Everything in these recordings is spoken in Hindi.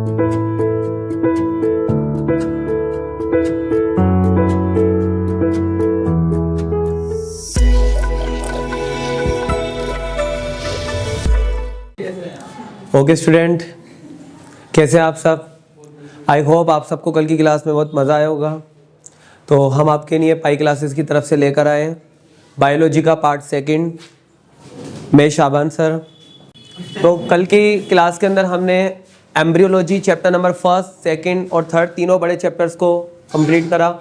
ओके स्टूडेंट, कैसे आप सब? आई होप आप सबको कल की क्लास में बहुत मज़ा आया होगा। तो हम आपके लिए पाई क्लासेस की तरफ से लेकर आए हैं बायोलॉजी का पार्ट सेकंड। मैं शाबान सर। तो कल की क्लास के अंदर हमने एम्ब्रियोलॉजी चैप्टर नंबर 1, 2 और 3 तीनों बड़े चैप्टर्स को कंप्लीट करा।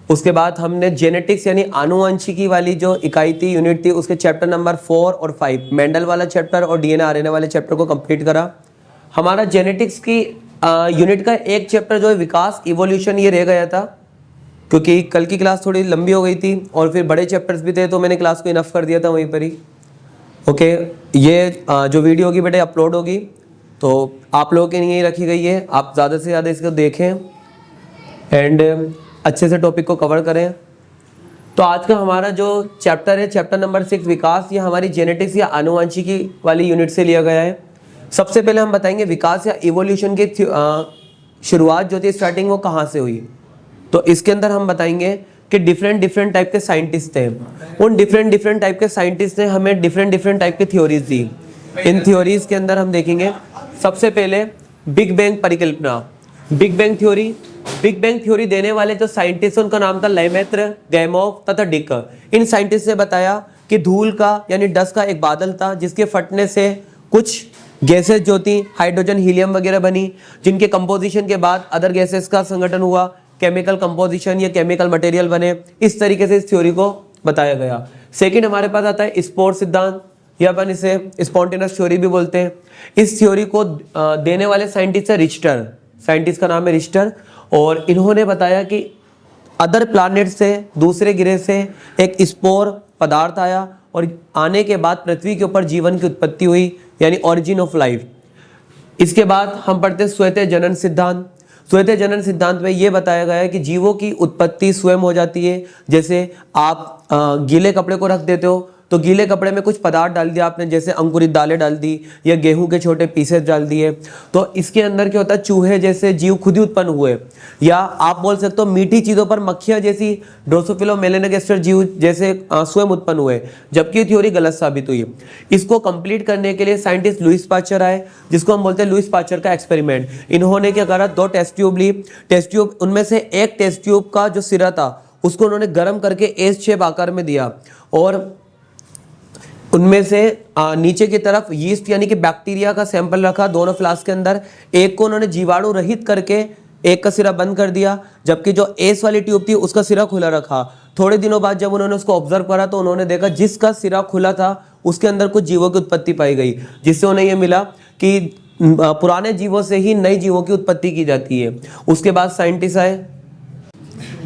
उसके बाद हमने जेनेटिक्स यानी आनुवंशिकी वाली जो इकाई थी, यूनिट थी, उसके चैप्टर नंबर 4 और 5 मेंडल वाला चैप्टर और डीएनए आरएनए वाले चैप्टर को कंप्लीट करा। हमारा जेनेटिक्स की यूनिट का एक चैप्टर जो है विकास इवोल्यूशन, ये रह गया था क्योंकि कल की क्लास थोड़ी लंबी हो गई थी और फिर बड़े चैप्टर्स भी थे तो मैंने क्लास को इनफ कर दिया था वहीं पर ही। ओके, ये जो वीडियो होगी बेटे अपलोड होगी तो आप लोगों के लिए ही रखी गई है। आप ज़्यादा से ज़्यादा इसको देखें एंड अच्छे से टॉपिक को कवर करें। तो आज का हमारा जो चैप्टर है, चैप्टर नंबर 6 विकास, ये हमारी जेनेटिक्स या आनुवंशिकी वाली यूनिट से लिया गया है। सबसे पहले हम बताएंगे विकास या इवोल्यूशन की शुरुआत जो थी, स्टार्टिंग, वो कहाँ से हुई। तो इसके अंदर हम बताएंगे कि डिफरेंट टाइप के साइंटिस्ट थे। उन डिफरेंट टाइप के साइंटिस्ट ने हमें डिफरेंट टाइप की थ्योरीज दी। इन थ्योरीज के अंदर हम देखेंगे सबसे पहले बिग बैंग परिकल्पना, big bang theory. Big bang theory देने वाले जो साइंटिस्ट, उनका नाम था लेमैत्र, गैमोव तथा डिक। इन साइंटिस्ट ने बताया कि धूल का यानी डस्ट का एक बादल था जिसके फटने से कुछ गैसेस जो थी, हाइड्रोजन, हीलियम वगैरह बनी, जिनके कंपोजिशन के बाद अदर गैसेस का संगठन हुआ, केमिकल कंपोजिशन या केमिकल मटेरियल बने। इस तरीके से इस थ्योरी को बताया गया। सेकंड हमारे पास आता है स्पोर सिद्धांत, या अपन इसे स्पॉन्टेनियस थ्योरी भी बोलते हैं। इस थ्योरी को देने वाले साइंटिस्ट है रिश्टर, साइंटिस्ट का नाम है रिश्टर, और इन्होंने बताया कि अदर प्लैनेट से, दूसरे ग्रह से एक स्पोर पदार्थ आया और आने के बाद पृथ्वी के ऊपर जीवन की उत्पत्ति हुई, यानी ओरिजिन ऑफ लाइफ। इसके बाद हम पढ़ते हैं श्वेत जनन सिद्धांत। श्वेत जनन सिद्धांत में ये बताया गया है कि जीवों की उत्पत्ति स्वयं हो जाती है। जैसे आप गीले कपड़े को रख देते हो तो गीले कपड़े में कुछ पदार्थ डाल दिया आपने, जैसे अंकुरित दालें डाल दी या गेहूं के छोटे पीसेस डाल दिए, तो इसके अंदर क्या होता है, चूहे जैसे जीव खुद ही उत्पन्न हुए। या आप बोल सकते हो मीठी चीज़ों पर मक्खियाँ जैसी ड्रोसोफिला मेलानोगास्टर जीव जैसे स्वयं उत्पन्न हुए, जबकि ये थ्योरी गलत साबित हुई। इसको कंप्लीट करने के लिए साइंटिस्ट लुईस पास्चर आए, जिसको हम बोलते हैं लुईस पास्चर का एक्सपेरिमेंट। इन्होंने क्या करा, 2 टेस्ट ट्यूब ली। टेस्ट ट्यूब, उनमें से एक टेस्ट ट्यूब का जो सिरा था उसको उन्होंने गर्म करके एस शेप आकार में दिया और उनमें से नीचे की तरफ यीस्ट यानी कि बैक्टीरिया का सैंपल रखा दोनों फ्लास्क के अंदर। एक को उन्होंने जीवाणु रहित करके एक का सिरा बंद कर दिया, जबकि जो एस वाली ट्यूब थी उसका सिरा खुला रखा। थोड़े दिनों बाद जब उन्होंने उसको ऑब्जर्व करा तो उन्होंने देखा जिसका सिरा खुला था उसके अंदर कुछ जीवों की उत्पत्ति पाई गई, जिससे उन्हें यह मिला कि पुराने जीवों से ही नई जीवों की उत्पत्ति की जाती है। उसके बाद साइंटिस्ट आए,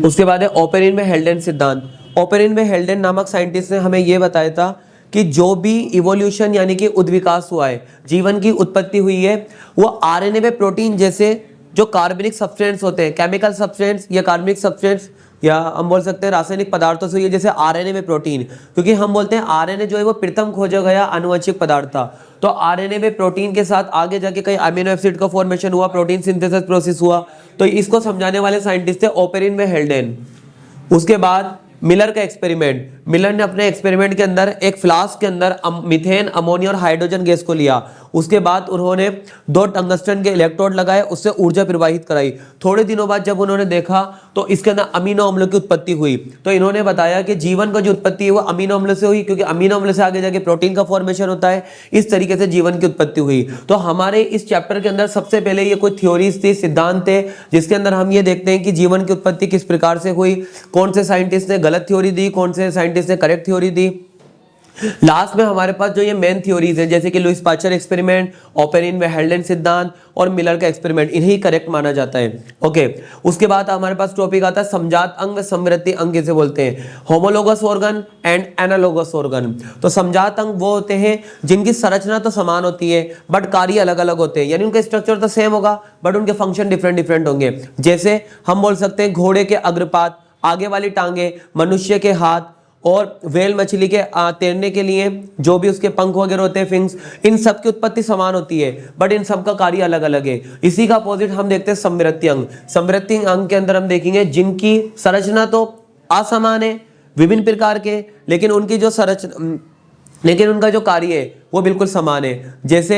उसके बाद है ओपेरिन में हेल्डेन सिद्धांत। ओपेरिन में हेल्डेन नामक साइंटिस्ट ने हमें यह बताया था कि जो भी इवोल्यूशन यानी कि उद्विकास हुआ है, जीवन की उत्पत्ति हुई है, वो आरएनए में प्रोटीन जैसे जो कार्बनिक सब्सटेंस होते हैं, केमिकल सब्सटेंस या कार्बनिक सब्सटेंस, या हम बोल सकते हैं रासायनिक पदार्थों से हुई है, जैसे आरएनए में प्रोटीन। क्योंकि हम बोलते हैं आरएनए जो है वो प्रथम खोजा गया आनुवंशिक पदार्थ था, तो आरएनए में प्रोटीन के साथ आगे जाके कई अमीनो एसिड का फॉर्मेशन हुआ, प्रोटीन सिंथेसिस प्रोसेस हुआ। तो इसको समझाने वाले साइंटिस्ट थे ओपेरिन में हेल्डेन। उसके बाद मिलर का एक्सपेरिमेंट। मिलर ने अपने एक्सपेरिमेंट के अंदर एक फ्लास्क के अंदर मीथेन, अमोनिया और हाइड्रोजन गैस को लिया। उसके बाद उन्होंने 2 टंगस्टन के इलेक्ट्रोड लगाए, उससे ऊर्जा प्रवाहित कराई। थोड़े दिनों बाद जब उन्होंने देखा तो इसके अंदर अमीनो अम्लों की उत्पत्ति हुई। तो इन्होंने बताया कि जीवन का जो उत्पत्ति है वो अमीनो अम्ल से हुई, क्योंकि अमीनो अम्ल से आगे जाके प्रोटीन का फॉर्मेशन होता है। इस तरीके से जीवन की उत्पत्ति हुई। तो हमारे इस चैप्टर के अंदर सबसे पहले ये कोई थ्योरीज थी, सिद्धांत थे, जिसके अंदर हम ये देखते हैं कि जीवन की उत्पत्ति किस प्रकार से हुई, कौन से साइंटिस्ट ने गलत थ्योरी दी, कौन से साइंटिस्ट ने करेक्ट थ्योरी दी। लास्ट में हमारे पास जो ये मेन थ्योरीज है, जैसे कि लुईस पास्चर एक्सपेरिमेंट, ओपेरिन में हेल्डेन सिद्धांत और मिलर का एक्सपेरिमेंट, इन्हीं करेक्ट माना जाता है। ओके, उसके बाद हमारे पास टॉपिक आता है समजात अंग, समवृद्धि अंग किसे बोलते हैं, homologous organ and analogous organ. तो समजात अंग वो होते हैं जिनकी संरचना तो समान होती है बट कार्य अलग अलग होते हैं, यानी उनका स्ट्रक्चर तो सेम होगा बट उनके फंक्शन डिफरेंट होंगे। जैसे हम बोल सकते हैं घोड़े के अग्रपाद, आगे वाली टांगे, मनुष्य के हाथ और व्हेल मछली के तैरने के लिए जो भी उसके पंख वगैरह होते हैं, फिंस, इन सब की उत्पत्ति समान होती है, बट इन सब का कार्य अलग अलग है। इसी का अपोजिट हम देखते हैं समृद्धि अंग। समृद्धि अंग के अंदर हम देखेंगे जिनकी संरचना तो असमान है, विभिन्न प्रकार के, लेकिन उनकी जो लेकिन उनका जो कार्य है वो बिल्कुल समान है। जैसे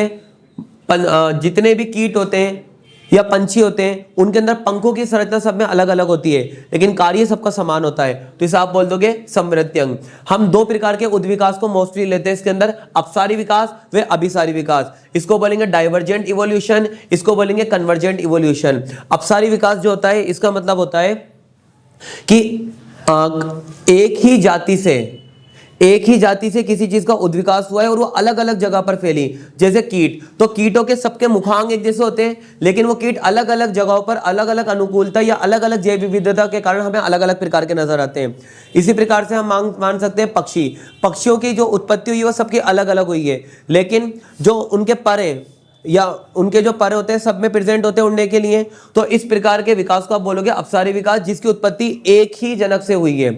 जितने भी कीट होते हैं या पंछी होते हैं, उनके अंदर पंखों की संरचना सब में अलग अलग होती है, लेकिन कार्य सबका समान होता है। तो इसे आप बोल दोगे समृद्धि अंग। हम दो प्रकार के उद्विकास को मोस्टली लेते हैं इसके अंदर, अपसारी विकास व अभिसारी विकास। इसको बोलेंगे डाइवर्जेंट इवोल्यूशन, इसको बोलेंगे कन्वर्जेंट इवोल्यूशन। अपसारी विकास जो होता है, इसका मतलब होता है कि एक ही जाति से किसी चीज का उद्विकास हुआ है और वो अलग अलग जगह पर फैली। जैसे कीट, तो कीटों के सबके मुखांग एक जैसे होते हैं, लेकिन वो कीट अलग अलग जगहों पर अलग अलग अनुकूलता या अलग अलग जैव विविधता के कारण हमें अलग अलग प्रकार के नजर आते हैं। इसी प्रकार से हम मान सकते हैं पक्षियों की जो उत्पत्ति हुई है वो सबकी अलग अलग हुई है, लेकिन जो उनके पर या उनके जो पर होते हैं सब में प्रेजेंट होते हैं उड़ने के लिए। तो इस प्रकार के विकास को आप बोलोगे अपसारी विकास, जिसकी उत्पत्ति एक ही जनक से हुई है।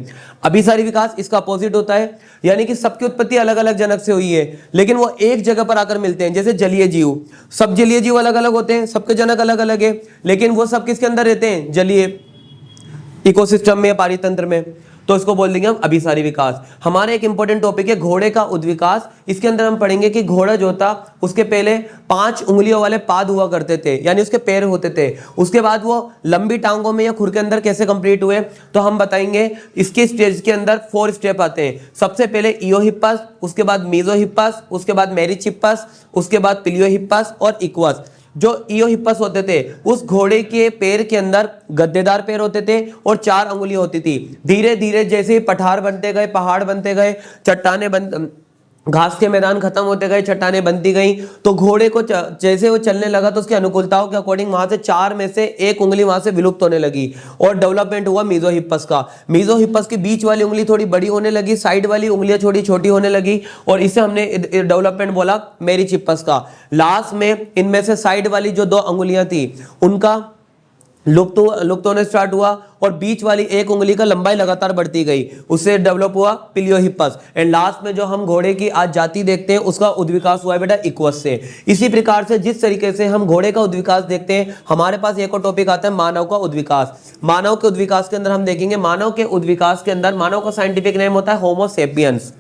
अभिसारी विकास इसका अपोजिट होता है, यानी कि सबकी उत्पत्ति अलग अलग जनक से हुई है, लेकिन वो एक जगह पर आकर मिलते हैं। जैसे जलीय जीव, सब जलीय जीव अलग अलग होते हैं, सबके जनक अलग अलग है, लेकिन वो सब किसके अंदर रहते हैं? जलीय इकोसिस्टम में, पारितंत्र में। तो इसको बोल देंगे हम अभिसारी विकास। हमारा एक इंपॉर्टेंट टॉपिक है घोड़े का उद्विकास। इसके अंदर हम पढ़ेंगे कि घोड़ा जो था उसके पहले 5 उंगलियों वाले पाद हुआ करते थे, यानी उसके पैर होते थे। उसके बाद वो लंबी टांगों में या खुर के अंदर कैसे कंप्लीट हुए, तो हम बताएंगे। इसके स्टेज के अंदर 4 स्टेप आते हैं। सबसे पहले ईओहिप्पस, उसके बाद मीजोहिप्पस, उसके बाद मेरिचिप्पस, उसके बाद पिलियोहिप्पस और इक्वस। जो ईओहिप्पस होते थे, उस घोड़े के पैर के अंदर गद्देदार पैर होते थे और 4 अंगुली होती थी। धीरे धीरे जैसे पठार बनते गए, पहाड़ बनते गए, चट्टाने घास के मैदान खत्म होते गए, चट्टानें बनती गई, तो घोड़े को जैसे वो चलने लगा तो उसकी अनुकूलताओं के अकॉर्डिंग वहां से 4 में से 1 उंगली वहां से विलुप्त होने लगी और डेवलपमेंट हुआ मीजोहिप्पस का। मीजोहिप्पस की बीच वाली उंगली थोड़ी बड़ी होने लगी, साइड वाली उंगलियां थोड़ी छोटी होने लगी, और इसे हमने डेवलपमेंट बोला मेरिचिप्पस का। लास्ट में इनमें से साइड वाली जो 2 अंगुलियां थी उनका लुप्त होने स्टार्ट हुआ, और बीच वाली 1 उंगली का लंबाई लगातार बढ़ती गई, उससे डेवलप हुआ पिलियोहिप्पस। एंड लास्ट में जो हम घोड़े की आज जाति देखते हैं उसका उद्विकास हुआ है बेटा इक्वस से। इसी प्रकार से जिस तरीके से हम घोड़े का उद्विकास देखते हैं, हमारे पास एक और टॉपिक आता है मानव का उद्विकास। मानव के उद्विकास के अंदर हम देखेंगे, मानव के उद्विकास के अंदर मानव का साइंटिफिक नेम होता है होमो सेपियंस,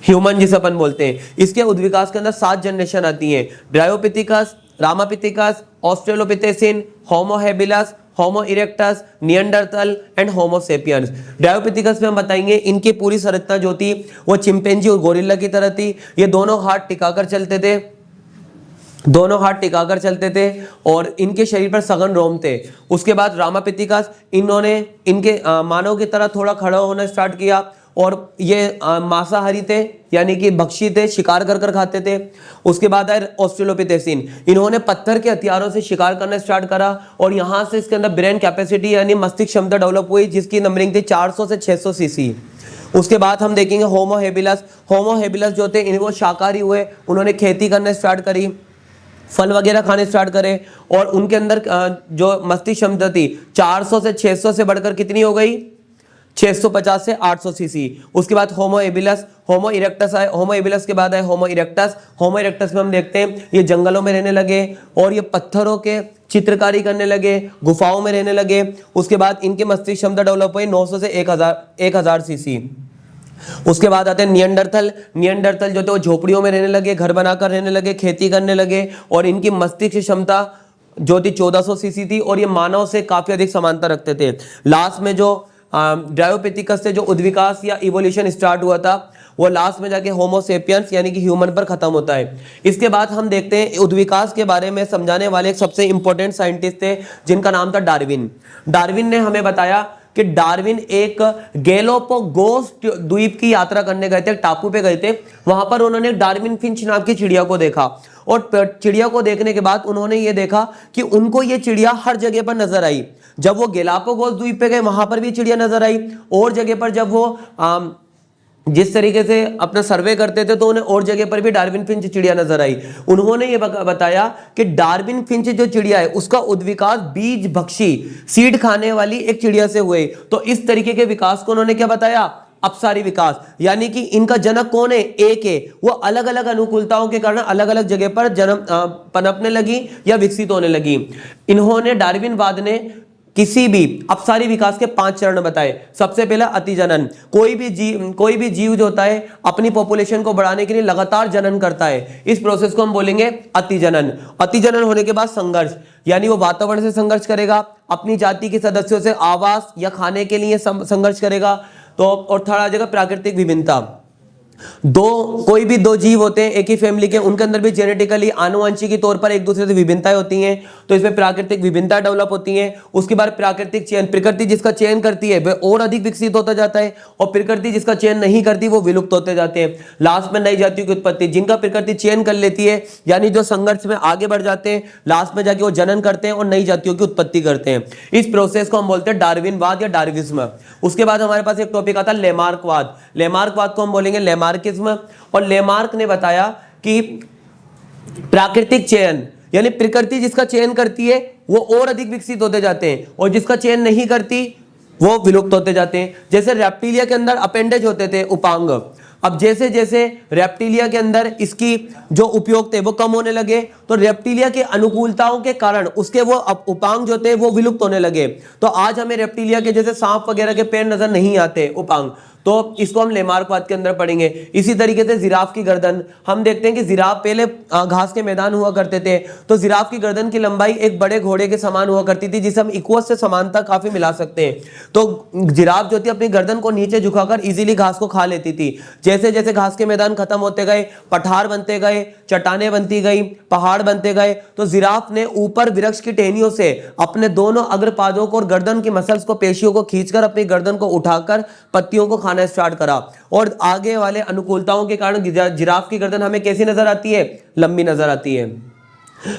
ह्यूमन जिसे अपन बोलते हैं। इसके उद्विकास के अंदर 7 जनरेशन आती है। Dryopithecus, Ramapithecus, Australopithecine, Homo habilis, Homo erectus, Neanderthal and Homo sapiens. Dryopithecus में हम बताएंगे इनकी पूरी संरचना जो थी वो चिंपैंजी और गोरिल्ला की तरह थी। ये दोनों हाथ टिकाकर चलते थे और इनके शरीर पर सघन रोम थे। उसके बाद रामापिथिकस, इन्होंने इनके मानव की तरह थोड़ा खड़ा होना स्टार्ट किया, और ये मांसाहारी थे, यानी कि भक्षी थे, शिकार कर खाते थे। उसके बाद आए ऑस्ट्रेलोपिथेसिन, इन्होंने पत्थर के हथियारों से शिकार करना स्टार्ट करा, और यहाँ से इसके अंदर ब्रेन कैपेसिटी यानी मस्तिष्क क्षमता डेवलप हुई, जिसकी नंबरिंग थी 400 से 600 सीसी। उसके बाद हम देखेंगे होमो हैबिलस। होमो हैबिलस जो थे वो शाकाहारी हुए, उन्होंने खेती करना स्टार्ट करी, फल वगैरह खाने स्टार्ट करे, और उनके अंदर जो मस्तिष्क क्षमता थी 400 से 600 से बढ़कर कितनी हो गई? 650 से 800 सीसी। उसके बाद होमो एबिलस, होमो इरेक्टस आए। होमो एबिलस के बाद आए होमो इरेक्टस। होमो इरेक्टस में हम देखते हैं ये जंगलों में रहने लगे और ये पत्थरों के चित्रकारी करने लगे, गुफाओं में रहने लगे। उसके बाद इनके मस्तिष्क क्षमता डेवलप हुई 900 से 1000 सीसी। उसके बाद आते हैं निएंडरथल। निएंडरथल जो थे वो झोपड़ियों में रहने लगे, घर बनाकर रहने लगे, खेती करने लगे, और इनकी मस्तिष्क क्षमता जो थी 1400 सीसी थी, और ये मानव से काफी अधिक समानता रखते थे। लास्ट में जो ड्रायोपिथिकस से जो उद्विकास या इवोल्यूशन स्टार्ट हुआ था, वो लास्ट में जाके होमो सेपियंस यानी कि ह्यूमन पर खत्म होता है। इसके बाद हम देखते हैं उद्विकास के बारे में समझाने वाले एक सबसे इंपॉर्टेंट साइंटिस्ट थे जिनका नाम था डार्विन। डार्विन ने हमें बताया कि डार्विन एक गैलोपागोस द्वीप की यात्रा करने गए थे, टापू पे गए थे। वहां पर उन्होंने डार्विन फिंच नाम की चिड़िया को देखा, और चिड़िया को देखने के बाद उन्होंने ये देखा कि उनको ये चिड़िया हर जगह पर नजर आई। जब वो गैलापागोस द्वीप पे गए वहां पर भी चिड़िया नजर आई, और जगह पर जब वो जिस तरीके से अपना सर्वे करते थे तो उन्हें और जगह पर भी डार्विन फिंच चिड़िया नजर आई। उन्होंने ये बताया कि डार्विन फिंच जो चिड़िया है उसका उद्विकास बीज भक्षी, सीड खाने वाली एक चिड़िया से हुए। तो इस तरीके के विकास को उन्होंने क्या बताया? अपसारी विकास, यानी कि इनका जनक कौन है, एक है, वो अलग अलग अनुकूलताओं के कारण अलग अलग जगह पर जन्म पनपने लगी या विकसित होने लगी। इन्होंने डार्विनवाद ने किसी भी अपसारी विकास के 5 चरण बताए। सबसे पहला अतिजनन, कोई भी जीव जो होता है अपनी पॉपुलेशन को बढ़ाने के लिए लगातार जनन करता है, इस प्रोसेस को हम बोलेंगे अतिजनन। अतिजनन होने के बाद संघर्ष, यानी वो वातावरण से संघर्ष करेगा, अपनी जाति के सदस्यों से आवास या खाने के लिए संघर्ष करेगा। तो और थर्ड आ जाएगा प्राकृतिक विभिन्नता, कोई भी दो जीव होते हैं एक ही फैमिली के, उनके अंदर भी जेनेटिकली आनुवंशिकी तौर पर एक दूसरे से विभिन्नताएं होती हैं, तो इसमें प्राकृतिक विभिन्नता डेवलप होती हैं। उसके बाद प्राकृतिक चयन, प्रकृति जिसका चयन करती है वह और अधिक विकसित होता जाता है, और प्रकृति जिसका चयन नहीं करती वो विलुप्त होते जाते हैं। लास्ट में नई जातियों की उत्पत्ति, जिनका प्रकृति चयन कर लेती है, यानी जो संघर्ष में आगे बढ़ जाते हैं, लास्ट में जाके वो जनन करते हैं और नई जातियों की उत्पत्ति करते हैं। इस प्रोसेस को हम बोलते हैं डार्विनवाद या डार्विज्म। उसके बाद हमारे पास एक टॉपिक आता है लेमार्कवाद। लेमार्कवाद को हम बोलेंगे लेमार्किज्म। और लेमार्क ने बताया कि प्राकृतिक चयन, यानी प्रकृति जिसका चयन करती है वो और अधिक विकसित होते जाते हैं, और जिसका चयन नहीं करती वो विलुप्त होते जाते हैं। जैसे रेप्टिलिया के अंदर अपेंडेज होते थे, उपांग, अब जैसे जैसे रेप्टिलिया के अंदर इसकी जो उपयोग थे वो कम होने लगे, तो रेप्टिलिया के अनुकूलताओं के कारण उसके वो उपांग जो थे वो विलुप्त होने लगे। तो आज हमें रेप्टिलिया के जैसे सांप वगैरह के पैर नजर नहीं आते, उपांग, तो इसको हम लेमार्कवाद के अंदर पढ़ेंगे। इसी तरीके से जिराफ की गर्दन, हम देखते हैं कि जिराफ पहले घास के मैदान हुआ करते थे, तो जिराफ की गर्दन की लंबाई एक बड़े घोड़े के समान हुआ करती थी, जिसे हम इक्वस से समानता काफी मिला सकते हैं। तो जिराफ जो थी अपनी गर्दन को नीचे झुकाकर इजीली घास को खा लेती थी। जैसे जैसे घास के मैदान खत्म होते गए, पठार बनते गए, चट्टानें बनती गई, पहाड़ बनते गए, तो जिराफ ने ऊपर वृक्ष की टहनियों से अपने दोनों अग्रपादों को और गर्दन की मसल्स को, पेशियों को खींचकर अपनी गर्दन को उठाकर पत्तियों को खाना स्टार्ट करा। और आगे वाले अनुकूलताओं के कारण जिराफ की गर्दन हमें कैसी नजर आती है, लंबी नजर आती है।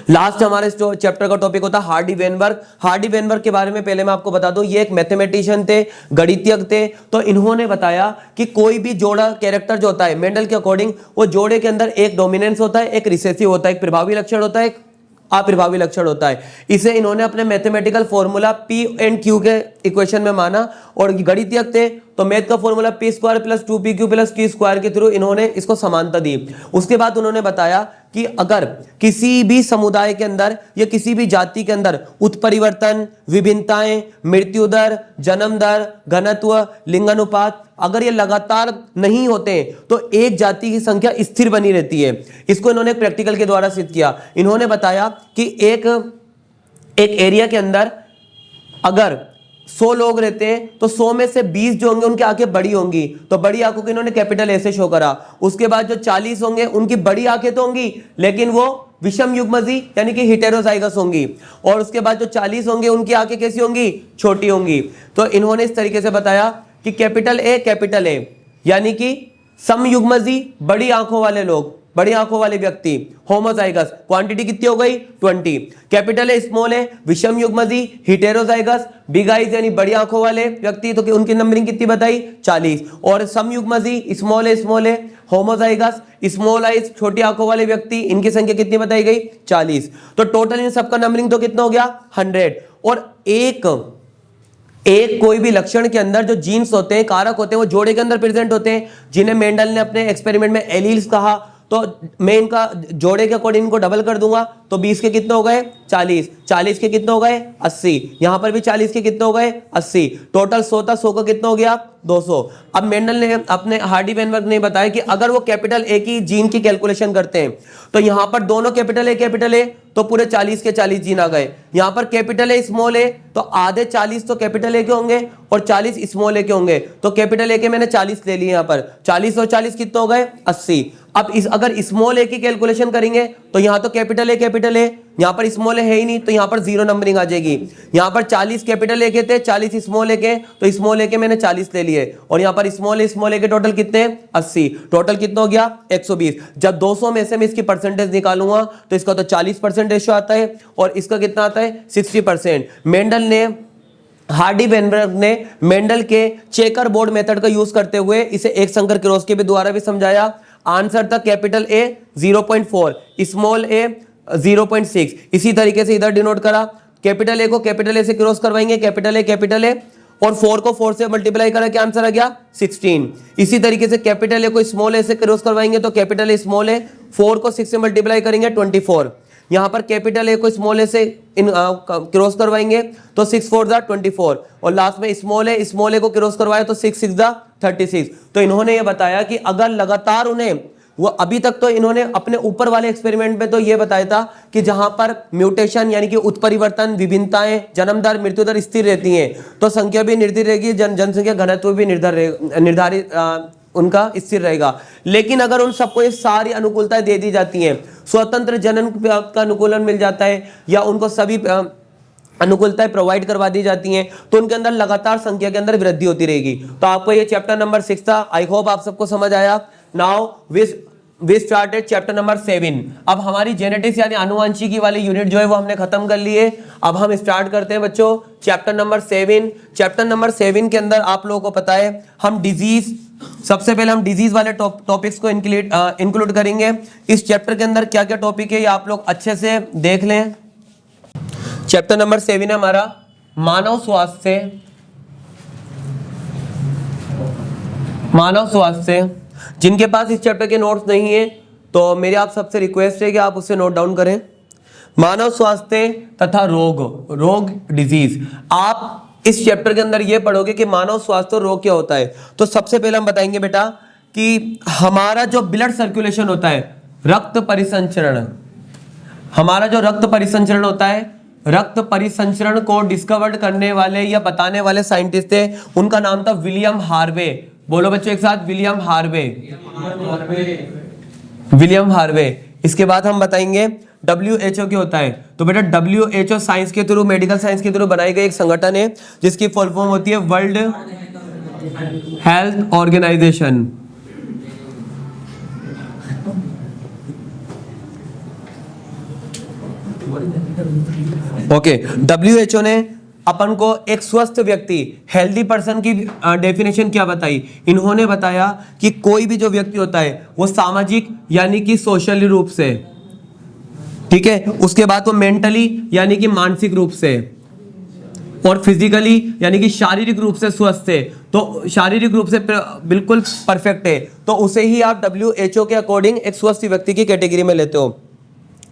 लास्ट हमारे चैप्टर का टॉपिक होता है हार्डी वेनबर्ग। हार्डी वेनबर्ग के बारे में पहले मैं आपको बता दूं, ये एक मैथमेटिशियन थे, गणितज्ञ थे। तो इन्होंने बताया कि कोई भी जोड़ा कैरेक्टर जो होता है मेंडल के अकॉर्डिंग, वो जोड़े के अंदर एक डोमिनेंस होता है, एक रिसेसिव होता है, एक प्रभावी लक्षण होता है, एक अप्रभावी लक्षण होता है। इसे इन्होंने अपने mathematical formula P and Q के इक्वेशन में माना, और गणितज्ञ थे तो मैथ का फॉर्मूला P² + 2PQ + Q² के थ्रू इन्होंने इसको समानता दी। उसके बाद उन्होंने बताया कि अगर किसी भी समुदाय के अंदर या किसी भी जाति के अंदर उत्परिवर्तन, विभिन्नताएं, मृत्यु दर, जन्म दर, घनत्व, लिंगानुपात अगर ये लगातार नहीं होते तो एक जाति की संख्या स्थिर बनी रहती है। इसको इन्होंने प्रैक्टिकल के द्वारा सिद्ध किया। इन्होंने बताया कि एक एरिया के अंदर अगर 100 लोग रहते हैं तो 100 में से 20 जो होंगे उनकी आंखें बड़ी होंगी, तो बड़ी आंखों को इन्होंने कैपिटल ए से शो करा। उसके बाद जो 40 होंगे उनकी बड़ी आंखें तो होंगी लेकिन वो विषम युग्मजी यानी कि हेटेरोजाइगस होंगी, और उसके बाद जो 40 होंगे उनकी आंखें कैसी होंगी, छोटी होंगी। तो इन्होंने इस तरीके से बताया कि कैपिटल ए यानी कि समयुग्मजी, बड़ी आंखों वाले लोग, बड़ी आंखों वाले व्यक्ति, होमोजाइगस, क्वांटिटी कितनी हो गई 20। कैपिटल ए स्मॉल ए विषम युग्मजी, हेटेरोजाइगस, बिग आइज यानी बड़ी आंखों वाले व्यक्ति, तो उनकी नंबरिंग कितनी बताई 40। और समयुग्मजी स्मॉल ए होमोजाइगस, स्मॉल आइज छोटी आंखों वाले व्यक्ति, इनकी संख्या कितनी बताई गई 40। तो टोटल इन सबका नंबरिंग तो कितना हो गया 100। और एक कोई भी लक्षण के अंदर जो जीन्स होते हैं, कारक होते हैं, वो जोड़े के अंदर प्रेजेंट होते हैं, जिन्हें मेंडल ने अपने एक्सपेरिमेंट में एलील्स कहा। तो मैं इनका जोड़े के अकॉर्डिंग इनको डबल कर दूंगा, तो 20 के कितने हो गए 40, 40 के कितने हो गए 80, यहां पर भी 40 के कितने हो गए 80, टोटल 100 था, 100 का कितना हो गया 200। अब मेंडल ने अपने हार्डी वेनबर्ग ने बताया कि अगर वो कैपिटल ए की जीन की कैलकुलेशन करते हैं तो यहां पर दोनों कैपिटल ए तो पूरे 40 के 40 जीन आ गए। यहां पर कैपिटल ए स्मॉल ए तो आधे 40 तो कैपिटल ए के होंगे और 40 स्मॉल ए के होंगे, तो कैपिटल ए के मैंने 40 ले लिए, यहां पर 40 और 40 कितने हो गए 80। अब अगर स्मॉल ए की कैलकुलेशन करेंगे तो यहां तो कैपिटल ए, यहां पर स्मॉल ए है ही नहीं, तो यहां पर 0 नंबरिंग आ जाएगी। यहां पर 40 कैपिटल ए के थे, 40 स्मॉल ए के, तो स्मॉल ए के मैंने 40 ले लिए, और यहां पर स्मॉल ए के टोटल कितने 80, टोटल कितना हो गया 120। जब 200 में से मैं इसकी परसेंटेज निकालूंगा तो इसका तो 40% रेशियो आता है और इसका कितना आता है 60%। हार्डी वेनबर्ग ने मेंडल के चेकर बोर्ड मेथड का यूज करते हुए इसे एक संकर क्रॉस के द्वारा भी समझाया। आंसर था कैपिटल ए 0.4, स्मॉल ए 0.6। इसी तरीके से इधर डिनोट करा, कैपिटल ए को कैपिटल ए से क्रॉस करवाएंगे, कैपिटल ए और 4 को 4 से मल्टीप्लाई करा, क्या आंसर आ गया 16। इसी तरीके से कैपिटल ए को स्मॉल ए से क्रॉस करवाएंगे तो कैपिटल ए स्मॉल ए, 4 को 6 से मल्टीप्लाई करेंगे 24। यहाँ पर कैपिटल ए को स्मॉल ए से क्रॉस करवाएंगे तो 6 4 जा 24 और लास्ट में स्मॉल ए को क्रॉस करवाए तो 6 6 जा 36। तो इन्होंने ये बताया कि अगर लगातार उन्हें वो अभी तक तो इन्होंने अपने ऊपर वाले एक्सपेरिमेंट में तो ये बताया था कि जहां पर म्यूटेशन यानी कि उत्परिवर्तन, विभिन्नताएं, जन्म दर, मृत्यु दर स्थिर रहती हैं तो संख्या भी निर्धारित रहेगी, जनसंख्या घनत्व भी निर्धारित उनका स्थिर रहेगा। लेकिन अगर उन सबको ये सारी अनुकूलताएं दे दी जाती हैं, स्वतंत्र जनन का अनुकूलन मिल जाता है या उनको सभी अनुकूलताएं प्रोवाइड करवा दी जाती हैं तो उनके अंदर लगातार संख्या के अंदर वृद्धि होती रहेगी। तो आपको ये चैप्टर नंबर 6 था, आई होप आप सबको समझ आया। Now we started chapter number 7। अब हमारी जेनेटिक्स यानी आनुवंशिकी वाली यूनिट जो है वो हमने खत्म कर ली है। अब हम स्टार्ट करते हैं बच्चों चैप्टर नंबर 7। चैप्टर नंबर 7 के अंदर आप लोगों को पता है हम डिजीज, सबसे पहले हम डिजीज वाले टॉपिक्स को इंक्लूड करेंगे। इस चैप्टर के अंदर क्या क्या टॉपिक है ये आप लोग अच्छे से देख लें। चैप्टर नंबर 7 है हमारा मानव स्वास्थ्य। मानव स्वास्थ्य, जिनके पास इस चैप्टर के नोट्स नहीं है तो मेरी आप सबसे रिक्वेस्ट है कि आप उससे नोट डाउन करें। मानव स्वास्थ्य तथा रोग डिजीज, आप इस चैप्टर के अंदर ये पढ़ोगे कि मानव स्वास्थ्य और रोग क्या होता है। तो सबसे पहले हम बताएंगे बेटा कि हमारा जो ब्लड सर्कुलेशन होता है, रक्त परिसंचरण, हमारा जो रक्त परिसंचरण होता है, रक्त परिसंचरण को डिस्कवर्ड करने वाले या बताने वाले साइंटिस्ट थे, उनका नाम था विलियम हार्वे। बोलो बच्चों एक साथ, विलियम हार्वे। William Harvey. इसके बाद हम बताएंगे WHO क्या होता है। तो बेटा WHO साइंस के थ्रू, मेडिकल साइंस के थ्रू बनाई गई एक संगठन है जिसकी फुल फॉर्म होती है World Health Organization. Okay, WHO ने अपन को एक स्वस्थ व्यक्ति, हेल्दी पर्सन की डेफिनेशन क्या बताई। इन्होंने बताया कि कोई भी जो व्यक्ति होता है वो सामाजिक यानी कि सोशली रूप से, ठीक है, उसके बाद वो मेंटली यानी कि मानसिक रूप से, और फिजिकली यानी कि शारीरिक रूप से स्वस्थ है। तो शारीरिक रूप से बिल्कुल परफेक्ट है तो उसे ही आप WHO के अकॉर्डिंग एक स्वस्थ व्यक्ति की कैटेगरी में लेते हो।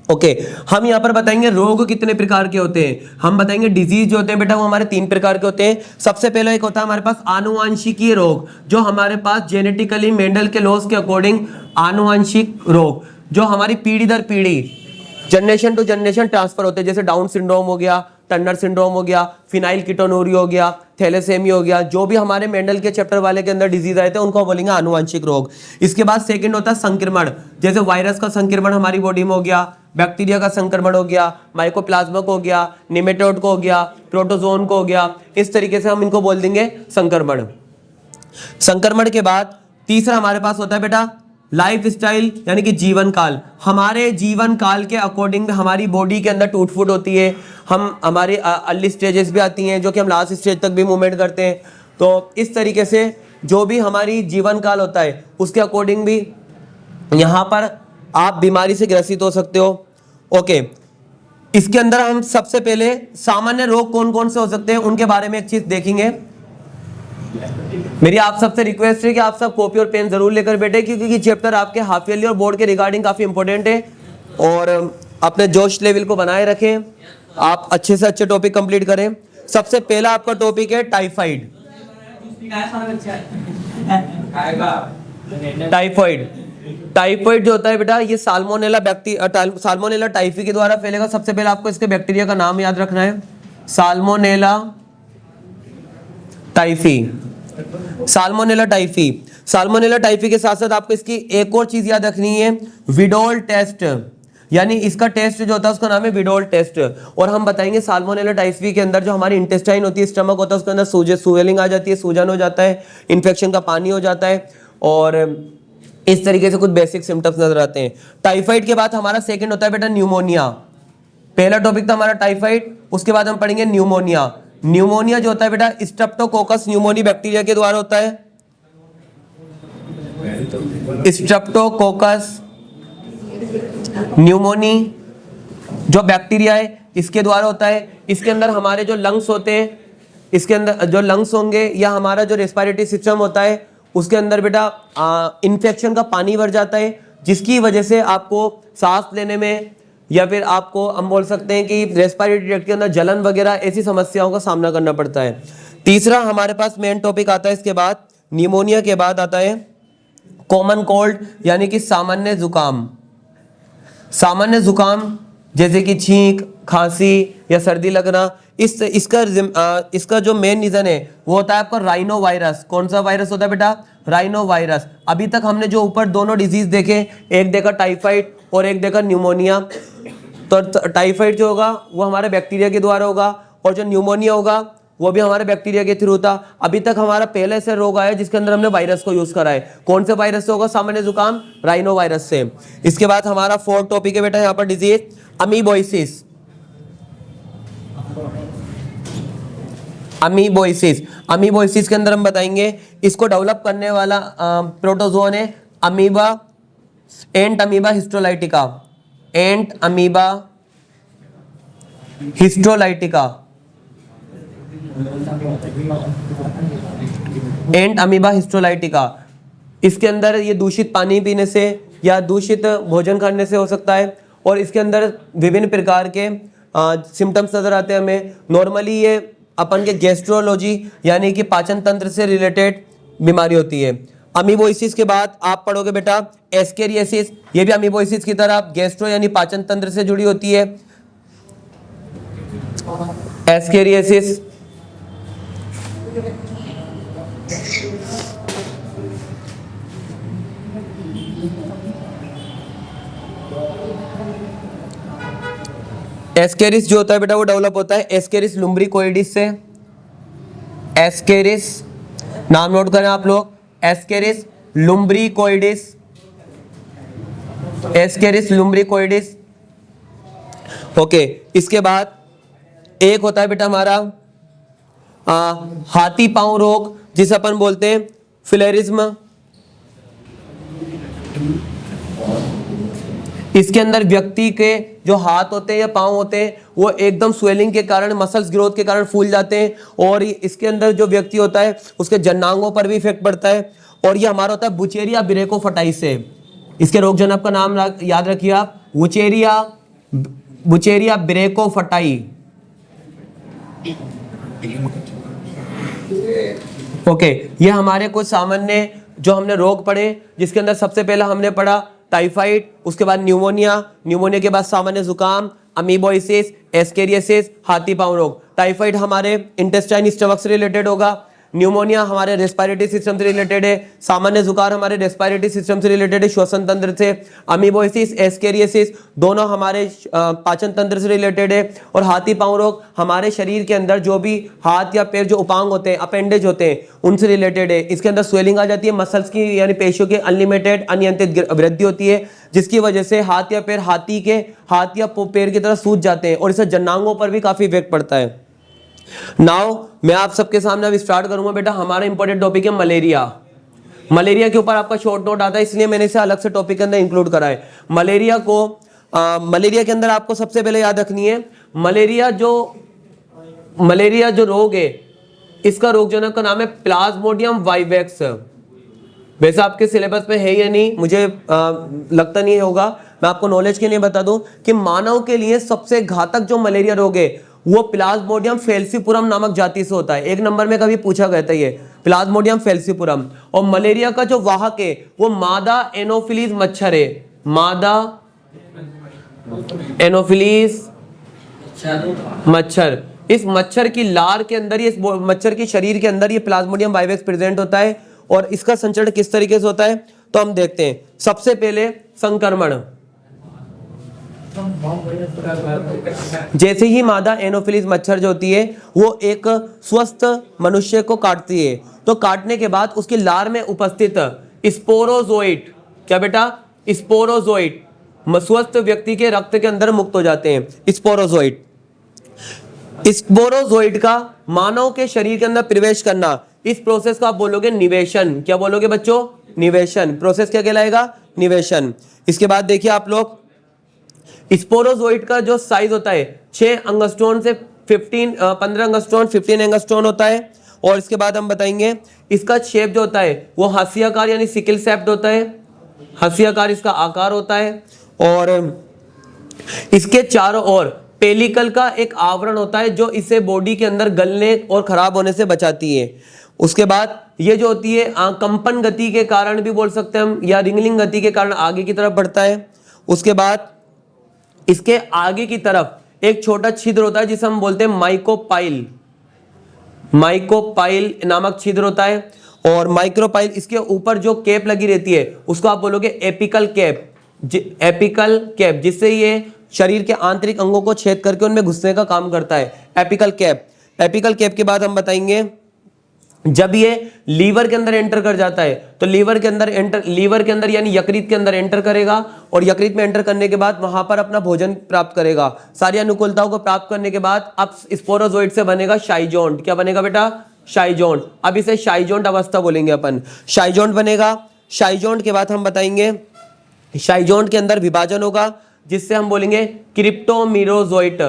ओके, हम यहाँ पर बताएंगे रोग कितने प्रकार के होते हैं। हम बताएंगे डिजीज जो होते हैं बेटा वो हमारे 3 प्रकार के होते हैं। सबसे पहला एक होता है हमारे पास आनुवंशिकीय रोग, जो हमारे पास जेनेटिकली मेंडल के लॉज के अकॉर्डिंग आनुवंशिक रोग जो हमारी पीढ़ी दर पीढ़ी, जनरेशन टू जनरेशन ट्रांसफर होते हैं, जैसे डाउन सिंड्रोम हो गया, टर्नर सिंड्रोम हो गया, फिनाइल कीटोनूरिया हो गया, थैलेसेमिया हो गया, जो भी हमारे मेंडल के चैप्टर वाले के अंदर डिजीज आए थे उनको बोलेंगे आनुवंशिक रोग। इसके बाद सेकंड होता है संक्रमण, जैसे वायरस का संक्रमण हमारी बॉडी में हो गया, बैक्टीरिया का संक्रमण हो गया, माइकोप्लाज्मा को हो गया, निमेटोड को हो गया, प्रोटोजोन को हो गया, इस तरीके से हम इनको बोल देंगे संक्रमण। संक्रमण के बाद तीसरा हमारे पास होता है बेटा लाइफ स्टाइल यानी कि जीवन काल। हमारे जीवन काल के अकॉर्डिंग हमारी बॉडी के अंदर टूट फूट होती है, हम हमारे अर्ली स्टेजेस भी आती हैं जो कि हम लास्ट स्टेज तक भी मूवमेंट करते हैं। तो इस तरीके से जो भी हमारी जीवन काल होता है उसके अकॉर्डिंग भी यहाँ पर आप बीमारी से ग्रसित हो सकते हो। ओके, इसके अंदर हम सबसे पहले सामान्य रोग कौन कौन से हो सकते हैं उनके बारे में एक चीज देखेंगे। मेरी आप सबसे रिक्वेस्ट है कि आप सब कॉपी और पेन जरूर लेकर बैठे, क्योंकि चैप्टर आपके हाफ ईयरली और बोर्ड के रिगार्डिंग काफी इंपॉर्टेंट है और अपने जोश लेवल को बनाए रखें, आप अच्छे से अच्छे टॉपिक कंप्लीट करें। सबसे पहला आपका टॉपिक है टाइफाइड। टाइफाइड जो होता है बेटा ये साल्मोनेला टाइफी के द्वारा फैलेगा। सबसे पहले आपको इसके बैक्टीरिया का नाम याद रखना है, salmonella typhi. Salmonella typhi, salmonella typhi के साथ साथ आपको इसकी एक और चीज याद रखनी है, विडोल टेस्ट, यानी इसका टेस्ट जो होता है उसका नाम है विडोल टेस्ट। और हम बताएंगे साल्मोनेला टाइफी के अंदर जो हमारी इंटेस्टाइन होती है, स्टमक होता है, उसके अंदर स्वेलिंग आ जाती है, सूजन हो जाता है, इन्फेक्शन का पानी हो जाता है और इस तरीके से कुछ बेसिक सिम्टम्स नजर आते हैं। टाइफाइड के बाद हमारा सेकंड होता है बेटा न्यूमोनिया। पहला टॉपिक था हमारा टाइफाइड, उसके बाद हम पढ़ेंगे न्यूमोनिया। न्यूमोनिया जो होता है बेटा स्ट्रेप्टोकोकस न्यूमोनी बैक्टीरिया के द्वारा होता है। स्ट्रेप्टोकोकस न्यूमोनी जो बैक्टीरिया है इसके द्वारा होता है। इसके अंदर हमारे जो लंग्स होते हैं इसके अंदर जो लंग्स होंगे या हमारा जो रेस्पिरेटरी सिस्टम होता है उसके अंदर बेटा इन्फेक्शन का पानी भर जाता है, जिसकी वजह से आपको सांस लेने में या फिर आपको हम बोल सकते हैं कि रेस्पिरेटरी ट्रैक्ट के अंदर जलन वगैरह ऐसी समस्याओं का सामना करना पड़ता है। तीसरा हमारे पास मेन टॉपिक आता है, इसके बाद निमोनिया के बाद आता है कॉमन कोल्ड, यानी कि सामान्य जुकाम। सामान्य जुकाम जैसे कि छींक, खांसी या सर्दी लगना, इसका जो मेन रीजन है वो होता है आपका राइनो वायरस। कौन सा वायरस होता है बेटा? Rhino virus. अभी तक हमने जो ऊपर दोनों डिजीज देखे, एक देखा टाइफाइड और एक देखा न्यूमोनिया। तो टाइफाइड जो होगा वो हमारे बैक्टीरिया के द्वारा होगा और जो न्यूमोनिया होगा वो भी हमारे बैक्टीरिया के थ्रू होता। अभी तक हमारा पहले से रोग आया जिसके अंदर हमने वायरस को यूज करा है। कौन से वायरस से होगा सामान्य जुकाम? राइनो वायरस से। इसके बाद हमारा फोर्थ टॉपिक है बेटा यहाँ पर डिजीज अमीबोइसिस। अमीबोइसिस, अमीबोइसिस के अंदर हम बताएंगे इसको डेवलप करने वाला प्रोटोजोन है अमीबा, एंट अमीबा हिस्टोलाइटिका। एंट अमीबा हिस्टोलाइटिका, एंट अमीबा हिस्टोलाइटिका। इसके अंदर ये दूषित पानी पीने से या दूषित भोजन खाने से हो सकता है और इसके अंदर विभिन्न प्रकार के सिम्टम्स नजर आते हैं हमें। नॉर्मली ये अपन के गैस्ट्रोलॉजी यानी कि पाचन तंत्र से रिलेटेड बीमारी होती है। अमीबोइसिस के बाद आप पढ़ोगे बेटा एस्केरियासिस। ये भी अमीबोइसिस की तरह गैस्ट्रो यानी पाचन तंत्र से जुड़ी होती है। एस्केरियासिस एस्केरिस जो होता है बेटा वो डेवलप होता है एस्केरिस लुम्ब्रिकोइडिस से। एस्केरिस, नाम नोट करें आप लोग, एस्केरिस लुम्ब्रिकोइडिस, एस्केरिस लुम्ब्रिकोइडिस। ओके, इसके बाद एक होता है बेटा हमारा हाथी पांव रोग, जिसे अपन बोलते हैं फिलेरिज्म। इसके अंदर व्यक्ति के जो हाथ होते हैं या पांव होते हैं वो एकदम स्वेलिंग के कारण, मसल्स ग्रोथ के कारण फूल जाते हैं और इसके अंदर जो व्यक्ति होता है उसके जननांगों पर भी इफेक्ट पड़ता है। और ये हमारा होता है बुचेरिया ब्रेकोफटाई से। इसके रोग जनक का नाम याद रखिए आप, बुचेरिया ब्रेकोफटाई। ओके, ये हमारे कुछ सामान्य जो हमने रोग पढ़े, जिसके अंदर सबसे पहला हमने पढ़ा टाइफाइड, उसके बाद न्यूमोनिया, न्यूमोनिया के बाद सामान्य जुकाम, अमीबोइसिस, एस्केरियासिस, हाथी पांव रोग। टाइफाइड हमारे इंटेस्टाइन स्टमक से रिलेटेड होगा, न्यूमोनिया हमारे रेस्पिरेटरी सिस्टम से रिलेटेड है, सामान्य जुकाम हमारे रेस्पिरेटरी सिस्टम से रिलेटेड है, श्वसन तंत्र से। अमीबोइसिस, एस्केरियासिस दोनों हमारे पाचन तंत्र से रिलेटेड है और हाथी पांव रोग हमारे शरीर के अंदर जो भी हाथ या पैर जो उपांग होते हैं, अपेंडेज होते हैं, उनसे रिलेटेड है। इसके अंदर स्वेलिंग आ जाती है, मसल्स की यानी पेशियों की अनलिमिटेड अनियंत्रित वृद्धि होती है, जिसकी वजह से हाथ या पैर हाथ या पैर की तरह सूज जाते हैं और इससे जननांगों पर भी काफी इफेक्ट पड़ता है। नाउ मैं आप सबके सामने अब स्टार्ट करूंगा बेटा, हमारा इंपॉर्टेंट टॉपिक है मलेरिया। मलेरिया के ऊपर आपका शॉर्ट नोट आता है, इसलिए मैंने इसे अलग से टॉपिक के अंदर इंक्लूड करा है। मलेरिया के अंदर आपको सबसे पहले याद रखनी है, मलेरिया जो रोग है इसका रोग जनक का नाम है प्लाज्मोडियम वाइवेक्स। वैसे आपके सिलेबस में है या नहीं मुझे लगता नहीं होगा, मैं आपको नॉलेज के लिए बता दूं कि मानव के लिए सबसे घातक जो मलेरिया रोग है वो प्लाज्मोडियम फेल्सीपुरम नामक जाति से होता है। एक नंबर में कभी पूछा गया था ये प्लाज्मोडियम फेल्सीपुरम। और मलेरिया का जो वाहक है वो मादा एनोफिलीज मच्छर है, मादा एनोफिलीज मच्छर। इस मच्छर की लार के अंदर, इस मच्छर की शरीर के अंदर ये प्लाज्मोडियम वाइवेक्स प्रेजेंट होता है। और इसका संचरण किस तरीके से होता है तो हम देखते हैं। सबसे पहले संक्रमण, जैसे ही मादा एनोफिलीज मच्छर जो होती है वो एक स्वस्थ मनुष्य को काटती है तो काटने के बाद उसकी लार में उपस्थित स्पोरोजोइट, क्या बेटा? स्पोरोजोइट स्वस्थ व्यक्ति के रक्त के अंदर मुक्त हो जाते हैं। स्पोरोजोइट का मानव के शरीर के अंदर प्रवेश करना, इस प्रोसेस को आप बोलोगे निवेशन। क्या बोलोगे बच्चों? निवेशन। प्रोसेस क्या कहलाएगा? निवेशन। इसके बाद देखिए आप लोग, स्पोरोजोइट का जो साइज होता है 6 एंगस्ट्रॉन से 15 एंगस्ट्रॉन 15 एंगस्ट्रॉन होता है। और इसके बाद हम बताएंगे इसका शेप जो होता है वो हाशियाकार यानी सिकल शेप्ड होता है, हाशियाकार इसका आकार होता है। और इसके चारों ओर पेलिकल का एक आवरण होता है जो इसे बॉडी के अंदर गलने और खराब होने से बचाती है। उसके बाद ये जो होती है कंपन गति के कारण भी बोल सकते हैं हम, या रिंगलिंग गति के कारण आगे की तरफ बढ़ता है। उसके बाद इसके आगे की तरफ एक छोटा छिद्र होता है जिसे हम बोलते हैं माइकोपाइल, माइकोपाइल नामक छिद्र होता है। और माइक्रोपाइल, इसके ऊपर जो कैप लगी रहती है उसको आप बोलोगे एपिकल कैप, एपिकल कैप, जिससे ये शरीर के आंतरिक अंगों को छेद करके उनमें घुसने का काम करता है, एपिकल कैप। एपिकल कैप के बाद हम बताएंगे जब ये लीवर के अंदर एंटर कर जाता है तो लीवर के अंदर यानी यकृत के अंदर एंटर करेगा, और यकृत में एंटर करने के बाद वहां पर अपना भोजन प्राप्त करेगा। सारी अनुकूलताओं को प्राप्त करने के बाद अब स्पोरोजोइड से बनेगा शाइजोन्ट। क्या बनेगा बेटा? शाइजोन्ट। अब इसे शाइजोन्ट अवस्था बोलेंगे अपन, शाइजोन्ट बनेगा। शाइजोन्ट के बाद हम बताएंगे शाइजोन्ट के अंदर विभाजन होगा जिससे हम बोलेंगे क्रिप्टोमीरोजोइट,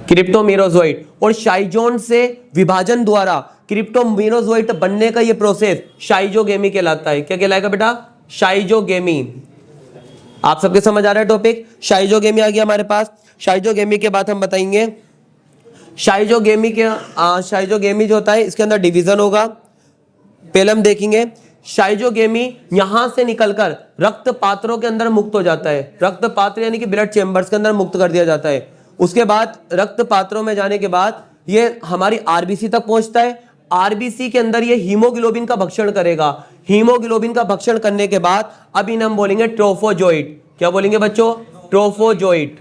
क्रिप्टोमीरोजोइट। और शाइजोन से विभाजन द्वारा क्रिप्टोमीरोजोइट बनने का ये प्रोसेस शाइजोगेमी कहलाता है। क्या कहलाएगा बेटा? शाइजोगेमी। आप सबके समझ आ रहा है टॉपिक? शाइजोगेमी आ गया हमारे पास। शाइजोगेमी के बाद हम बताएंगे शाइजोगेमी जो होता है इसके अंदर डिवीजन होगा। पहले हम देखेंगे शाइजोगेमी यहां से निकलकर रक्त पात्रों के अंदर मुक्त हो जाता है, रक्त पात्र यानी कि ब्लड चेम्बर्स के अंदर मुक्त कर दिया जाता है। उसके बाद रक्त पात्रों में जाने के बाद ये हमारी आरबीसी तक पहुंचता है। आरबीसी के अंदर ये हीमोग्लोबिन का भक्षण करेगा। हीमोग्लोबिन का भक्षण करने के बाद अब इन्हें हम बोलेंगे ट्रोफोजोइट। क्या बोलेंगे बच्चों? ट्रोफोजोइट।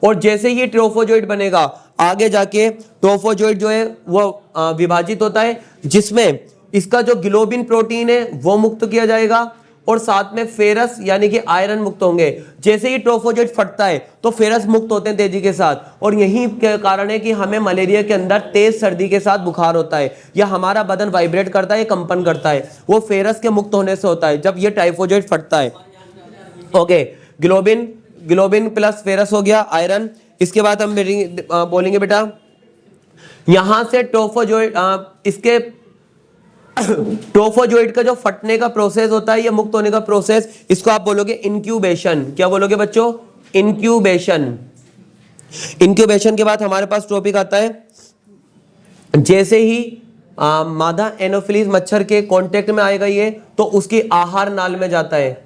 और जैसे ही ट्रोफोजोइट बनेगा आगे जाके ट्रोफोजोइट जो है वो विभाजित होता है, जिसमें इसका जो ग्लोबिन प्रोटीन है वो मुक्त किया जाएगा और साथ में फेरस यानी कि आयरन मुक्त होंगे। जैसे ही ट्रोफोजोइट फटता है तो फेरस मुक्त होते हैं तेजी के साथ, और यही के कारण है कि हमें मलेरिया के अंदर तेज सर्दी के साथ बुखार होता है या हमारा बदन वाइब्रेट करता है, कंपन करता है, वो फेरस के मुक्त होने से होता है जब ये ट्राइफोजोइट फटता है। ओके, ग्लोबिन प्लस फेरस हो गया, आयरन। इसके बाद हम बोलेंगे बेटा यहां से ट्रोफोजोइट इसके ट्रोफोजोइट का जो फटने का प्रोसेस होता है या मुक्त होने का प्रोसेस, इसको आप बोलोगे इंक्यूबेशन। क्या बोलोगे बच्चों? इंक्यूबेशन। इंक्यूबेशन के बाद हमारे पास टॉपिक आता है जैसे ही मादा एनोफिलीज मच्छर के कांटेक्ट में आएगा ये, तो उसकी आहार नाल में जाता है।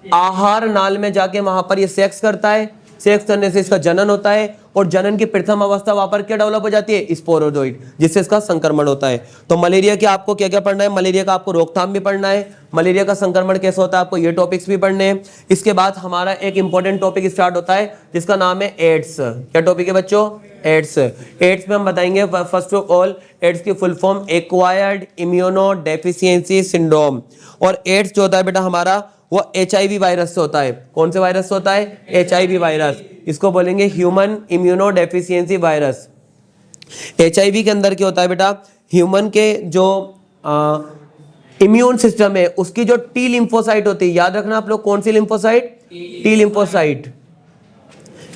आहार नाल में जाके वहां पर ये सेक्स करता है। सेक्स करने से इसका जनन होता है, और जनन की प्रथम अवस्था वहां पर क्या डेवलप हो जाती है? स्पोरोजोइड, जिससे इसका संक्रमण होता है। तो मलेरिया के आपको क्या क्या पढ़ना है? मलेरिया का आपको रोकथाम भी पढ़ना है, मलेरिया का संक्रमण कैसे होता है आपको ये टॉपिक्स भी पढ़ने हैं। इसके बाद हमारा एक इंपॉर्टेंट टॉपिक स्टार्ट होता है जिसका नाम है एड्स। क्या टॉपिक है बच्चों? एड्स। एड्स में हम बताएंगे फर्स्ट ऑफ ऑल एड्स की full form acquired immuno deficiency syndrome. और एड्स जो होता है बेटा हमारा वो HIV वायरस से होता है। कौन से वायरस से होता है? HIV virus. इसको बोलेंगे human immuno deficiency virus. HIV के अंदर क्या होता है बेटा? ह्यूमन के जो इम्यून सिस्टम है उसकी जो टी लिम्फोसाइट होती है, याद रखना आप लोग, कौन सी लिम्फोसाइट? T lymphocyte.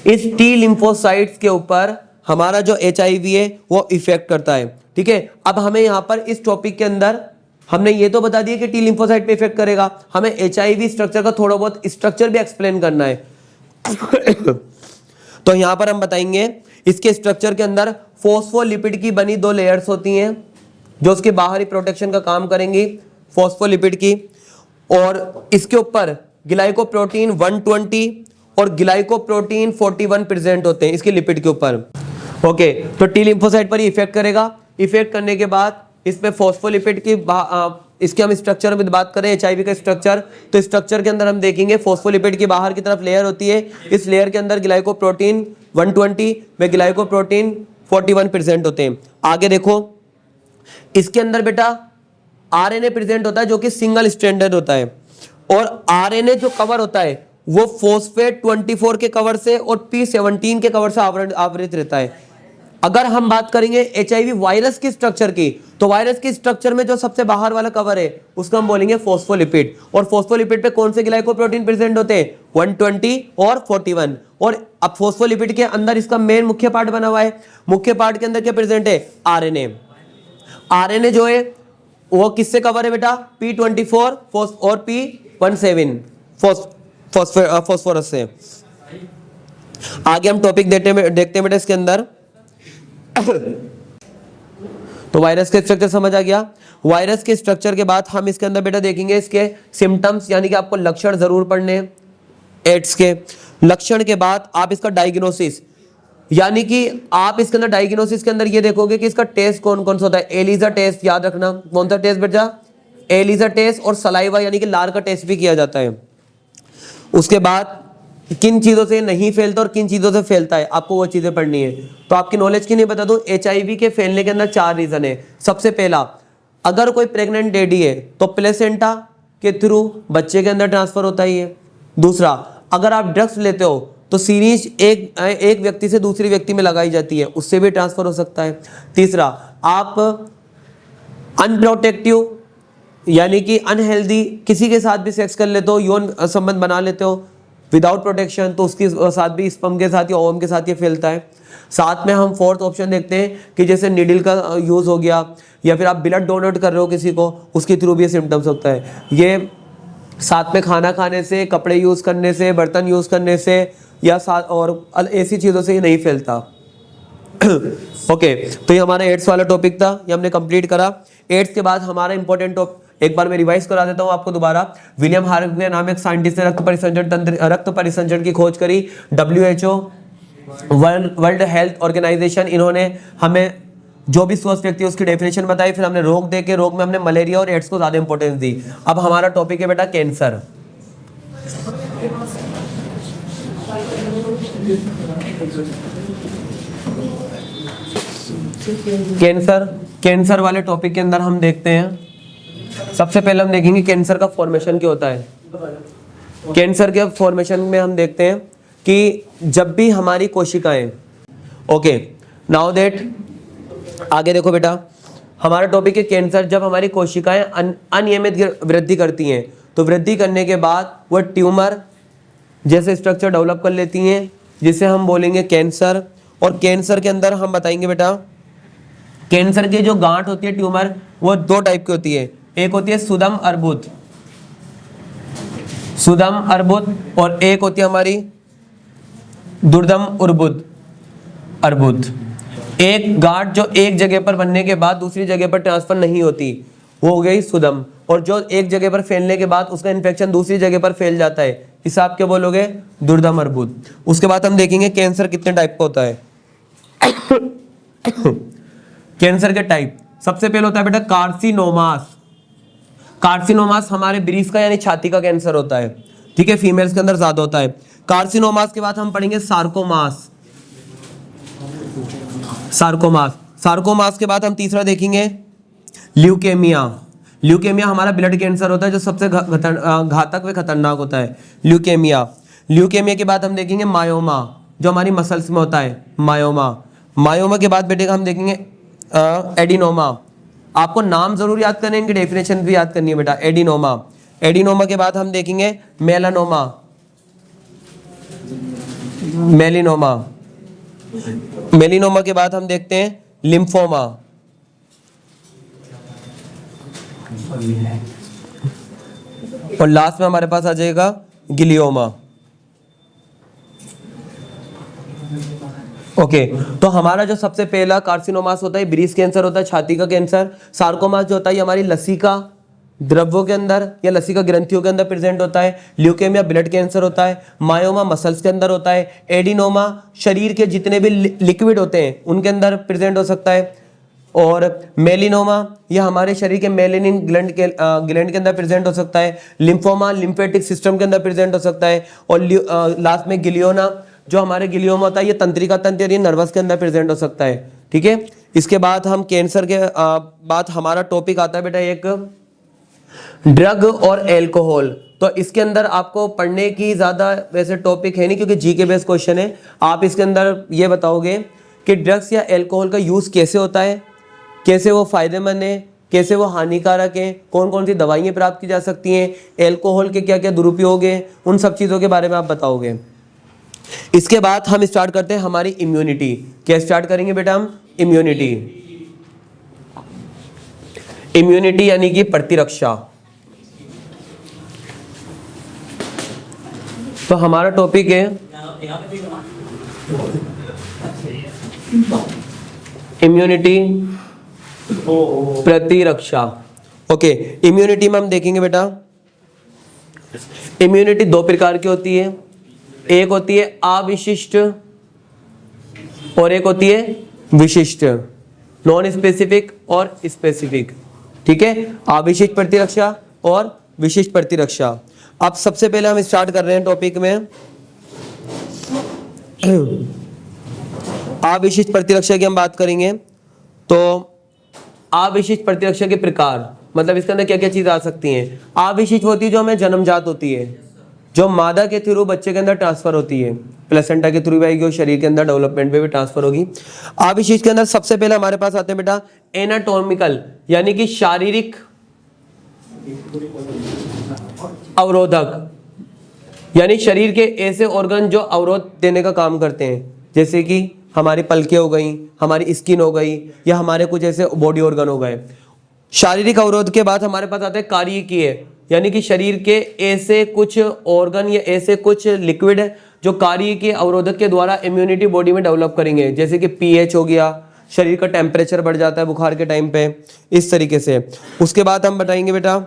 इस टी लिम्फोसाइट्स के ऊपर हमारा जो HIV है वो इफेक्ट करता है। ठीक है, अब हमें यहाँ पर इस टॉपिक के अंदर हमने ये तो बता दिया कि टी लिम्फोसाइट पे इफेक्ट करेगा, हमें HIV स्ट्रक्चर का थोड़ा बहुत स्ट्रक्चर भी एक्सप्लेन करना है। तो यहां पर हम बताएंगे इसके स्ट्रक्चर के अंदर फॉस्फोलिपिड की बनी 2 लेयर्स होती हैं जो उसके बाहरी प्रोटेक्शन का काम करेंगी, फॉस्फोलिपिड की। और इसके ऊपर ग्लाइकोप्रोटीन 120 और ग्लाइकोप्रोटीन 41 प्रेजेंट होते हैं इसके लिपिड के ऊपर। ओके, तो टी लिम्फोसाइट पर ही इफेक्ट करेगा। इफेक्ट करने के बाद इस पे फॉस्फोलिपिड की इसके हम स्ट्रक्चर में बात करें HIV का स्ट्रक्चर, तो स्ट्रक्चर के अंदर हम देखेंगे फॉस्फोलिपिड की बाहर की तरफ लेयर होती है। इस लेयर के अंदर ग्लाइकोप्रोटीन 120 में ग्लाइकोप्रोटीन 41 प्रेजेंट होते हैं। आगे देखो, इसके अंदर बेटा RNA प्रेजेंट होता है जो कि सिंगल स्ट्रैंडेड होता है, और RNA जो कवर होता है वो फॉस्फेट 24 के कवर से और P17 के कवर से आवृत रहता है। अगर हम बात करेंगे एचआईवी वायरस की स्ट्रक्चर की, तो वायरस की स्ट्रक्चर में जो सबसे बाहर वाला कवर है उसको हम बोलेंगे फोस्फोलिपिड। और फोस्फोलिपिड पे कौन से ग्लाइकोप्रोटीन प्रेजेंट होते हैं? 120 और 41। और अब फोस्फोलिपिड के अंदर इसका मेन मुख्य पार्ट बना हुआ है। मुख्य पार्ट के अंदर क्या प्रेजेंट है? आरएनए। आरएनए जो है वो किससे कवर है बेटा? P24 और P17 फॉस्फोरस से। आगे हम टॉपिक देखते हैं बेटा इसके अंदर। तो वायरस के स्ट्रक्चर समझ आ गया। वायरस के स्ट्रक्चर के बाद हम इसके अंदर बेटा देखेंगे इसके सिम्टम्स, यानी कि आपको लक्षण जरूर पढ़ने एड्स के। लक्षण के बाद आप इसका डायग्नोसिस, यानी कि आप इसके अंदर डायग्नोसिस के अंदर ये देखोगे कि इसका टेस्ट कौन कौन सा होता है। एलिजा टेस्ट याद रखना। कौन सा टेस्ट बेटा? Elijah test. और सलाइवा यानी कि लार का टेस्ट भी किया जाता है। उसके बाद किन चीज़ों से नहीं फैलता और किन चीज़ों से फैलता है, आपको वो चीज़ें पढ़नी है। तो आपकी नॉलेज की नहीं बता दूं, एचआईवी के फैलने के अंदर 4 रीज़न है। सबसे पहला, अगर कोई प्रेग्नेंट लेडी है तो प्लेसेंटा के थ्रू बच्चे के अंदर ट्रांसफर होता ही है। दूसरा, अगर आप ड्रग्स लेते हो तो सीरीज एक व्यक्ति से दूसरी व्यक्ति में लगाई जाती है, उससे भी ट्रांसफर हो सकता है। तीसरा, आप अनप्रोटेक्टिव यानी कि अनहेल्दी किसी के साथ भी सेक्स कर लेते हो, यौन संबंध बना लेते हो विदाउट प्रोटेक्शन, तो उसके साथ भी, स्पर्म के साथ या ओवम के साथ ये फैलता है। साथ में हम फोर्थ ऑप्शन देखते हैं कि जैसे नीडल का यूज़ हो गया, या फिर आप ब्लड डोनेट कर रहे हो किसी को, उसके थ्रू भी ये सिम्टम्स होता है। ये साथ में खाना खाने से, कपड़े यूज़ करने से, बर्तन यूज़ करने से, या साथ और ऐसी चीज़ों से ये नहीं फैलता। ओके, तो ये हमारा एड्स वाला टॉपिक था, ये हमने कंप्लीट करा। एड्स के बाद हमारा इंपॉर्टेंट टॉपिक एक बार मैं रिवाइज करा देता हूं आपको दोबारा। विलियम हार्वे नाम एक साइंटिस्ट ने रक्त परिसंचरण की खोज करी। WHO वर्ल्ड हेल्थ ऑर्गेनाइजेशन, इन्होंने हमें जो भी स्वस्थ व्यक्ति है उसकी डेफिनेशन बताई। फिर हमने रोग दे के, रोग में हमने मलेरिया और एड्स को ज्यादा इंपॉर्टेंस दी। अब हमारा टॉपिक है बेटा कैंसर। कैंसर वाले टॉपिक के अंदर हम देखते हैं, सबसे पहले हम देखेंगे कैंसर का फॉर्मेशन क्या होता है। कैंसर के फॉर्मेशन में हम देखते हैं कि जब भी हमारी कोशिकाएं, ओके नाउ दैट, आगे देखो बेटा, हमारा टॉपिक है कैंसर। जब हमारी कोशिकाएं अनियमित वृद्धि करती हैं, तो वृद्धि करने के बाद वह ट्यूमर जैसे स्ट्रक्चर डेवलप कर लेती हैं, जिसे हम बोलेंगे कैंसर। और कैंसर के अंदर हम बताएंगे बेटा, कैंसर की जो गांठ होती है, ट्यूमर, वो 2 टाइप की होती है। एक होती है सुदम अर्बुद, और एक होती है हमारी दुर्दम अर्बुद। एक गांठ जो एक जगह पर बनने के बाद दूसरी जगह पर ट्रांसफर नहीं होती, वो हो गई सुदम। और जो एक जगह पर फैलने के बाद उसका इन्फेक्शन दूसरी जगह पर फैल जाता है, इसे आप क्या बोलोगे? दुर्दम अर्बुद। उसके बाद हम देखेंगे कैंसर कितने टाइप का होता है। कैंसर के टाइप, सबसे पहले होता है बेटा कार्सिनोमास। कार्सिनोमास हमारे ब्रीफ का यानी छाती का कैंसर होता है, ठीक है, फीमेल्स के अंदर ज्यादा होता है। कार्सिनोमास के बाद हम पढ़ेंगे सार्कोमास। सार्कोमास के बाद हम तीसरा देखेंगे ल्यूकेमिया। ल्यूकेमिया हमारा ब्लड कैंसर होता है, जो सबसे घातक व खतरनाक होता है, ल्यूकेमिया के बाद हम देखेंगे मायोमा, जो हमारी मसल्स में होता है, मायोमा के बाद बेटे हम देखेंगे एडिनोमा। आपको नाम जरूर याद करने, इनकी डेफिनेशन भी याद करनी है बेटा। एडिनोमा के बाद हम देखेंगे मेलिनोमा के बाद हम देखते हैं लिम्फोमा। और लास्ट में हमारे पास आ जाएगा गिलियोमा। ओके, तो हमारा जो सबसे पहला कार्सिनोमास होता है, ब्रीस्ट कैंसर होता है, छाती का कैंसर। सार्कोमास जो होता है, हमारी लसिका द्रव्यों के अंदर या लसिका ग्रंथियों के अंदर प्रेजेंट होता है। ल्यूकेमिया ब्लड कैंसर होता है। मायोमा मसल्स के अंदर होता है। एडिनोमा शरीर के जितने भी लिक्विड होते हैं उनके अंदर प्रेजेंट हो सकता है। और मेलिनोमा यह हमारे शरीर के मेलेनिन ग्लैंड के अंदर प्रेजेंट हो सकता है। लिम्फोमा लिम्फेटिक सिस्टम के अंदर प्रेजेंट हो सकता है। और लास्ट में गिलियोना, जो हमारे गिलियोमा होता है, ये तंत्रिका तंत्र या नर्वस के अंदर प्रेजेंट हो सकता है, ठीक है। इसके बाद हम कैंसर के बाद हमारा टॉपिक आता है बेटा एक ड्रग और एल्कोहल। तो इसके अंदर आपको पढ़ने की ज्यादा वैसे टॉपिक है नहीं, क्योंकि जी के बेस्ड क्वेश्चन है। आप इसके अंदर ये बताओगे कि ड्रग्स या एल्कोहल का यूज़ कैसे होता है, कैसे वो फ़ायदेमंद है, कैसे वो हानिकारक है, कौन कौन सी दवाइयाँ प्राप्त की जा सकती हैं, एल्कोहल के क्या क्या दुरुपयोग हैं, उन सब चीज़ों के बारे में आप बताओगे। इसके बाद हम स्टार्ट करते हैं हमारी इम्यूनिटी। क्या स्टार्ट करेंगे बेटा हम? इम्यूनिटी। इम्यूनिटी यानी कि प्रतिरक्षा। तो हमारा टॉपिक है इम्यूनिटी, प्रतिरक्षा। ओके, इम्यूनिटी में हम देखेंगे बेटा, इम्यूनिटी दो प्रकार की होती है। एक होती है अविशिष्ट और एक होती है विशिष्ट, नॉन स्पेसिफिक और स्पेसिफिक। ठीक है, अविशिष्ट प्रतिरक्षा और विशिष्ट प्रतिरक्षा। अब सबसे पहले हम स्टार्ट कर रहे हैं टॉपिक में अविशिष्ट प्रतिरक्षा की हम बात करेंगे। तो अविशिष्ट प्रतिरक्षा के प्रकार, मतलब इसके अंदर क्या क्या चीज आ सकती हैं। अविशिष्ट होती है जो हमें जन्मजात होती है, जो मादा के थ्रू बच्चे के अंदर ट्रांसफर होती है, प्लेसेंटा के थ्रू भी आएगी और शरीर के अंदर डेवलपमेंट में भी ट्रांसफर होगी। अविशिष्ट के अंदर सबसे पहले हमारे पास आते हैं बेटा एनाटॉमिकल, यानी कि शारीरिक अवरोधक, यानी शरीर के ऐसे ऑर्गन जो अवरोध देने का काम करते हैं, जैसे कि हमारी पलकें हो गई, हमारी स्किन हो गई, या हमारे कुछ ऐसे बॉडी ऑर्गन हो गए। शारीरिक अवरोध के बाद हमारे पास आता है कार्यकीय, यानी कि शरीर के ऐसे कुछ ऑर्गन या ऐसे कुछ लिक्विड जो कार्यकीय अवरोधक के द्वारा इम्यूनिटी बॉडी में डेवलप करेंगे, जैसे कि पीएच हो गया, शरीर का टेम्परेचर बढ़ जाता है बुखार के टाइम पे, इस तरीके से। उसके बाद हम बताएंगे बेटा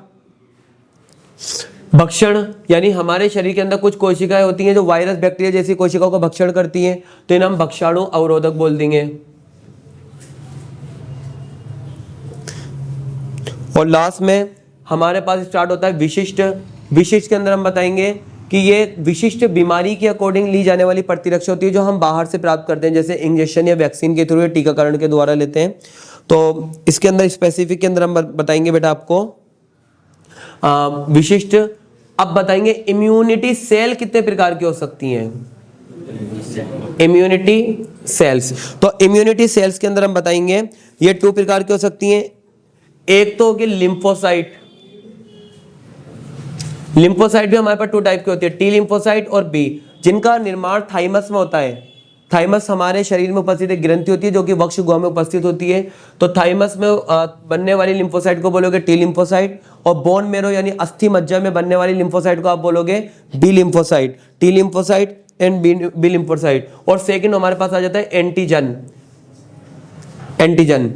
भक्षण, यानी हमारे शरीर के अंदर कुछ कोशिकाएं होती हैं जो वायरस बैक्टीरिया जैसी कोशिकाओं का भक्षण करती हैं, तो इन्हें हम भक्षाणु अवरोधक बोल देंगे। और लास्ट में हमारे पास स्टार्ट होता है विशिष्ट। विशिष्ट के अंदर हम बताएंगे कि ये विशिष्ट बीमारी के अकॉर्डिंग ली जाने वाली प्रतिरक्षा होती है जो हम बाहर से प्राप्त करते हैं, जैसे इंजेक्शन या वैक्सीन के थ्रू या टीकाकरण के द्वारा लेते हैं। तो इसके अंदर स्पेसिफिक के अंदर हम बताएंगे बेटा आपको विशिष्ट। अब बताएंगे इम्यूनिटी सेल कितने प्रकार की हो सकती हैं, इम्यूनिटी सेल्स। तो इम्यूनिटी सेल्स के अंदर हम बताएंगे ये 2 प्रकार की हो सकती हैं। एक तो होगी लिम्फोसाइट। लिम्फोसाइट भी हमारे पास 2 टाइप की होती है, टी लिम्फोसाइट और बी, जिनका निर्माण थाइमस में होता है। थाइमस हमारे शरीर में उपस्थित एक ग्रंथि होती है जो कि वक्ष गुहा में उपस्थित होती है। तो थाइमस में बनने वाली लिम्फोसाइट को बोलोगे टी लिम्फोसाइट, और बोन मेरो यानी अस्थि मज्जा में बनने वाली लिम्फोसाइट को आप बोलोगे B lymphocyte. T lymphocyte and B lymphocyte. और सेकंड हमारे पास आ जाता है एंटीजन। एंटीजन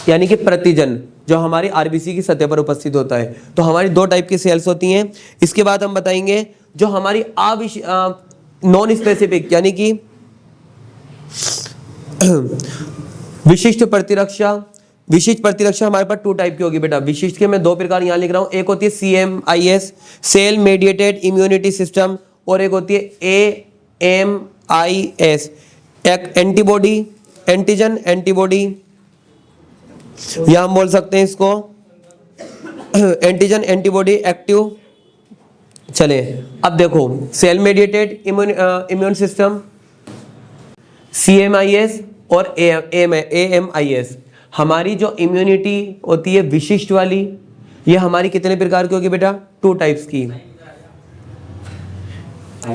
यानी कि प्रतिजन, जो हमारी आरबीसी की सतह पर उपस्थित होता है। तो हमारी 2 टाइप की सेल्स होती हैं। इसके बाद हम बताएंगे जो हमारी नॉन स्पेसिफिक यानी कि विशिष्ट प्रतिरक्षा। विशिष्ट प्रतिरक्षा हमारे पास 2 टाइप की होगी बेटा। विशिष्ट के मैं 2 प्रकार यहां लिख रहा हूं, एक होती है CMIS cell mediated immunity system, और एक होती है AMIS एक एंटीबॉडी, एंटीजन एंटीबॉडी, या हम बोल सकते हैं इसको एंटीजन एंटीबॉडी एक्टिव। चले अब देखो cell mediated immune system CMIS और AMIS। हमारी जो इम्यूनिटी होती है विशिष्ट वाली, ये हमारी कितने प्रकार की होगी बेटा? 2 टाइप्स की।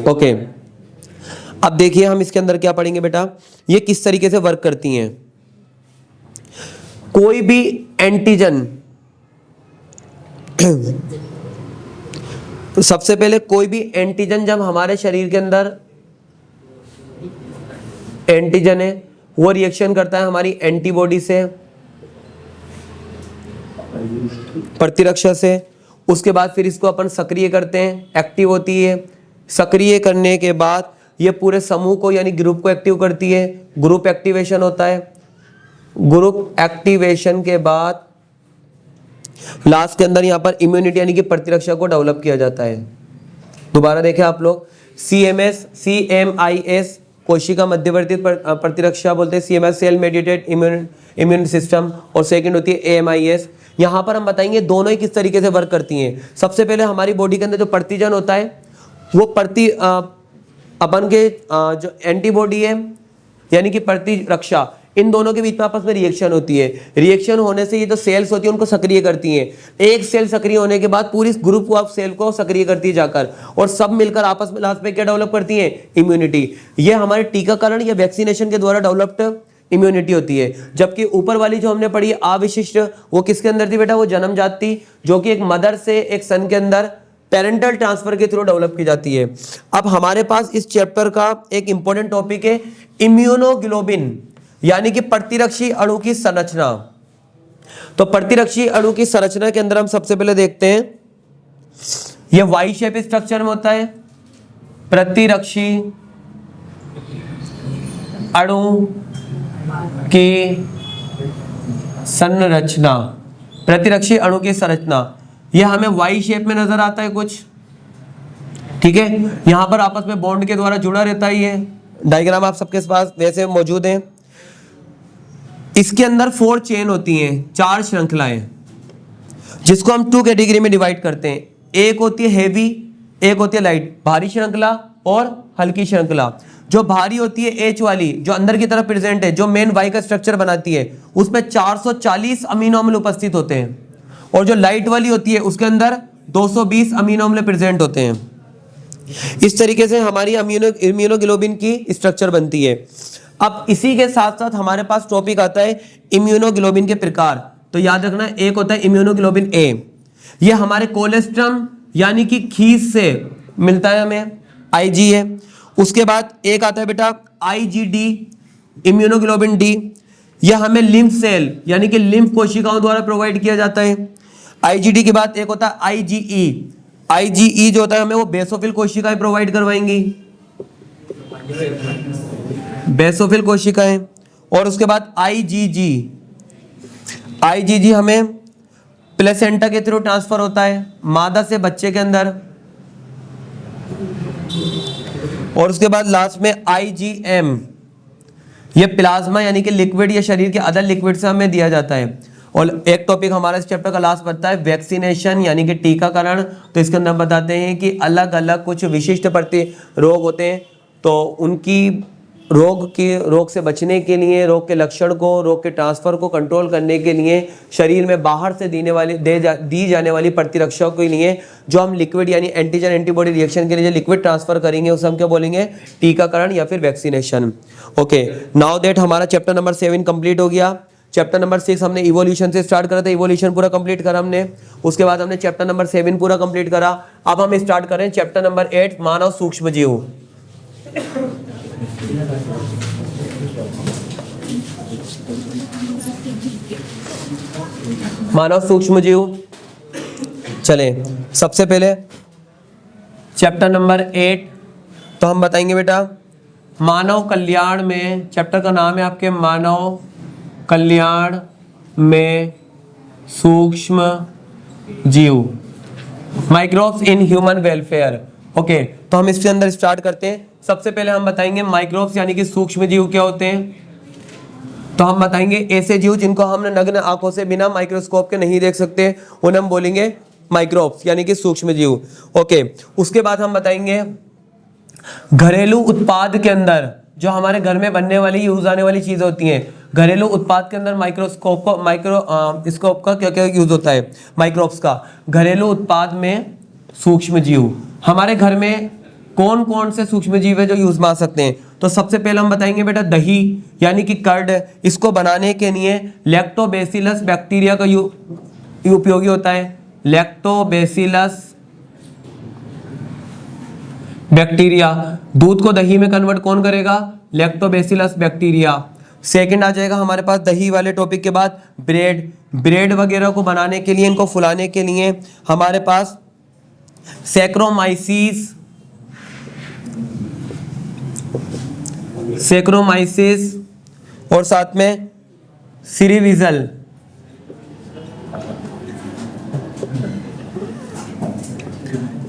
ओके, अब देखिए हम इसके अंदर क्या पढ़ेंगे बेटा, ये किस तरीके से वर्क करती हैं। कोई भी एंटीजन सबसे पहले कोई भी एंटीजन जब हमारे शरीर के अंदर एंटीजन है वो रिएक्शन करता है हमारी एंटीबॉडी से, प्रतिरक्षा से। उसके बाद फिर इसको अपन सक्रिय करते हैं, एक्टिव होती है। सक्रिय करने के बाद ये पूरे समूह को यानी ग्रुप को एक्टिव करती है, ग्रुप एक्टिवेशन होता है। ग्रुप एक्टिवेशन के बाद लास्ट के अंदर यहाँ पर इम्यूनिटी यानी कि प्रतिरक्षा को डेवलप किया जाता है। दोबारा देखें आप लोग, CMIS कोशिका मध्यवर्ती प्रतिरक्षा बोलते हैं, CMIS cell mediated immune system, और सेकंड होती है AMIS। यहाँ पर हम बताएंगे दोनों ही किस तरीके से वर्क करती हैं। सबसे पहले हमारी बॉडी के अंदर जो प्रतिजन होता है वो अपन के जो एंटीबॉडी है यानी कि प्रतिरक्षा, इन दोनों के बीच में आपस में रिएक्शन होती है। रिएक्शन होने से ये जो सेल्स होती है उनको सक्रिय करती हैं। एक सेल सक्रिय होने के बाद पूरी ग्रुप ऑफ सेल को सक्रिय करती है जाकर, और सब मिलकर आपस में लास्ट में क्या डेवलप करती हैं, इम्यूनिटी। ये हमारे टीकाकरण या वैक्सीनेशन के द्वारा डेवलप्ड इम्यूनिटी होती है। जबकि ऊपर वाली जो हमने पढ़ी अविशिष्ट, वो किसके अंदर थी बेटा, वो जन्मजात थी, जो कि एक मदर से एक सन के अंदर पेरेंटल ट्रांसफर के थ्रू डेवलप की जाती है। अब हमारे पास इस चैप्टर का एक इंपॉर्टेंट टॉपिक है इम्यूनोग्लोबिन, यानी कि प्रतिरक्षी अणु की संरचना। तो प्रतिरक्षी अणु की संरचना के अंदर हम सबसे पहले देखते हैं, ये वाई शेप स्ट्रक्चर में होता है प्रतिरक्षी अणु की संरचना। प्रतिरक्षी अणु की संरचना यह हमें वाई शेप में नजर आता है कुछ, ठीक है। यहां पर आपस में बॉन्ड के द्वारा जुड़ा रहता है। ये डायग्राम आप सबके पास वैसे मौजूद है। इसके अंदर 4 चेन होती हैं, 4 श्रृंखलाएं, जिसको हम 2 कैटेगरी में डिवाइड करते हैं। एक होती है हेवी, एक होती है लाइट, भारी श्रृंखला और हल्की श्रृंखला। जो भारी होती है एच वाली, जो अंदर की तरफ प्रेजेंट है, जो मेन वाई का स्ट्रक्चर बनाती है, उसमें 440 अमीनो अम्ल उपस्थित होते हैं। और जो लाइट वाली होती है उसके अंदर 220 अमीनो अम्ल प्रेजेंट होते हैं। इस तरीके से हमारी इम्यूनोग्लोबिन की स्ट्रक्चर बनती है। अब इसी के साथ साथ हमारे पास टॉपिक आता है इम्यूनोग्लोबिन के प्रकार। तो याद रखना, एक होता है इम्यूनोग्लोबिन ए, ये हमारे कोलेस्ट्रम यानी कि खीस से मिलता है हमें, आईजी है। उसके बाद एक आता है बेटा आईजीडी, इम्यूनोग्लोबिन डी, यह हमें लिम्फ सेल यानी कि लिम्फ कोशिकाओं द्वारा प्रोवाइड किया जाता है। आईजीडी के बाद एक होता है आईजीई, आईजीई जो होता है हमें वो बेसोफिल कोशिकाएं प्रोवाइड करवाएंगी, बेसोफिल कोशिकाएं। और उसके बाद आईजीजी, आईजीजी हमें प्लेसेंटा के थ्रू ट्रांसफर होता है मादा से बच्चे के अंदर। और उसके बाद लास्ट में आईजीएम, ये प्लाज्मा यानी कि लिक्विड या शरीर के अदर लिक्विड से हमें दिया जाता है। और एक टॉपिक हमारा इस चैप्टर का लास्ट बनता है वैक्सीनेशन यानी कि टीकाकरण। तो इसके अंदर बताते हैं कि अलग अलग कुछ विशिष्ट रोग होते हैं, तो उनकी रोग से बचने के लिए, रोग के लक्षण को, रोग के ट्रांसफर को कंट्रोल करने के लिए शरीर में बाहर से दी जाने वाली प्रतिरक्षा के लिए जो हम लिक्विड यानी एंटीजन एंटीबॉडी रिएक्शन के लिए जो लिक्विड ट्रांसफर करेंगे उसे हम क्या बोलेंगे, टीकाकरण या फिर वैक्सीनेशन। ओके, नाउ दैट हमारा चैप्टर नंबर 7 कंप्लीट हो गया। चैप्टर नंबर 6 हमने इवोल्यूशन से स्टार्ट करा था, इवोल्यूशन पूरा कंप्लीट करा हमने। उसके बाद हमने चैप्टर नंबर 7 पूरा कंप्लीट करा। अब हम स्टार्ट करें चैप्टर नंबर 8 मानव सूक्ष्म जीव। मानव सूक्ष्म जीव, चले सबसे पहले चैप्टर नंबर 8 तो हम बताएंगे बेटा मानव कल्याण में, चैप्टर का नाम है आपके मानव कल्याण में सूक्ष्म जीव, microbes in human welfare. Okay, तो हम इसके अंदर स्टार्ट करते हैं। सबसे पहले हम बताएंगे माइक्रोब्स यानी कि सूक्ष्म जीव क्या होते हैं। तो हम बताएंगे ऐसे जीव जिनको हम नग्न आंखों से बिना माइक्रोस्कोप के नहीं देख सकते, उन्हें हम बोलेंगे माइक्रोब्स यानी कि सूक्ष्म जीव। ओके, उसके बाद हम बताएंगे घरेलू उत्पाद के अंदर जो हमारे घर में बनने वाली यूज आने वाली चीजें होती हैं, घरेलू उत्पाद के अंदर माइक्रोस्कोप का क्या क्या यूज होता है, माइक्रोब्स का। घरेलू उत्पाद में सूक्ष्म जीव, हमारे घर में कौन कौन से सूक्ष्म जीव है जो यूज में आ सकते हैं। तो सबसे पहले हम बताएंगे बेटा दही यानी कि कर्ड, इसको बनाने के लिए लैक्टोबैसिलस बैक्टीरिया का उपयोगी होता है। लैक्टोबैसिलस बैक्टीरिया, दूध को दही में कन्वर्ट कौन करेगा, लैक्टोबैसिलस बैक्टीरिया। सेकंड आ जाएगा हमारे पास दही वाले टॉपिक के बाद ब्रेड वगैरह को बनाने के लिए, इनको फुलाने के लिए हमारे पास सैक्रोमाइसिस और साथ में सीरीविजल,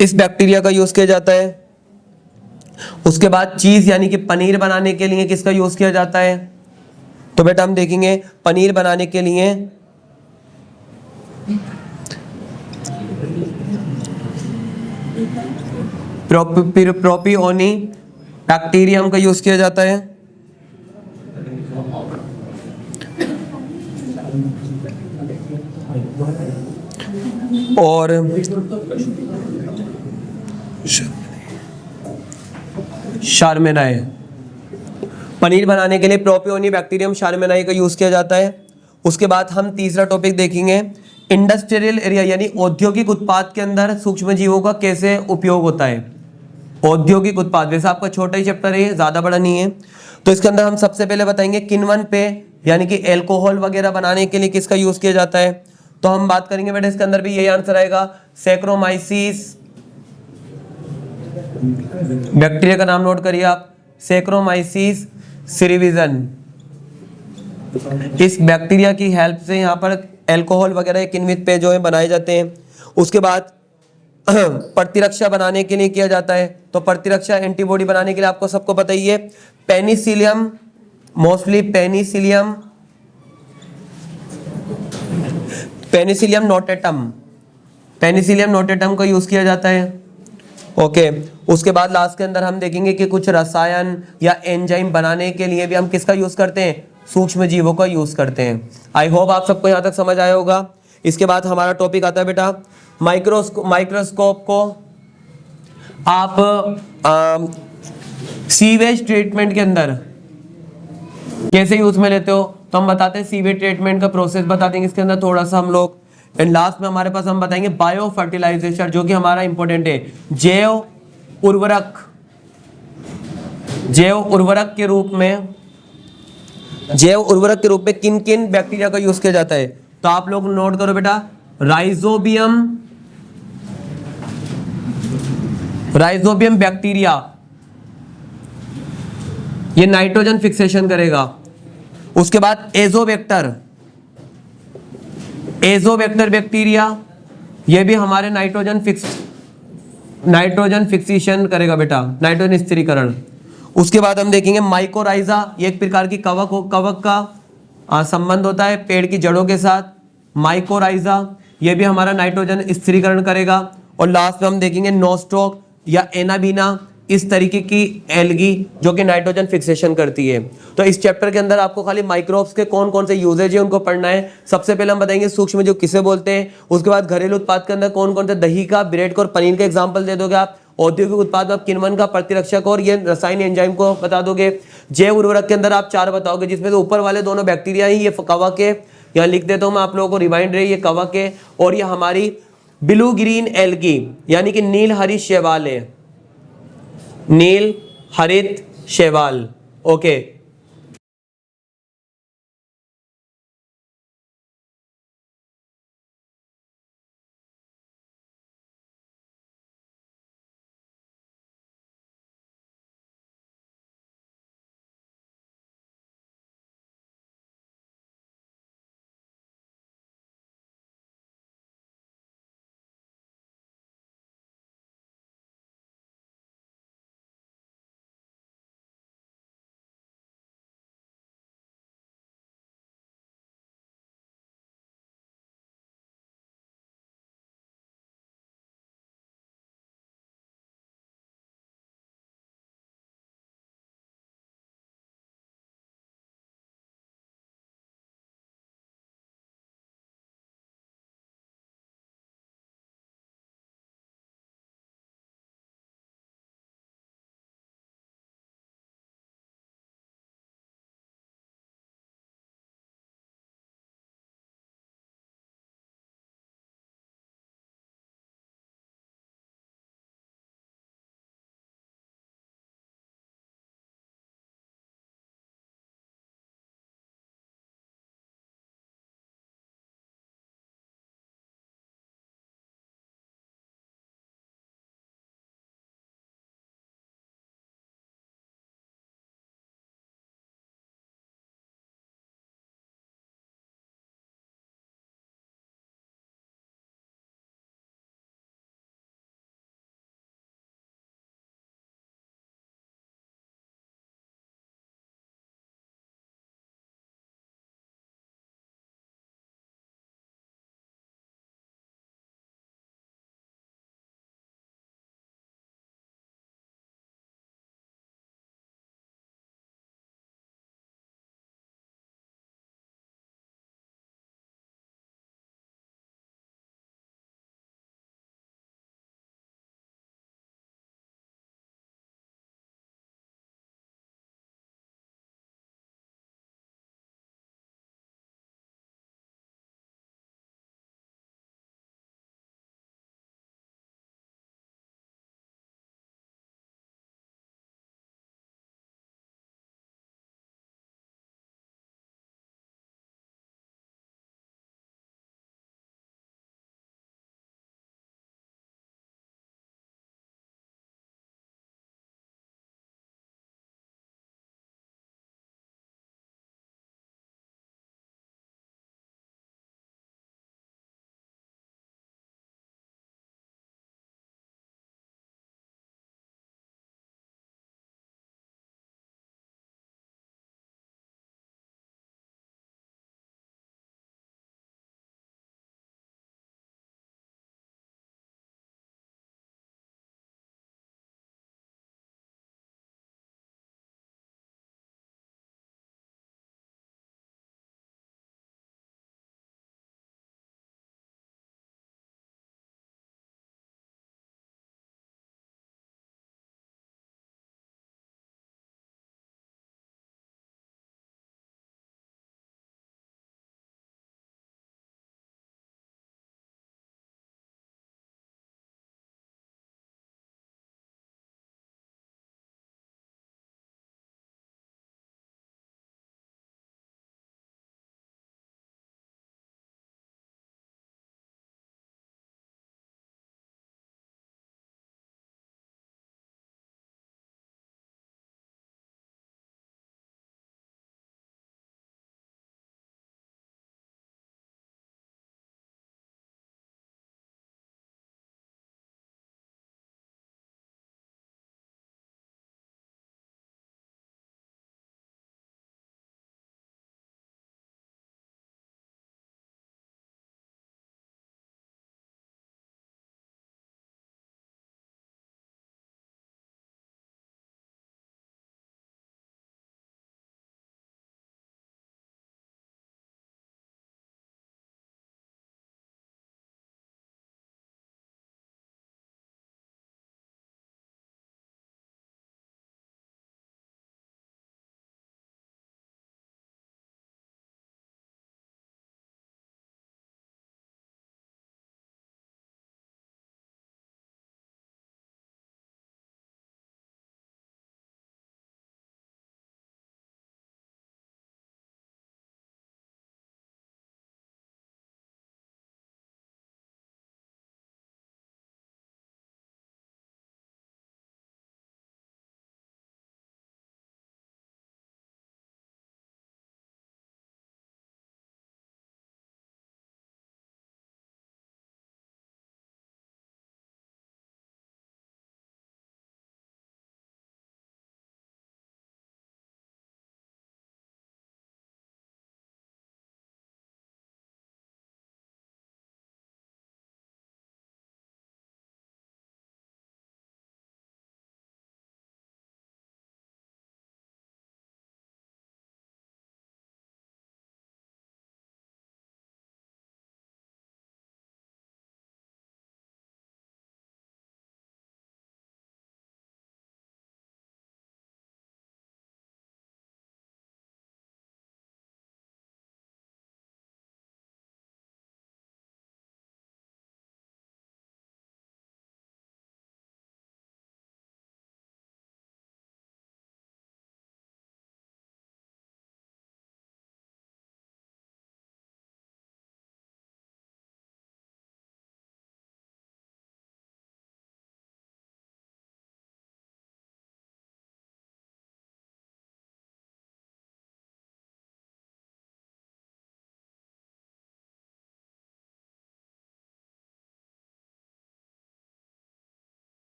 इस बैक्टीरिया का यूज किया जाता है। उसके बाद चीज यानी कि पनीर बनाने के लिए किसका यूज किया जाता है। तो बेटा हम देखेंगे पनीर बनाने के लिए प्रोपियोनी बैक्टीरियम का यूज किया जाता है। और शारमेनाई। पनीर बनाने के लिए प्रोपियोनी बैक्टीरियम शारमेनाई का यूज किया जाता है। उसके बाद हम तीसरा टॉपिक देखेंगे, इंडस्ट्रियल एरिया यानी औद्योगिक उत्पाद के अंदर सूक्ष्म जीवों का कैसे उपयोग होता है। औद्योगिक उत्पाद, वैसे आपका छोटा ही चैप्टर है, ज्यादा बड़ा नहीं है। तो इसके अंदर हम सबसे पहले बताएंगे किण्वन पेय यानी कि एल्कोहल वगैरह बनाने के लिए किसका यूज किया जाता है। तो हम बात करेंगे बेटा, इसके अंदर भी यही आंसर आएगा, सैक्रोमाइसिस। बैक्टीरिया का नाम नोट करिए आप, सैक्रोमाइसिस सिरिविजन। इस बैक्टीरिया की हेल्प से यहाँ पर एल्कोहल वगैरह किण्वित पेय जो है बनाए जाते हैं। उसके बाद प्रतिरक्षा बनाने के लिए किया जाता है। तो प्रतिरक्षा एंटीबॉडी बनाने के लिए आपको सबको पता ही है, Penicillium, mostly Penicillium, Penicillium notatum, Penicillium notatum का यूज किया जाता है। ओके। उसके बाद लास्ट के अंदर हम देखेंगे कि कुछ रसायन या एंजाइम बनाने के लिए भी हम किसका यूज करते हैं, सूक्ष्म जीवों का यूज करते हैं। आई होप आप सबको यहाँ तक समझ आया होगा। इसके बाद हमारा टॉपिक आता है बेटा माइक्रोस्कोप को आप सीवेज ट्रीटमेंट के अंदर कैसे यूज में लेते हो। तो हम बताते हैं सीवेज ट्रीटमेंट का प्रोसेस बता देंगे इसके अंदर थोड़ा सा हम लोग। एंड लास्ट में हमारे पास हम बताएंगे बायो फर्टिलाइजेशन, जो कि हमारा इंपॉर्टेंट है। जैव उर्वरक, जैव उर्वरक के रूप में, जैव उर्वरक के रूप में किन किन बैक्टीरिया का यूज किया जाता है। तो आप लोग नोट करो बेटा, राइजोबियम, राइजोबियम बैक्टीरिया ये नाइट्रोजन फिक्सेशन करेगा। उसके बाद एजोवेक्टर, एजोवेक्टर बैक्टीरिया ये भी हमारे नाइट्रोजन फिक्सेशन करेगा बेटा, नाइट्रोजन स्थिरीकरण। उसके बाद हम देखेंगे माइकोराइजा, ये एक प्रकार की कवक का संबंध होता है पेड़ की जड़ों के साथ। माइकोराइजा ये भी हमारा नाइट्रोजन स्थिरीकरण करेगा। और लास्ट में हम देखेंगे नोस्टॉक या एनाबीना, इस तरीके की एल्गी जो कि नाइट्रोजन फिक्सेशन करती है। तो इस चैप्टर के अंदर आपको खाली माइक्रोब्स के कौन कौन से यूजेज है उनको पढ़ना है। सबसे पहले हम बताएंगे सूक्ष्म जीव किसे बोलते हैं। उसके बाद घरेलू उत्पाद के अंदर कौन कौन से, दही का, ब्रेड का और पनीर का एग्जाम्पल दे दोगे आप। औद्योगिक उत्पाद में आप किण्वन का, प्रतिरक्षक और ये रसायन एंजाइम को बता दोगे। जैव उर्वरक के अंदर आप 4 बताओगे, जिसमें से ऊपर वाले दोनों बैक्टीरिया ही, ये कवक है, यहाँ लिख देता हूँ मैं आप लोगों को, रिमाइंड रहे, ये कवक है। और ये हमारी ब्लू ग्रीन एल्गी यानी कि नील हरी शैवाल है, नील हरित शैवाल। Okay.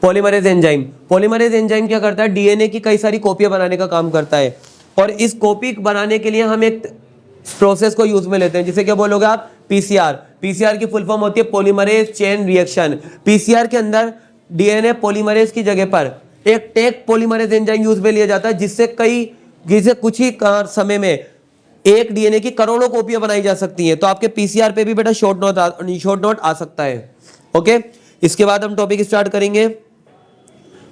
Polymerase enzyme. Polymerase enzyme क्या करता है, डीएनए की कई सारी कॉपियां बनाने का काम करता है, और इस कॉपी बनाने के लिए हम एक प्रोसेस को यूज में लेते हैं जिसे क्या बोलोगे आप, पीसीआर। पीसीआर की फुल फॉर्म होती है पॉलीमरेज चेन रिएक्शन। पीसीआर के अंदर डीएनए पॉलीमरेज की जगह पर एक टेक पॉलीमरेज एंजाइम यूज में लिया जाता है, जिससे कुछ ही समय में एक डीएनए की करोड़ों कॉपियां बनाई जा सकती हैं। तो आपके पीसीआर पे भी बेटा शॉर्ट नोट आ सकता है। ओके, इसके बाद हम टॉपिक स्टार्ट करेंगे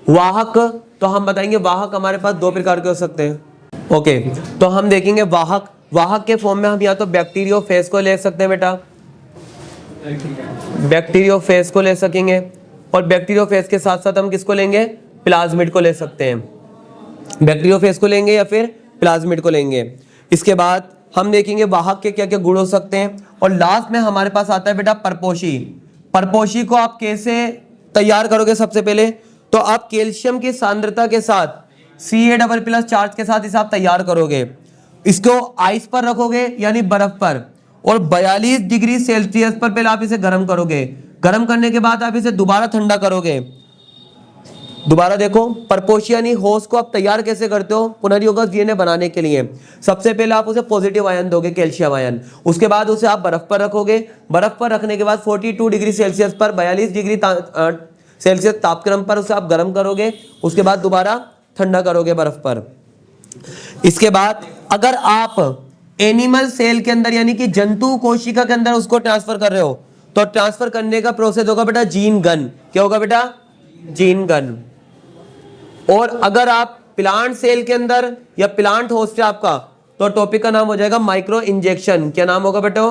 वाहक। तो हम बताएंगे वाहक हमारे पास दो प्रकार के हो सकते हैं। ओके, तो हम देखेंगे वाहक। वाहक के फॉर्म में हम या तो बैक्टीरियोफेज को ले सकते हैं बेटा, बैक्टीरियोफेज को ले सकेंगे, और बैक्टीरियोफेज के साथ साथ हम किसको लेंगे, प्लाज्मिड को ले सकते हैं। बैक्टीरियोफेज को लेंगे या फिर प्लाज्मिड को लेंगे। इसके बाद हम देखेंगे वाहक के क्या क्या गुण हो सकते हैं, और लास्ट में हमारे पास आता है बेटा परपोषी। परपोषी को आप कैसे तैयार करोगे, सबसे पहले तो आप कैल्शियम की सांद्रता के साथ Ca++ चार्ज के साथ इसे आप तैयार करोगे। इसको आइस पर रखोगे यानी बर्फ पर, और 42 डिग्री सेल्सियस पर पहले आप इसे गर्म करोगे। गर्म करने के बाद आप इसे दोबारा ठंडा करोगे। दोबारा देखो, परपोषी यानी होस्ट को आप तैयार कैसे करते हो, पुनर्योगक डीएनए बनाने के लिए। सबसे पहले आप उसे पॉजिटिव आयन दोगे, कैल्शियम आयन। उसके बाद उसे आप बर्फ पर रखोगे। बर्फ पर रखने के बाद 42 डिग्री सेल्सियस पर 42 डिग्री सेल्सियस तापक्रम पर उसे आप गर्म करोगे। उसके बाद दोबारा ठंडा करोगे बर्फ पर। इसके बाद अगर आप एनिमल सेल के अंदर यानी कि जंतु कोशिका के अंदर उसको ट्रांसफर कर रहे हो, तो ट्रांसफर करने का प्रोसेस होगा बेटा जीन गन। क्या होगा बेटा, जीन गन। और अगर आप प्लांट सेल के अंदर या प्लांट होस्ट है आपका, तो टॉपिक का नाम हो जाएगा माइक्रो इंजेक्शन। क्या नाम होगा बेटा,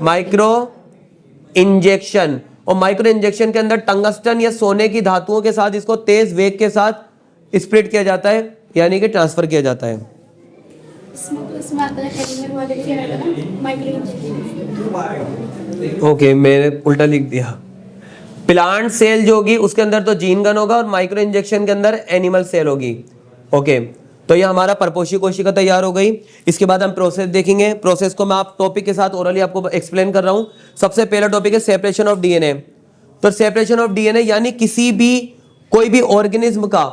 माइक्रो इंजेक्शन। और माइक्रो इंजेक्शन के अंदर टंगस्टन या सोने की धातुओं के साथ इसको तेज वेग के साथ स्प्रेड किया जाता है, यानी कि ट्रांसफर किया जाता है। ओके, मैंने उल्टा लिख दिया। प्लांट सेल जो होगी उसके अंदर तो जीन गन होगा, और माइक्रो इंजेक्शन के अंदर एनिमल सेल होगी। ओके, तो ये हमारा परपोषी कोशिका तैयार हो गई। इसके बाद हम प्रोसेस देखेंगे। प्रोसेस को मैं आप टॉपिक के साथ ओरली आपको एक्सप्लेन कर रहा हूं। सबसे पहला टॉपिक है सेपरेशन ऑफ डीएनए। तो सेपरेशन ऑफ डीएनए यानी कोई भी ऑर्गेनिज्म का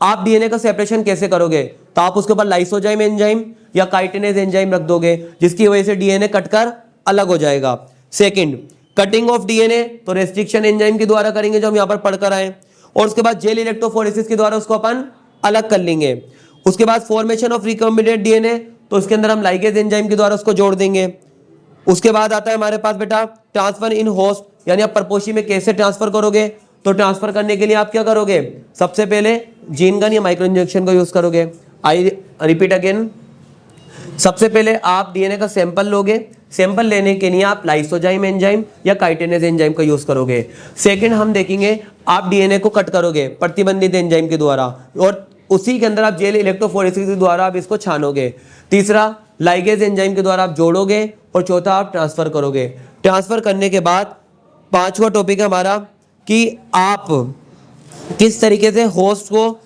आप डीएनए का सेपरेशन कैसे करोगे, तो आप उसके ऊपर लाइसोजाइम एंजाइम या काइटिनेज एंजाइम रख दोगे, जिसकी वजह से डीएनए कटकर अलग हो जाएगा। सेकंड, कटिंग ऑफ डीएनए तो रेस्ट्रिक्शन एंजाइम के द्वारा करेंगे, जो हम यहाँ पर पढ़कर आए। और उसके बाद जेल इलेक्ट्रोफोरेसिस के द्वारा उसको अपन अलग कर लेंगे। उसके बाद फॉर्मेशन ऑफ रिकॉम्बिनेंट डीएनए, तो उसके अंदर हम लाइगेज एंजाइम के द्वारा उसको जोड़ देंगे। उसके बाद आता है हमारे पास बेटा ट्रांसफर इन होस्ट, यानी आप परपोषी में कैसे ट्रांसफर करोगे। तो ट्रांसफर करने के लिए आप क्या करोगे, सबसे पहले जीन गन या माइक्रो इंजेक्शन का यूज करोगे। आई रिपीट अगेन, सबसे पहले आप डीएनए का सैंपल लोगे। सैंपल लेने के लिए आप लाइसोजाइम एंजाइम या काइटिनेज एंजाइम का यूज करोगे। सेकंड, हम देखेंगे आप डीएनए को कट करोगे प्रतिबंधित एंजाइम के द्वारा, और उसी के अंदर आप जेल इलेक्ट्रोफोरेसिस के द्वारा आप इसको छानोगे। तीसरा, लाइगेज एंजाइम के द्वारा आप जोड़ोगे, और चौथा आप ट्रांसफर करोगे। ट्रांसफर करने के बाद पांचवा टॉपिक है हमारा कि आप किस तरीके से होस्ट को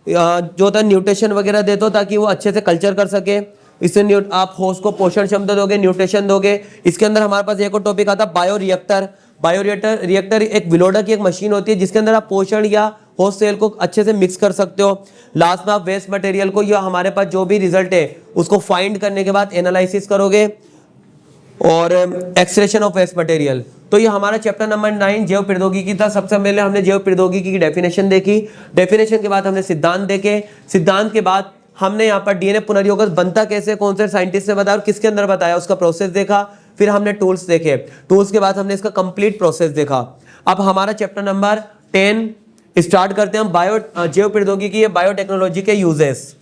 जो होता है न्यूट्रिशन वगैरह देते हो, ताकि वो अच्छे से कल्चर कर सके। इससे आप होस्ट को पोषण क्षमता दोगे, न्यूट्रिशन दोगे। इसके अंदर हमारे पास एक और टॉपिक आता है बायोरिएक्टर। बायोरिएक्टर एक विलोडा की एक मशीन होती है, जिसके अंदर आप पोषण या होस्ट सेल को अच्छे से मिक्स कर सकते हो। लास्ट में आप वेस्ट मटेरियल को या हमारे पास जो भी रिजल्ट है उसको फाइंड करने के बाद एनालिसिस करोगे, और एक्सट्रैक्शन ऑफ वेस्ट मटेरियल। तो ये हमारा चैप्टर नंबर 9 जैव प्रौद्योगिकी था। सबसे पहले हमने जैव प्रौद्योगिकी की डेफिनेशन देखी। डेफिनेशन के बाद हमने सिद्धांत देखे। सिद्धांत के बाद हमने यहाँ पर डीएनए पुनर्योगक बनता कैसे, कौन से साइंटिस्ट ने बताया और किसके अंदर बताया, उसका प्रोसेस देखा। फिर हमने टूल्स देखे। टूल्स के बाद हमने इसका कंप्लीट प्रोसेस देखा। अब हमारा चैप्टर नंबर 10 स्टार्ट करते हैं हम जैव प्रौद्योगिकी या बायोटेक्नोलॉजी के यूजेस।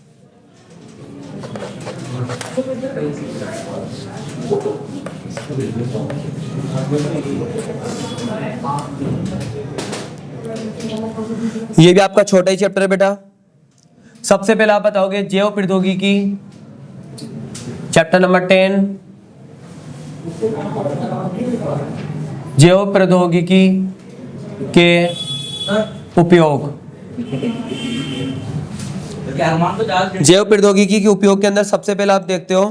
ये भी आपका छोटा ही चैप्टर है बेटा। सबसे पहले आप बताओगे जैव प्रौद्योगिकी, चैप्टर नंबर 10 जैव प्रौद्योगिकी के उपयोग। जैव प्रौद्योगिकी के उपयोग के अंदर सबसे पहले आप देखते हो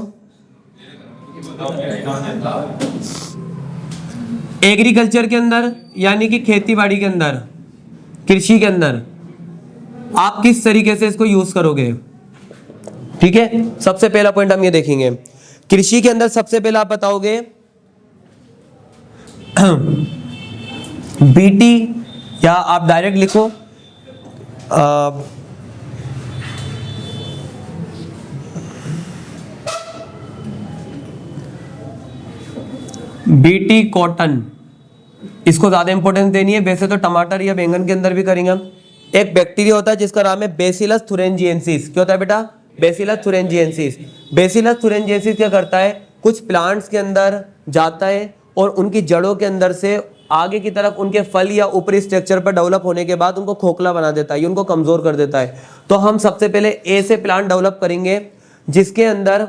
एग्रीकल्चर के अंदर, यानी कि खेती बाड़ी के अंदर कृषि के अंदर आप किस तरीके से इसको यूज करोगे। ठीक है, सबसे पहला पॉइंट हम ये देखेंगे। कृषि के अंदर सबसे पहला आप बताओगे बीटी, या आप डायरेक्ट लिखो बीटी कॉटन, इसको ज्यादा इंपॉर्टेंस देनी है। वैसे तो टमाटर या बैंगन के अंदर भी करेंगे हम। एक बैक्टीरिया होता है जिसका नाम है बेसिलस थुरिंजिएंसिस। क्या होता है बेटा? Bacillus thuringiensis. बेसिलस थुरिंजिएंसिस क्या करता है, कुछ प्लांट्स के अंदर जाता है और उनकी जड़ों के अंदर से आगे की तरफ उनके फल या ऊपरी स्ट्रक्चर पर डेवलप होने के बाद उनको खोखला बना देता है, उनको कमजोर कर देता है। तो हम सबसे पहले ऐसे प्लांट डेवलप करेंगे जिसके अंदर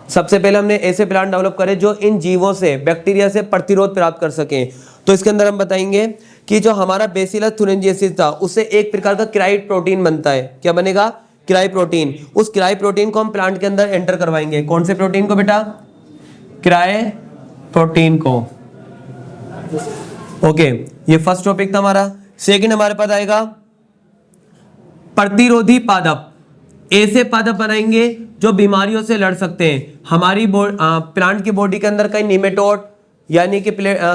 सबसे पहले हमने ऐसे प्लांट डेवलप करे जो इन जीवों से, बैक्टीरिया से प्रतिरोध प्राप्त कर सकें। तो इसके अंदर हम बताएंगे कि जो हमारा बेसिलस थुरिंजिएंसिस था उससे एक प्रकार का क्राइड प्रोटीन बनता है। क्या बनेगा? Cried protein. उस क्राइड प्रोटीन को हम प्लांट के अंदर एंटर करवाएंगे। कौन से प्रोटीन को बेटा? क्राइड प्रोटीन को। ओके, ये फर्स्ट टॉपिक था हमारा। सेकंड हमारे पास आएगा प्रतिरोधी पादप। ऐसे पादप बनाएंगे जो बीमारियों से लड़ सकते हैं। हमारी प्लांट की बॉडी के अंदर कई निमेटोड यानी कि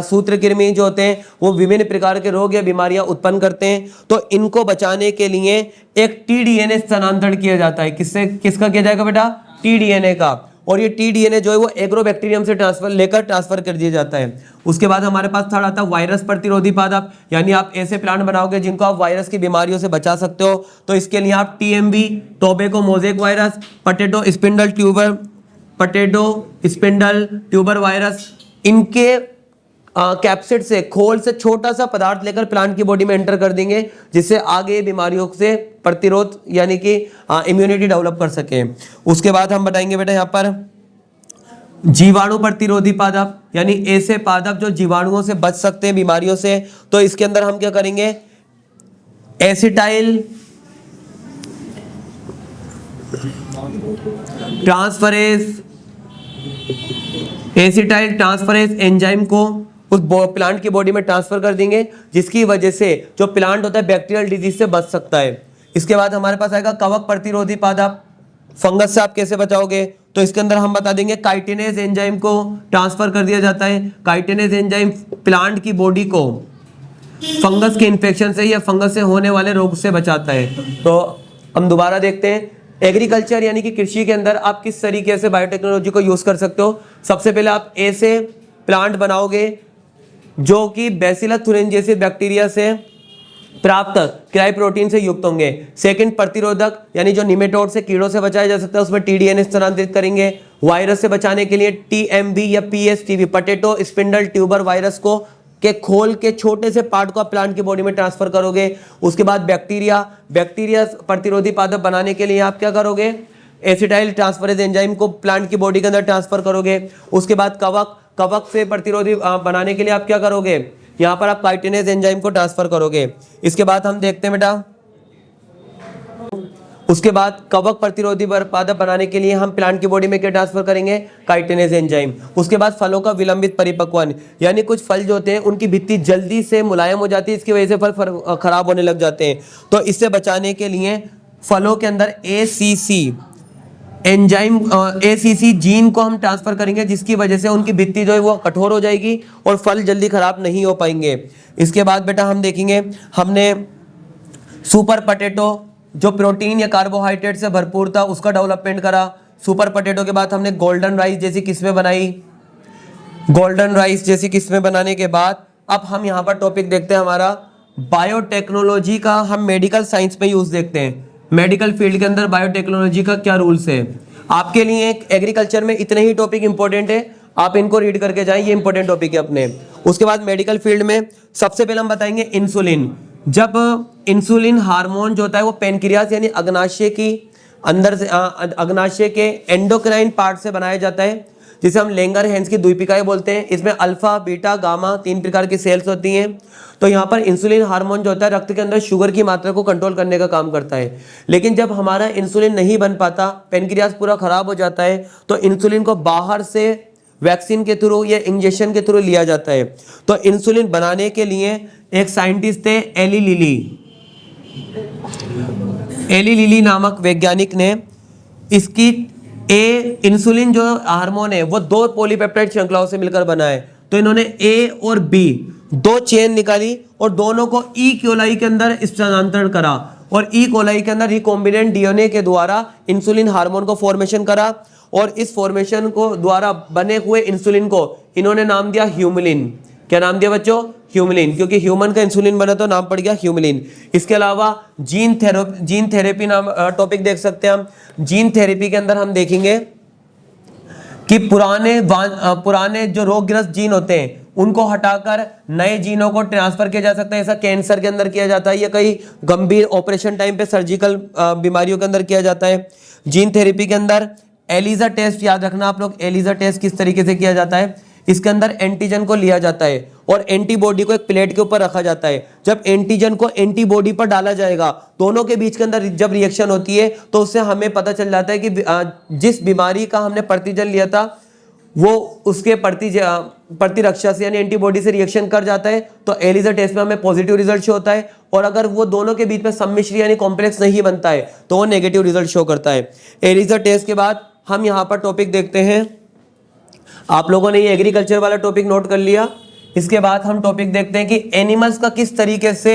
सूत्रकृमि जो होते हैं वो विभिन्न प्रकार के रोग या बीमारियां उत्पन्न करते हैं। तो इनको बचाने के लिए एक टीडीएनए स्थानांतरण किया जाता है। किसका किया जाएगा बेटा? टीडीएनए का। और ये टीडीएनए जो है वो एग्रोबैक्टीरियम से ट्रांसफर कर दिया जाता है। उसके बाद हमारे पास थर्ड आता है वायरस प्रतिरोधी पादप, यानी आप ऐसे प्लांट बनाओगे जिनको आप वायरस की बीमारियों से बचा सकते हो। तो इसके लिए आप TMV, tobacco mosaic virus, potato spindle tuber virus, इनके कैप्सिड से, खोल से छोटा सा पदार्थ लेकर प्लांट की बॉडी में एंटर कर देंगे जिससे आगे बीमारियों से प्रतिरोध यानी कि इम्यूनिटी डेवलप कर सके। उसके बाद हम बताएंगे बेटा यहाँ पर जीवाणु प्रतिरोधी पादप, यानी ऐसे पादप जो जीवाणुओं से बच सकते हैं, बीमारियों से। तो इसके अंदर हम क्या करेंगे? एसिटाइल ट्रांसफरेज एंजाइम को उस प्लांट की बॉडी में ट्रांसफर कर देंगे जिसकी वजह से जो प्लांट होता है बैक्टीरियल डिजीज से बच सकता है। इसके बाद हमारे पास आएगा कवक प्रतिरोधी पादप। फंगस से आप कैसे बचाओगे? तो इसके अंदर हम बता देंगे काइटिनेज एंजाइम को ट्रांसफर कर दिया जाता है। काइटिनेज एंजाइम प्लांट की बॉडी को फंगस के इन्फेक्शन से या फंगस से होने वाले रोग से बचाता है। तो हम दोबारा देखते हैं, एग्रीकल्चर यानी कि कृषि के अंदर आप किस तरीके से बायोटेक्नोलॉजी को यूज कर सकते हो। सबसे पहले आप ऐसे प्लांट बनाओगे जो कि बेसिलस थुरिंजिएंसिस बैक्टीरिया से प्राप्त क्राई प्रोटीन से युक्त होंगे। सेकंड, प्रतिरोधक यानी जो निमेटोड से, कीड़ों से बचाया जा सकता है, उसमें टीडीएनए स्थानांतरित करेंगे। वायरस से बचाने के लिए टीएमवी या पीएसटीवी, पोटैटो स्पिंडल ट्यूबर वायरस को के खोल के छोटे से पार्ट को आप प्लांट की बॉडी में ट्रांसफर करोगे। उसके बाद बैक्टीरिया प्रतिरोधी पादप बनाने के लिए आप क्या करोगे? एसिटाइल ट्रांसफरेज एंजाइम को प्लांट की बॉडी के अंदर ट्रांसफर करोगे। उसके बाद कवक से प्रतिरोधी बनाने के लिए आप क्या करोगे? यहाँ पर आप काइटिनेज एंजाइम को ट्रांसफर करोगे। इसके बाद हम देखते हैं बेटा, उसके बाद कवक प्रतिरोधी पादप बनाने के लिए हम प्लांट की बॉडी में क्या ट्रांसफर करेंगे? Chitinase enzyme. उसके बाद फलों का विलंबित परिपक्वन, यानी कुछ फल जो होते हैं उनकी भित्ति जल्दी से मुलायम हो जाती है, इसकी वजह से फल खराब होने लग जाते हैं। तो इससे बचाने के लिए फलों के अंदर ACC जीन को हम ट्रांसफर करेंगे जिसकी वजह से उनकी भित्ति जो है वो कठोर हो जाएगी और फल जल्दी खराब नहीं हो पाएंगे। इसके बाद बेटा हम देखेंगे, हमने सुपर पोटैटो जो प्रोटीन या कार्बोहाइड्रेट से भरपूर था उसका डेवलपमेंट करा। सुपर पोटैटो के बाद हमने गोल्डन राइस जैसी किस्में बनाई। गोल्डन राइस जैसी किस्में बनाने के बाद अब हम यहाँ पर टॉपिक देखते हैं हमारा बायोटेक्नोलॉजी का। हम मेडिकल साइंस में यूज देखते हैं, मेडिकल फील्ड के अंदर बायोटेक्नोलॉजी का क्या रूल्स है। आपके लिए एग्रीकल्चर में इतने ही टॉपिक इंपॉर्टेंट है, आप इनको रीड करके जाएं, ये इंपॉर्टेंट टॉपिक है अपने। उसके बाद मेडिकल फील्ड में सबसे पहले हम बताएंगे इंसुलिन। जब इंसुलिन हार्मोन जो होता है वो पेनक्रियास यानी अग्नाशय की अंदर से अग्नाशय के एंडोक्राइन पार्ट से बनाया जाता है जिसे हम लेंगरहैंस की द्वीपिकाएं बोलते हैं। इसमें अल्फा, बीटा, गामा 3 प्रकार की सेल्स होती हैं। तो यहाँ पर इंसुलिन हार्मोन जो होता है रक्त के अंदर शुगर की मात्रा को कंट्रोल करने का काम करता है। लेकिन जब हमारा इंसुलिन नहीं बन पाता, पेनक्रियास पूरा खराब हो जाता है, तो इंसुलिन को बाहर से वैक्सीन के थ्रू या इंजेक्शन के थ्रू लिया जाता है। तो इंसुलिन बनाने के लिए एक साइंटिस्ट थे एली लिली। एली लिली नामक वैज्ञानिक ने इसकी इंसुलिन जो हार्मोन है वो दो पॉलीपेप्टाइड श्रृंखलाओं से मिलकर बना है। तो इन्होंने ए और बी दो चेन निकाली और दोनों को ई कोलाई के अंदर स्थानांतरण करा और ई कोलाई के अंदर रिकॉम्बिनेंट डीएनए के द्वारा इंसुलिन हार्मोन को फॉर्मेशन करा और इस फॉर्मेशन को द्वारा बने हुए इंसुलिन को इन्होंने नाम दिया ह्यूमिलिन। क्या नाम दिया बच्चों? ह्यूमिलिन, क्योंकि ह्यूमन का इंसुलिन बना तो नाम पड़ गया ह्यूमिलिन। इसके अलावा जीन थेरेपी नाम टॉपिक देख सकते हैं हम। जीन थेरेपी के अंदर हम देखेंगे कि पुराने जो रोगग्रस्त जीन होते हैं उनको हटाकर नए जीनों को ट्रांसफर किया जा सकता है। ऐसा कैंसर के अंदर किया जाता है या कई गंभीर ऑपरेशन टाइम पे सर्जिकल बीमारियों के अंदर किया जाता है। जीन थेरेपी के अंदर एलिजा टेस्ट याद रखना आप लोग। एलिजा टेस्ट किस तरीके से किया जाता है? इसके अंदर एंटीजन को लिया जाता है और एंटीबॉडी को एक प्लेट के ऊपर रखा जाता है। जब एंटीजन को एंटीबॉडी पर डाला जाएगा, दोनों के बीच के अंदर जब रिएक्शन होती है तो उससे हमें पता चल जाता है कि जिस बीमारी का हमने प्रतिजन लिया था वो उसके प्रतिरक्षा से यानी एंटीबॉडी से रिएक्शन कर जाता है। तो एलिजा टेस्ट में हमें पॉजिटिव रिजल्ट शो होता है और अगर वो दोनों के बीच में सम्मिश्र यानी कॉम्प्लेक्स नहीं बनता है तो वो नेगेटिव रिजल्ट शो करता है। एलिजा टेस्ट के बाद हम यहाँ पर टॉपिक देखते हैं। आप लोगों ने ये एग्रीकल्चर वाला टॉपिक नोट कर लिया। इसके बाद हम टॉपिक देखते हैं कि एनिमल्स का किस तरीके से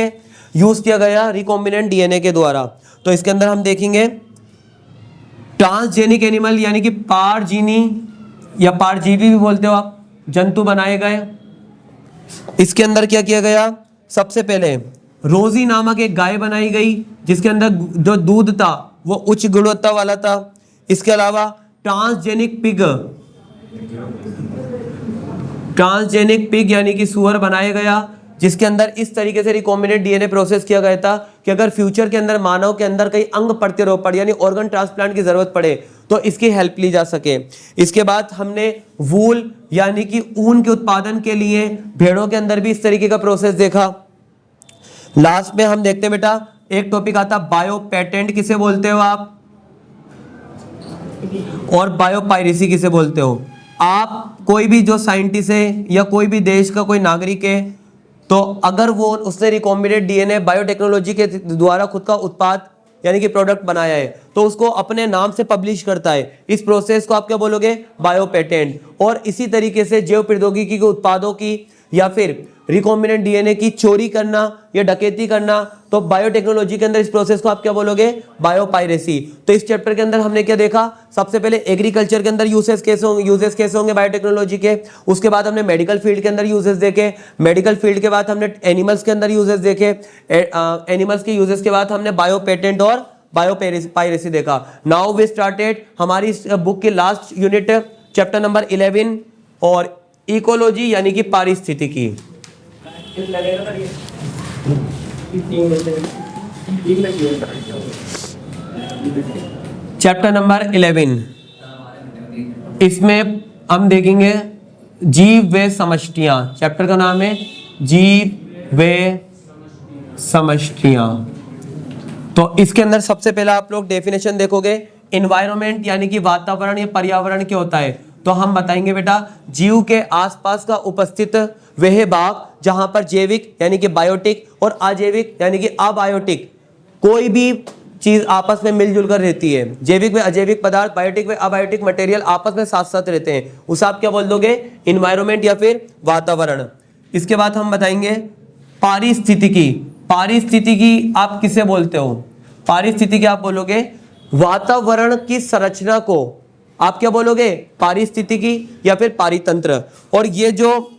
यूज किया गया रिकॉम्बिनेंट डीएनए के द्वारा। तो इसके अंदर हम देखेंगे ट्रांसजेनिक एनिमल यानी कि पारजीनी या पारजीवी भी बोलते हो आप, जंतु बनाए गए। इसके अंदर क्या किया गया? सबसे पहले रोजी नामक एक गाय बनाई गई जिसके अंदर जो दूध था वो उच्च गुणवत्ता वाला था। इसके अलावा ट्रांसजेनिक पिग यानी कि सुअर बनाया गया जिसके अंदर इस तरीके से रिकॉम्बिनेंट डीएनए प्रोसेस किया गया था कि अगर फ्यूचर के अंदर मानव के अंदर कई अंग प्रत्यारोपण यानी ऑर्गन ट्रांसप्लांट की जरूरत पड़े तो इसकी हेल्प ली जा सके। इसके बाद हमने वूल यानी कि ऊन के उत्पादन के लिए भेड़ों के अंदर भी इस तरीके का प्रोसेस देखा। लास्ट में हम देखते हैं बेटा एक टॉपिक आता बायो पेटेंट किसे बोलते हो आप, और बायोपायरेसी किसे बोलते हो आप। कोई भी जो साइंटिस्ट है या कोई भी देश का कोई नागरिक है तो अगर वो उसने रिकॉम्बिनेंट डीएनए बायोटेक्नोलॉजी के द्वारा खुद का उत्पाद यानी कि प्रोडक्ट बनाया है तो उसको अपने नाम से पब्लिश करता है। इस प्रोसेस को आप क्या बोलोगे? Bio patent. और इसी तरीके से जैव प्रौद्योगिकी के उत्पादों की या फिर रिकॉम्बिनेंट डीएनए की चोरी करना या डकैती करना तो बायोटेक्नोलॉजी के अंदर इस प्रोसेस को आप क्या बोलोगे? बायोपायरेसी। तो इस चैप्टर के अंदर हमने क्या देखा? सबसे पहले एग्रीकल्चर के अंदर यूजेस कैसे होंगे बायोटेक्नोलॉजी के। उसके बाद हमने मेडिकल फील्ड के अंदर यूजेस देखे। मेडिकल फील्ड के बाद हमने एनिमल्स के अंदर यूजेस देखे। एनिमल्स के यूजेस के बाद हमने बायो पेटेंट और बायोपायरेसी देखा। नाउ वी स्टार्टेड हमारी इस बुक की लास्ट यूनिट चैप्टर नंबर 11 और इकोलॉजी यानी कि पारिस्थितिकी। चैप्टर नंबर 11 इसमें हम देखेंगे जीव व समष्टियां। चैप्टर का नाम है जीव व समष्टियां। तो इसके अंदर सबसे पहला आप लोग डेफिनेशन देखोगे एनवायरनमेंट यानी कि वातावरण या पर्यावरण क्या होता है। तो हम बताएंगे बेटा जीव के आसपास का उपस्थित वह भाग जहां पर जैविक यानी कि बायोटिक और अजैविक यानी कि अबायोटिक कोई भी चीज आपस में मिलजुल कर रहती है। जैविक व अजैविक पदार्थ, बायोटिक व अबायोटिक मटेरियल आपस में साथ साथ रहते हैं, उसे आप क्या बोल दोगे? इन्वायरमेंट या फिर वातावरण। इसके बाद हम बताएंगे पारिस्थितिकी। पारिस्थितिकी आप किसे बोलते हो? पारिस्थितिकी आप बोलोगे वातावरण की संरचना को आप क्या बोलोगे? पारिस्थितिकी या फिर पारितंत्र। और ये जो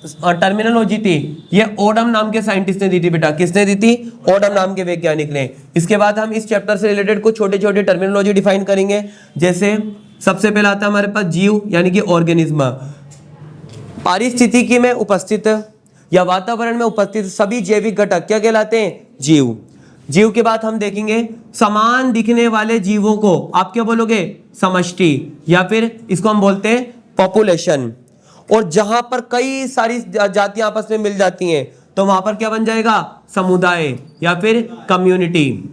टर्मिनोलॉजी थी ये ओडम नाम के साइंटिस्ट ने दी थी बेटा। किसने दी थी? ओडम नाम के वैज्ञानिक ने। इसके बाद हम इस चैप्टर से रिलेटेड कुछ छोटे छोटे टर्मिनोलॉजी डिफाइन करेंगे। जैसे सबसे पहला आता है हमारे पास जीव यानी कि ऑर्गेनिज्म। पारिस्थितिकी में उपस्थित या वातावरण में उपस्थित सभी जैविक घटक क्या कहलाते हैं? जीव। जीव के बाद हम देखेंगे समान दिखने वाले जीवों को आप क्या बोलोगे? समष्टि या फिर इसको हम बोलते हैं पॉपुलेशन। और जहां पर कई सारी जातियां आपस में मिल जाती हैं तो वहां पर क्या बन जाएगा? समुदाय या फिर कम्युनिटी।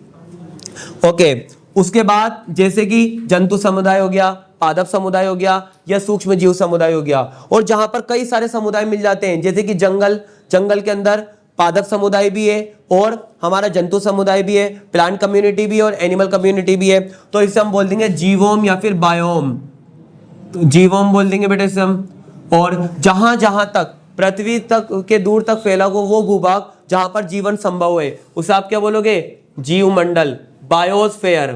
ओके, उसके बाद जैसे कि जंतु समुदाय हो गया, पादप समुदाय हो गया या सूक्ष्म जीव समुदाय हो गया। और जहां पर कई सारे समुदाय मिल जाते हैं जैसे कि जंगल के अंदर पादप समुदाय भी है और हमारा जंतु समुदाय भी है, प्लांट कम्युनिटी भी है और एनिमल कम्युनिटी भी है। तो इसे हम बोल देंगे जीवोम या फिर बायोम, जीवोम बोल देंगे बेटे इसे हम। और जहां जहां तक पृथ्वी तक के दूर तक फैला हो वो भूभाग जहां पर जीवन संभव है उसे आप क्या बोलोगे? जीवमंडल, बायोस्फेयर।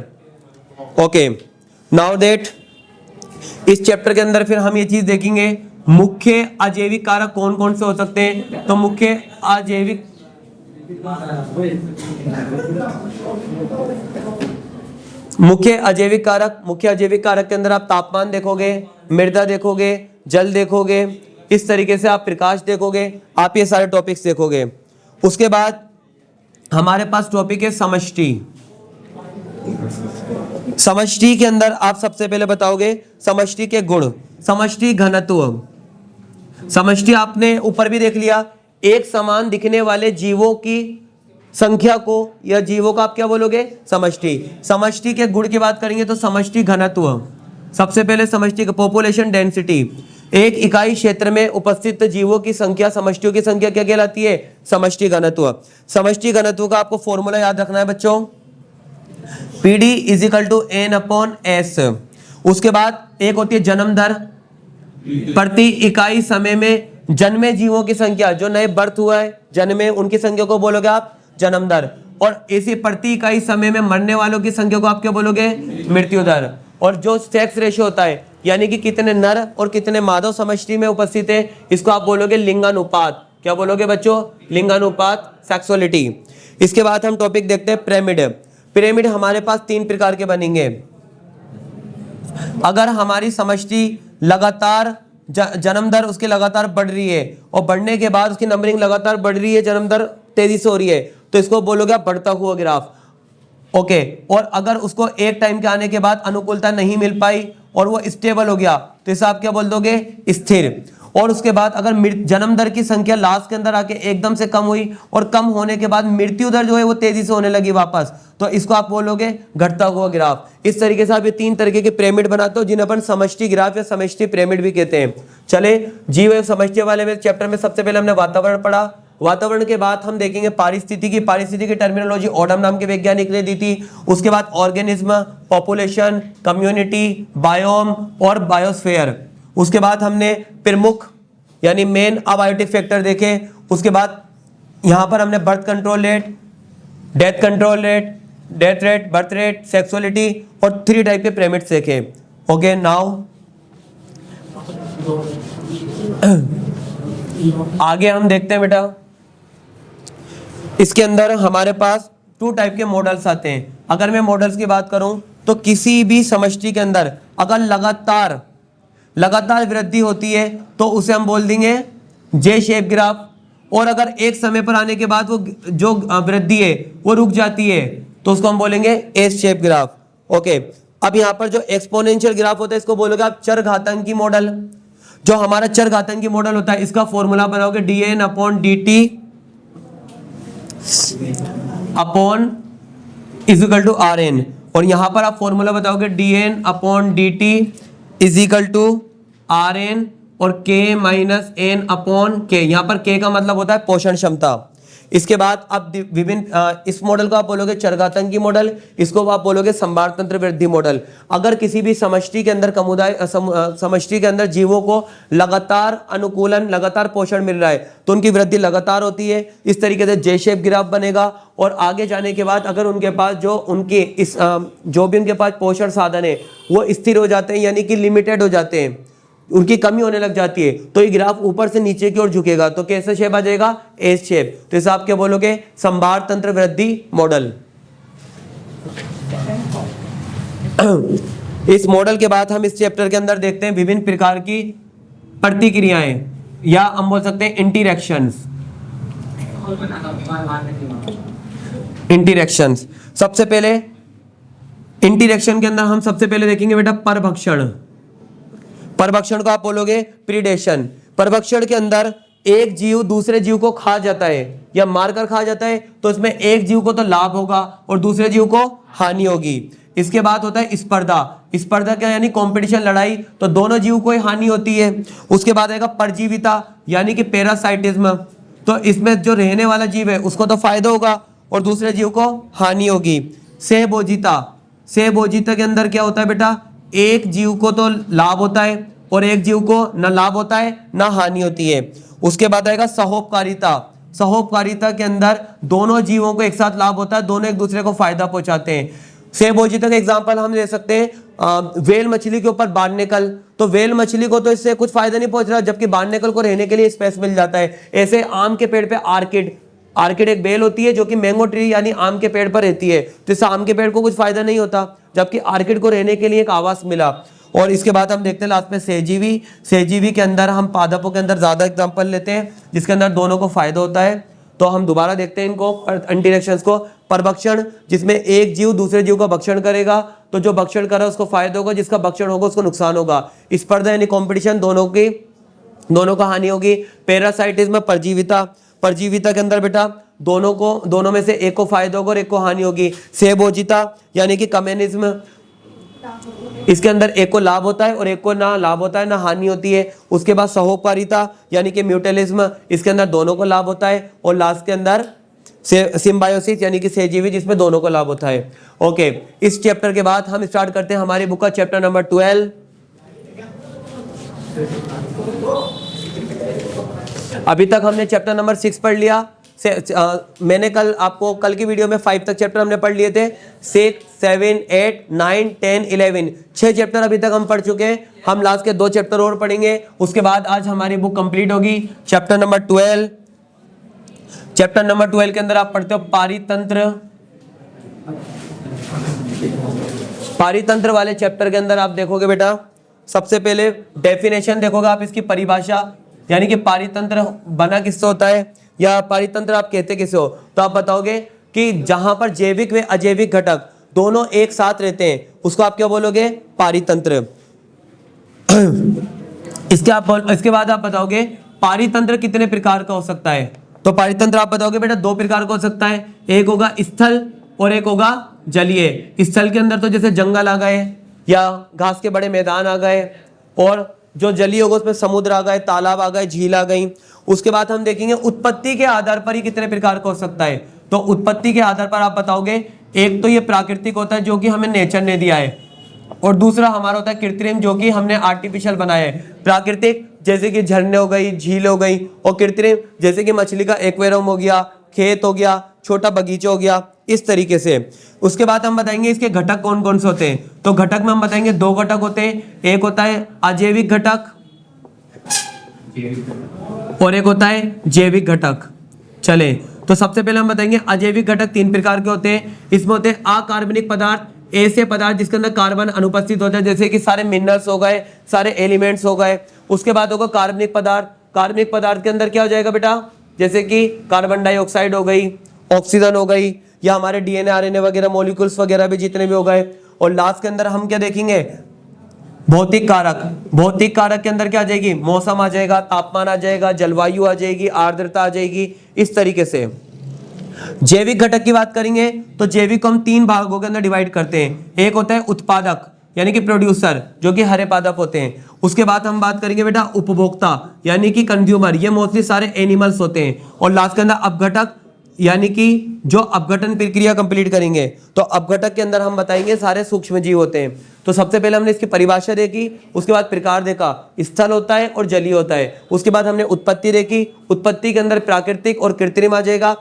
ओके, नाउ दैट इस चैप्टर के अंदर फिर हम ये चीज देखेंगे मुख्य अजैविक कारक कौन कौन से हो सकते हैं। तो मुख्य अजैविक कारक के अंदर आप तापमान देखोगे, मृदा देखोगे, जल देखोगे, इस तरीके से आप प्रकाश देखोगे, आप ये सारे टॉपिक्स देखोगे। उसके बाद हमारे पास टॉपिक है समष्टि। समष्टि के अंदर आप सबसे पहले बताओगे समष्टि के गुण, समष्टि घनत्व। समष्टि आपने ऊपर भी देख लिया, एक समान दिखने वाले जीवों की संख्या को या जीवों का आप क्या बोलोगे? समष्टि। समष्टि के गुण की बात करेंगे तो समष्टि घनत्व। सबसे पहले समष्टि का पॉपुलेशन डेंसिटी, एक इकाई क्षेत्र में उपस्थित जीवों की संख्या, समष्टियों की संख्या क्या कहलाती है? समष्टि घनत्व। समष्टि घनत्व का आपको फॉर्मूला याद रखना है बच्चों, PD = N/S। उसके बाद एक होती है जन्म दर, प्रति इकाई समय में जन्मे जीवों की संख्या, जो नए बर्थ हुआ है जन्मे, उनकी संख्या को बोलोगे आप जन्म दर। और इसी प्रति इकाई समय में मरने वालों की संख्या को आप क्या बोलोगे? मृत्यु दर। और जो सेक्स रेशियो होता है, यानी कि कितने नर और कितने माधव समष्टि में उपस्थित है, इसको आप बोलोगे लिंगानुपात। क्या बोलोगे बच्चों? लिंगानुपात, सेक्सुअलिटी। इसके बाद हम टॉपिक देखते हैं पिरामिड। पिरामिड हमारे पास 3 प्रकार के बनेंगे। अगर हमारी समष्टि लगातार जन्म दर उसकी लगातार बढ़ रही है और बढ़ने के बाद उसकी नंबरिंग लगातार बढ़ रही है, जन्म दर तेजी से हो रही है, तो इसको बोलोगे आप बढ़ता हुआ ग्राफ। ओके, और अगर उसको एक टाइम के आने के बाद अनुकूलता नहीं मिल पाई और वो स्टेबल हो गया तो इसे आप क्या बोल दोगे? स्थिर। और उसके बाद अगर जन्म दर की संख्या लास्ट के अंदर आके एकदम से कम हुई और कम होने के बाद मृत्यु दर जो है वो तेजी से होने लगी वापस, तो इसको आप बोलोगे घटता हुआ ग्राफ। इस तरीके से आप ये 3 तरीके के पिरामिड बनाते हो जिन्हें अपन समष्टि ग्राफ या समष्टि पिरामिड भी कहते हैं। चले, जीव एवं समष्टि वाले में चैप्टर में सबसे पहले हमने वातावरण पढ़ा। वातावरण के बाद हम देखेंगे पारिस्थितिकी। पारिस्थितिकी की टर्मिनोलॉजी ओडम नाम के वैज्ञानिक ने दी थी। उसके बाद ऑर्गेनिज्म, पॉपुलेशन, कम्युनिटी, बायोम और बायोस्फीयर। उसके बाद हमने प्रमुख यानी मेन अबायोटिक फैक्टर देखे। उसके बाद यहां पर हमने birth control rate, death control rate, death rate, birth rate, sexuality और 3 टाइप के पिरामिड्स देखे। ओके, नाउ आगे हम देखते हैं बेटा, इसके अंदर हमारे पास 2 टाइप के मॉडल्स आते हैं। अगर मैं मॉडल्स की बात करूं तो किसी भी समष्टि के अंदर अगर लगातार वृद्धि होती है तो उसे हम बोल देंगे जे शेप ग्राफ। और अगर एक समय पर आने के बाद वो जो वृद्धि है वो रुक जाती है तो उसको हम बोलेंगे एस शेप ग्राफ। ओके, अब यहाँ पर जो एक्सपोनेंशियल ग्राफ होता है इसको बोलोगे आप चरघातांकी मॉडल। जो हमारा चरघातांकी मॉडल होता है इसका फॉर्मूला बनाओगे dN/dt =Rn। और यहां पर आप फॉर्मूला बताओगे dN/dt Rn और K - N/K। यहां पर K का मतलब होता है पोषण क्षमता। इसके बाद आप विभिन्न इस मॉडल को आप बोलोगे चरघातांकी मॉडल, इसको आप बोलोगे संभार तंत्र वृद्धि मॉडल। अगर किसी भी समष्टि के अंदर समष्टि के अंदर जीवों को लगातार अनुकूलन, लगातार पोषण मिल रहा है तो उनकी वृद्धि लगातार होती है। इस तरीके से जे शेप ग्राफ बनेगा। और आगे जाने के बाद अगर उनके पास जो भी उनके पास पोषण साधन है वो स्थिर हो जाते हैं, यानी कि लिमिटेड हो जाते हैं, उनकी कमी होने लग जाती है, तो ये ग्राफ ऊपर से नीचे की ओर झुकेगा। तो कैसे शेप आ जाएगा? S shape. तो इसे आप क्या बोलोगे? संभार तंत्र वृद्धि मॉडल। इस मॉडल के बाद हम इस चैप्टर के अंदर देखते हैं विभिन्न प्रकार की प्रतिक्रियाएं या हम बोल सकते हैं इंटरैक्शंस। सबसे पहले इंटरैक्शन के अंदर हम सबसे पहले देखेंगे बेटा परभक्षण। परभक्षण को आप बोलोगे प्रीडेशन। परभक्षण के अंदर एक जीव दूसरे जीव को खा जाता है या मारकर खा जाता है तो इसमें एक जीव को तो लाभ होगा और दूसरे जीव को हानि होगी। इसके बाद होता है स्पर्धा। स्पर्धा क्या यानी कंपटीशन, लड़ाई, तो दोनों जीव को ही हानि होती है। उसके बाद आएगा परजीविता यानी कि पैरासाइटिज्म। तो इसमें जो रहने वाला जीव है उसको तो फायदा होगा और दूसरे जीव को हानि होगी। सहभोजिता, सहभोजिता के अंदर क्या होता है बेटा, एक जीव को तो लाभ होता है और एक जीव को न लाभ होता है न हानि होती है। उसके बाद आएगा सहोपकारिता। सहोपकारिता के अंदर दोनों जीवों को एक साथ लाभ होता है, दोनों एक दूसरे को फायदा पहुंचाते हैं। सहभोजिता का एग्जांपल हम ले सकते हैं व्हेल मछली के ऊपर बार्नेकल। तो व्हेल मछली को तो इससे कुछ फायदा नहीं पहुंच रहा, जबकि बार्नेकल को रहने के लिए स्पेस मिल जाता है। ऐसे आम के पेड़ पे आर्किड, आर्किड एक बेल होती है जो कि मैंगो ट्री यानी आम के पेड़ पर रहती है, तो इससे आम के पेड़ को कुछ फायदा नहीं होता, जबकि आर्किड को रहने के लिए एक आवास मिला। और इसके बाद हम देखते हैं लास्ट में सहजीवी। सहजीवी के अंदर हम पादपों के अंदर ज्यादा एग्जांपल लेते हैं जिसके अंदर दोनों को फायदा होता है। तो हम दोबारा देखते हैं इनको इंटरेक्शंस को। परभक्षण, जिसमें एक जीव दूसरे जीव का भक्षण करेगा, तो जो भक्षण कर रहा है उसको फायदा होगा, जिसका भक्षण होगा उसको नुकसान होगा। स्पर्धा यानी कॉम्पिटिशन, दोनों का हानि होगी। पैरासाइटिज्म, परजीविता, परजीविता के अंदर बेटा दोनों में से एक को फायदा होगा और एक को हानि होगी। सहभोजिता यानी कि कम्युनिज्म, इसके अंदर एक को लाभ होता है और एक को ना लाभ होता है ना हानि होती है। उसके बाद सहोपकारिता यानी कि म्यूटलिज्म, इसके अंदर दोनों को लाभ होता है। और लास्ट के अंदर सिम्बायोसिस यानी कि सहजीवी, जिसमें दोनों को लाभ होता है। ओके, इस चैप्टर के बाद हम स्टार्ट करते हैं हमारी बुक का चैप्टर नंबर 12। अभी तक हमने चैप्टर नंबर 6 पढ़ लिया। मैंने कल की वीडियो में 5 तक चैप्टर हमने पढ़ लिए थे। 6, 7, 8, 9, 10, 11 6 चैप्टर अभी तक हम पढ़ चुके हैं। हम लास्ट के 2 चैप्टर और पढ़ेंगे, उसके बाद आज हमारी बुक कंप्लीट होगी। चैप्टर नंबर 12, चैप्टर नंबर 12 के अंदर आप पढ़ते हो पारितंत्र। पारितंत्र वाले चैप्टर के अंदर आप देखोगे बेटा, सबसे पहले डेफिनेशन देखोगे आप, इसकी परिभाषा, यानी कि पारितंत्र बना किससे होता है या पारितंत्र आप कहते किसे हो। तो आप बताओगे कि जहां पर जैविक व अजैविक घटक दोनों एक साथ रहते हैं उसको आप क्या बोलोगे, पारितंत्र। इसके बाद आप बताओगे पारितंत्र कितने प्रकार का हो सकता है। तो पारितंत्र आप बताओगे बेटा 2 प्रकार का हो सकता है, एक होगा स्थल और एक होगा जलीय। स्थल के अंदर तो जैसे जंगल आ गए या घास के बड़े मैदान आ गए, और जो जलीय होगा उसमें समुद्र आ गए, तालाब आ गए, झील आ गई। उसके बाद हम देखेंगे उत्पत्ति के आधार पर ही कितने प्रकार का हो सकता है। तो उत्पत्ति के आधार पर आप बताओगे, एक तो ये प्राकृतिक होता है जो कि हमें नेचर ने दिया है, और दूसरा हमारा होता है कृत्रिम जो कि हमने आर्टिफिशियल बनाया है। प्राकृतिक जैसे कि झरने हो गई, झील हो गई, और कृत्रिम जैसे कि मछली का एक्वेरियम हो गया, खेत हो गया, छोटा बगीचा हो गया, इस तरीके से। उसके बाद हम बताएंगे इसके घटक कौन कौन से होते हैं। तो घटक में हम बताएंगे 2 घटक होते हैं, एक होता है अजैविक घटक और एक होता है जैविक घटक। चले, तो सबसे पहले हम बताएंगे अजैविक घटक 3 प्रकार के होते हैं। इसमें होते हैं अकार्बनिक पदार्थ, ऐसे पदार्थ जिसके अंदर कार्बन अनुपस्थित होता है, जैसे कि सारे मिनरल्स हो गए, सारे एलिमेंट्स हो गए। उसके बाद होगा कार्बनिक पदार्थ। कार्बनिक पदार्थ के अंदर क्या हो जाएगा बेटा, जैसे कि कार्बन डाइऑक्साइड हो गई, ऑक्सीजन हो गई, या हमारे डीएनए आरएनए वगैरह मॉलिक्यूल्स वगैरह भी जितने भी हो गए। और लास्ट के अंदर हम क्या देखेंगे, भौतिक कारक। भौतिक कारक के अंदर क्या आ जाएगी, मौसम आ जाएगा, तापमान आ जाएगा, जलवायु आ जाएगी, आर्द्रता आ जाएगी, इस तरीके से। जैविक घटक की बात करेंगे तो जैविक को हम 3 भागों के अंदर डिवाइड करते हैं। एक होता है उत्पादक यानी कि प्रोड्यूसर, जो कि हरे पादप होते हैं। उसके बाद हम बात करेंगे बेटा उपभोक्ता यानी कि कंज्यूमर, ये मोस्टली सारे एनिमल्स होते हैं। और लास्ट के अंदर अपघटक यानी कि जो अपघटन प्रक्रिया कंप्लीट करेंगे। तो अपघटक के अंदर हम बताएंगे सारे सूक्ष्म जीव होते हैं। तो सबसे पहले हमने इसकी परिभाषा देखी, उसके बाद प्रकार देखा, स्थल होता है और जलीय होता है। उसके बाद हमने उत्पत्ति देखी, उत्पत्ति के अंदर प्राकृतिक और कृत्रिम आ जाएगा।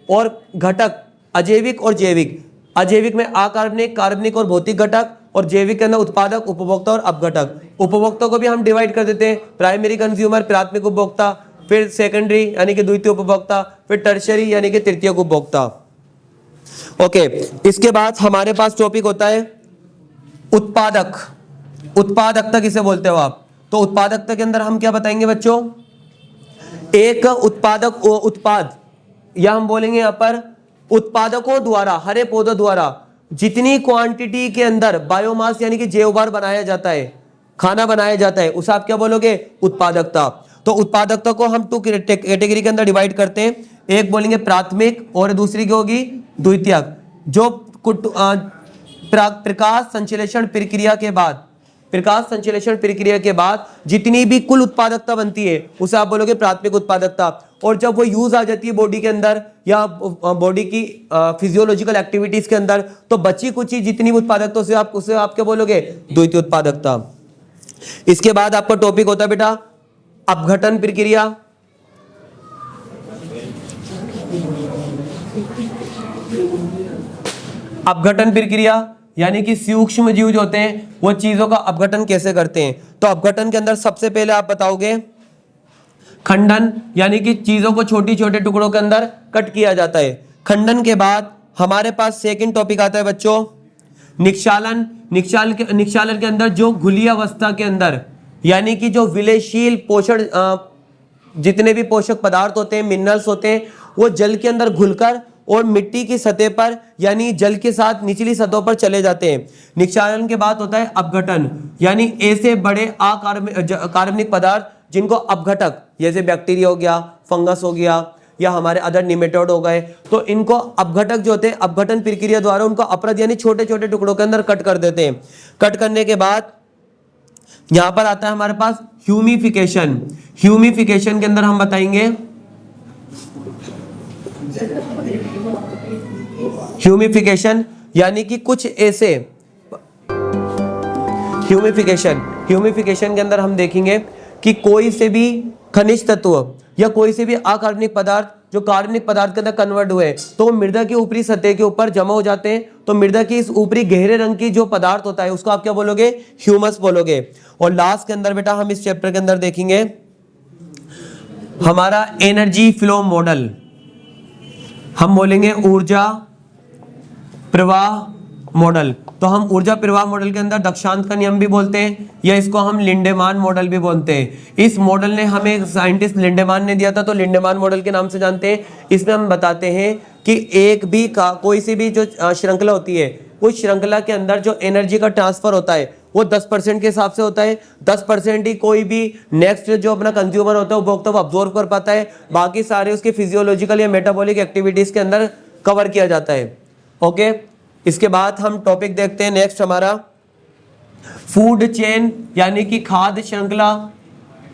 और घटक अजैविक और जैविक, अजैविक में अकार्बनिक, कार्बनिक और भौतिक घटक, और जैविक के अंदर उत्पादक, उपभोक्ता और अपघटक। उपभोक्ता को भी हम डिवाइड कर देते हैं, प्राइमरी कंज्यूमर प्राथमिक उपभोक्ता, फिर सेकेंडरी यानी कि द्वितीय उपभोक्ता, फिर टर्शियरी यानी कि तृतीय उपभोक्ता। ओके, इसके बाद हमारे पास टॉपिक होता है उत्पादक। उत्पादकता किसे बोलते हो आप। तो उत्पादकता के अंदर हम क्या बताएंगे बच्चों, एक उत्पादक उत्पाद, या हम बोलेंगे यहां पर उत्पादकों द्वारा, हरे पौधों द्वारा जितनी क्वांटिटी के अंदर बायोमास यानी कि जैव भार बनाया जाता है, खाना बनाया जाता है, उसे आप क्या बोलोगे, उत्पादकता। तो उत्पादकता को हम 2 कैटेगरी के अंदर डिवाइड करते हैं। एक बोलेंगे प्राथमिक और दूसरी क्या होगी, द्वितीयक। जो प्रकाश संश्लेषण प्रक्रिया के बाद, प्रकाश संश्लेषण प्रक्रिया के बाद जितनी भी कुल उत्पादकता बनती है उसे आप बोलोगे प्राथमिक उत्पादकता। और जब वो यूज आ जाती है बॉडी के अंदर या बॉडी की फिजियोलॉजिकल एक्टिविटीज के अंदर, तो बची कुची जितनी उत्पादकता उसे आप क्या बोलोगे, द्वितीय उत्पादकता। इसके बाद आपका टॉपिक होता है बेटा अपघटन प्रक्रिया। अपघटन प्रक्रिया यानी कि सूक्ष्म जीव जो होते हैं वो चीजों का अपघटन कैसे करते हैं। तो अपघटन के अंदर सबसे पहले आप बताओगे खंडन, यानी कि चीजों को छोटी छोटे टुकड़ों के अंदर कट किया जाता है। खंडन के बाद हमारे पास सेकंड टॉपिक आता है बच्चों निक्षालन। निक्षालन के अंदर जो घुली अवस्था के अंदर, यानी कि जो विलयशील पोषण जितने भी पोषक पदार्थ होते हैं, मिनरल्स होते हैं, वो जल के अंदर घुलकर और मिट्टी की सतह पर यानी जल के साथ निचली सतहों पर चले जाते हैं। निक्षालन के बाद होता है अपघटन, यानी ऐसे बड़े कार्बनिक पदार्थ जिनको अपघटक, जैसे बैक्टीरिया हो गया, फंगस हो गया या हमारे अदर निमेटोड हो गए, तो इनको अपघटक जो होते हैं अपघटन प्रक्रिया द्वारा उनको अपरद यानी छोटे छोटे टुकड़ों के अंदर कट कर देते हैं। कट करने के बाद यहां पर आता है हमारे पास ह्यूमिफिकेशन। ह्यूमिफिकेशन के अंदर हम बताएंगे ह्यूमिफिकेशन यानी कि कुछ ऐसे ह्यूमिफिकेशन के अंदर हम देखेंगे कि कोई से भी खनिज तत्व या कोई से भी अकार्बनिक पदार्थ जो कार्बनिक पदार्थ के अंदर कन्वर्ट हुए तो वो मृदा की ऊपरी सतह के ऊपर जमा हो जाते हैं। तो मृदा की इस ऊपरी गहरे रंग की जो पदार्थ होता है उसको आप क्या बोलोगे, ह्यूमस बोलोगे। और लास्ट के अंदर बेटा हम इस चैप्टर के अंदर देखेंगे हमारा एनर्जी फ्लो मॉडल। हम बोलेंगे ऊर्जा प्रवाह मॉडल। तो हम ऊर्जा प्रवाह मॉडल के अंदर दक्षांत का नियम भी बोलते हैं या इसको हम लिंडेमान मॉडल भी बोलते हैं। इस मॉडल ने हमें साइंटिस्ट लिंडेमान ने दिया था, तो लिंडेमान मॉडल के नाम से जानते हैं। इसमें हम बताते हैं कि एक भी कोई सी भी जो श्रृंखला होती है उस श्रृंखला के अंदर जो एनर्जी का ट्रांसफर होता है वो 10% के हिसाब से होता है। 10% ही कोई भी नेक्स्ट जो अपना कंज्यूमर होता है उपभोक्ता वो अब्जॉर्व कर पाता है, बाकी सारे उसके फिजियोलॉजिकल या मेटाबॉलिक एक्टिविटीज के अंदर कवर किया जाता है। ओके, इसके बाद हम टॉपिक देखते हैं नेक्स्ट हमारा फूड चेन यानी कि खाद्य श्रृंखला।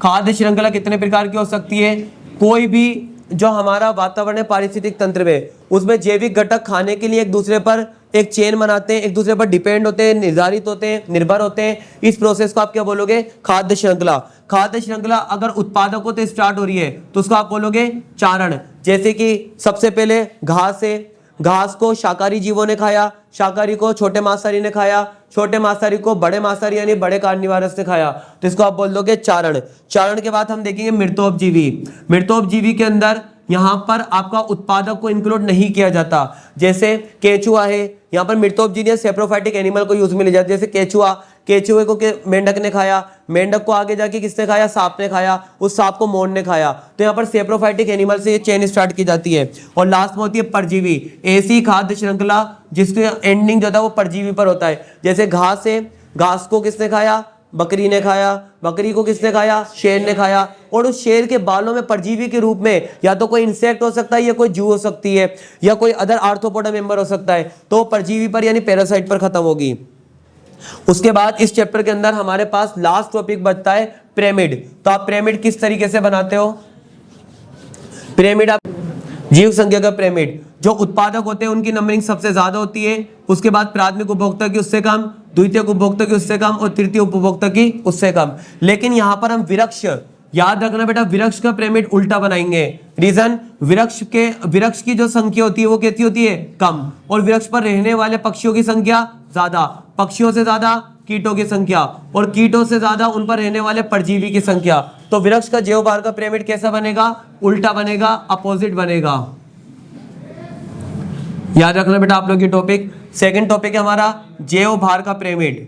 खाद्य श्रृंखला कितने प्रकार की हो सकती है। कोई भी जो हमारा वातावरण है पारिस्थितिक तंत्र में उसमें जैविक घटक खाने के लिए एक दूसरे पर एक चेन बनाते हैं, एक दूसरे पर डिपेंड होते हैं, निर्धारित होते हैं, निर्भर होते हैं। इस प्रोसेस को आप क्या बोलोगे, खाद्य श्रृंखला। खाद्य श्रृंखला अगर उत्पादकों से स्टार्ट हो रही है तो उसको आप बोलोगे चारण। जैसे कि सबसे पहले घास है, घास को शाकाहारी जीवों ने खाया, शाकाहारी को छोटे मांसाहारी ने खाया, छोटे मांसाहारी को बड़े मांसाहारी यानी बड़े कार्निवोरस ने खाया, तो इसको आप बोल दोगे चारण। चारण के बाद हम देखेंगे मृतोपजीवी। मृतोपजीवी के अंदर यहाँ पर आपका उत्पादक को इंक्लूड नहीं किया जाता। जैसे केचुआ है, यहाँ पर मृतोपजीवी सेप्रोफाइटिक एनिमल को यूज में ले जाते। जैसे केचुए को मेंढक ने खाया, मेंढक को आगे जाके किसने खाया, सांप ने खाया, उस सांप को मोर ने खाया। तो यहाँ पर सेप्रोफाइटिक एनिमल से ये चेन स्टार्ट की जाती है। और लास्ट में होती है परजीवी, ऐसी खाद्य श्रृंखला जिसके एंडिंग जो होता है वो परजीवी पर होता है। जैसे घास है, घास को किसने खाया, बकरी ने खाया, बकरी को किसने खाया, शेर ने खाया। और उस शेर के बालों में परजीवी के रूप में या तो कोई इंसेक्ट हो सकता है या कोई जू हो सकती है या कोई अदर आर्थ्रोपोडा मेंबर हो सकता है, तो परजीवी पर यानी पैरासाइट पर खत्म होगी। उसके बाद इस चैप्टर के अंदर हमारे पास लास्ट टॉपिक बचता है पिरामिड। तो आप पिरामिड किस तरीके से बनाते हो। पिरामिड आप जीव संख्या का पिरामिड, जो उत्पादक होते हैं उनकी नंबरिंग सबसे ज्यादा होती है, उसके बाद प्राथमिक उपभोक्ता की उससे कम, द्वितीयक उपभोक्ता की उससे कम और तृतीय उपभोक्ता की उससे कम। लेकिन यहाँ पर हम वृक्ष, याद रखना बेटा, वृक्ष का पिरामिड उल्टा बनाएंगे। रीजन, वृक्ष की जो संख्या होती है वो कैसी होती है, कम, और वृक्ष पर रहने वाले पक्षियों की संख्या ज्यादा, पक्षियों से ज्यादा कीटों की संख्या और कीटों से ज्यादा उन पर रहने वाले परजीवी की संख्या। तो वृक्ष का जैव भार का पिरामिड कैसा बनेगा, उल्टा बनेगा, अपोजिट बनेगा। याद रखना बेटा आप लोग की टॉपिक। सेकंड टॉपिक है हमारा जैव भार का पिरामिड,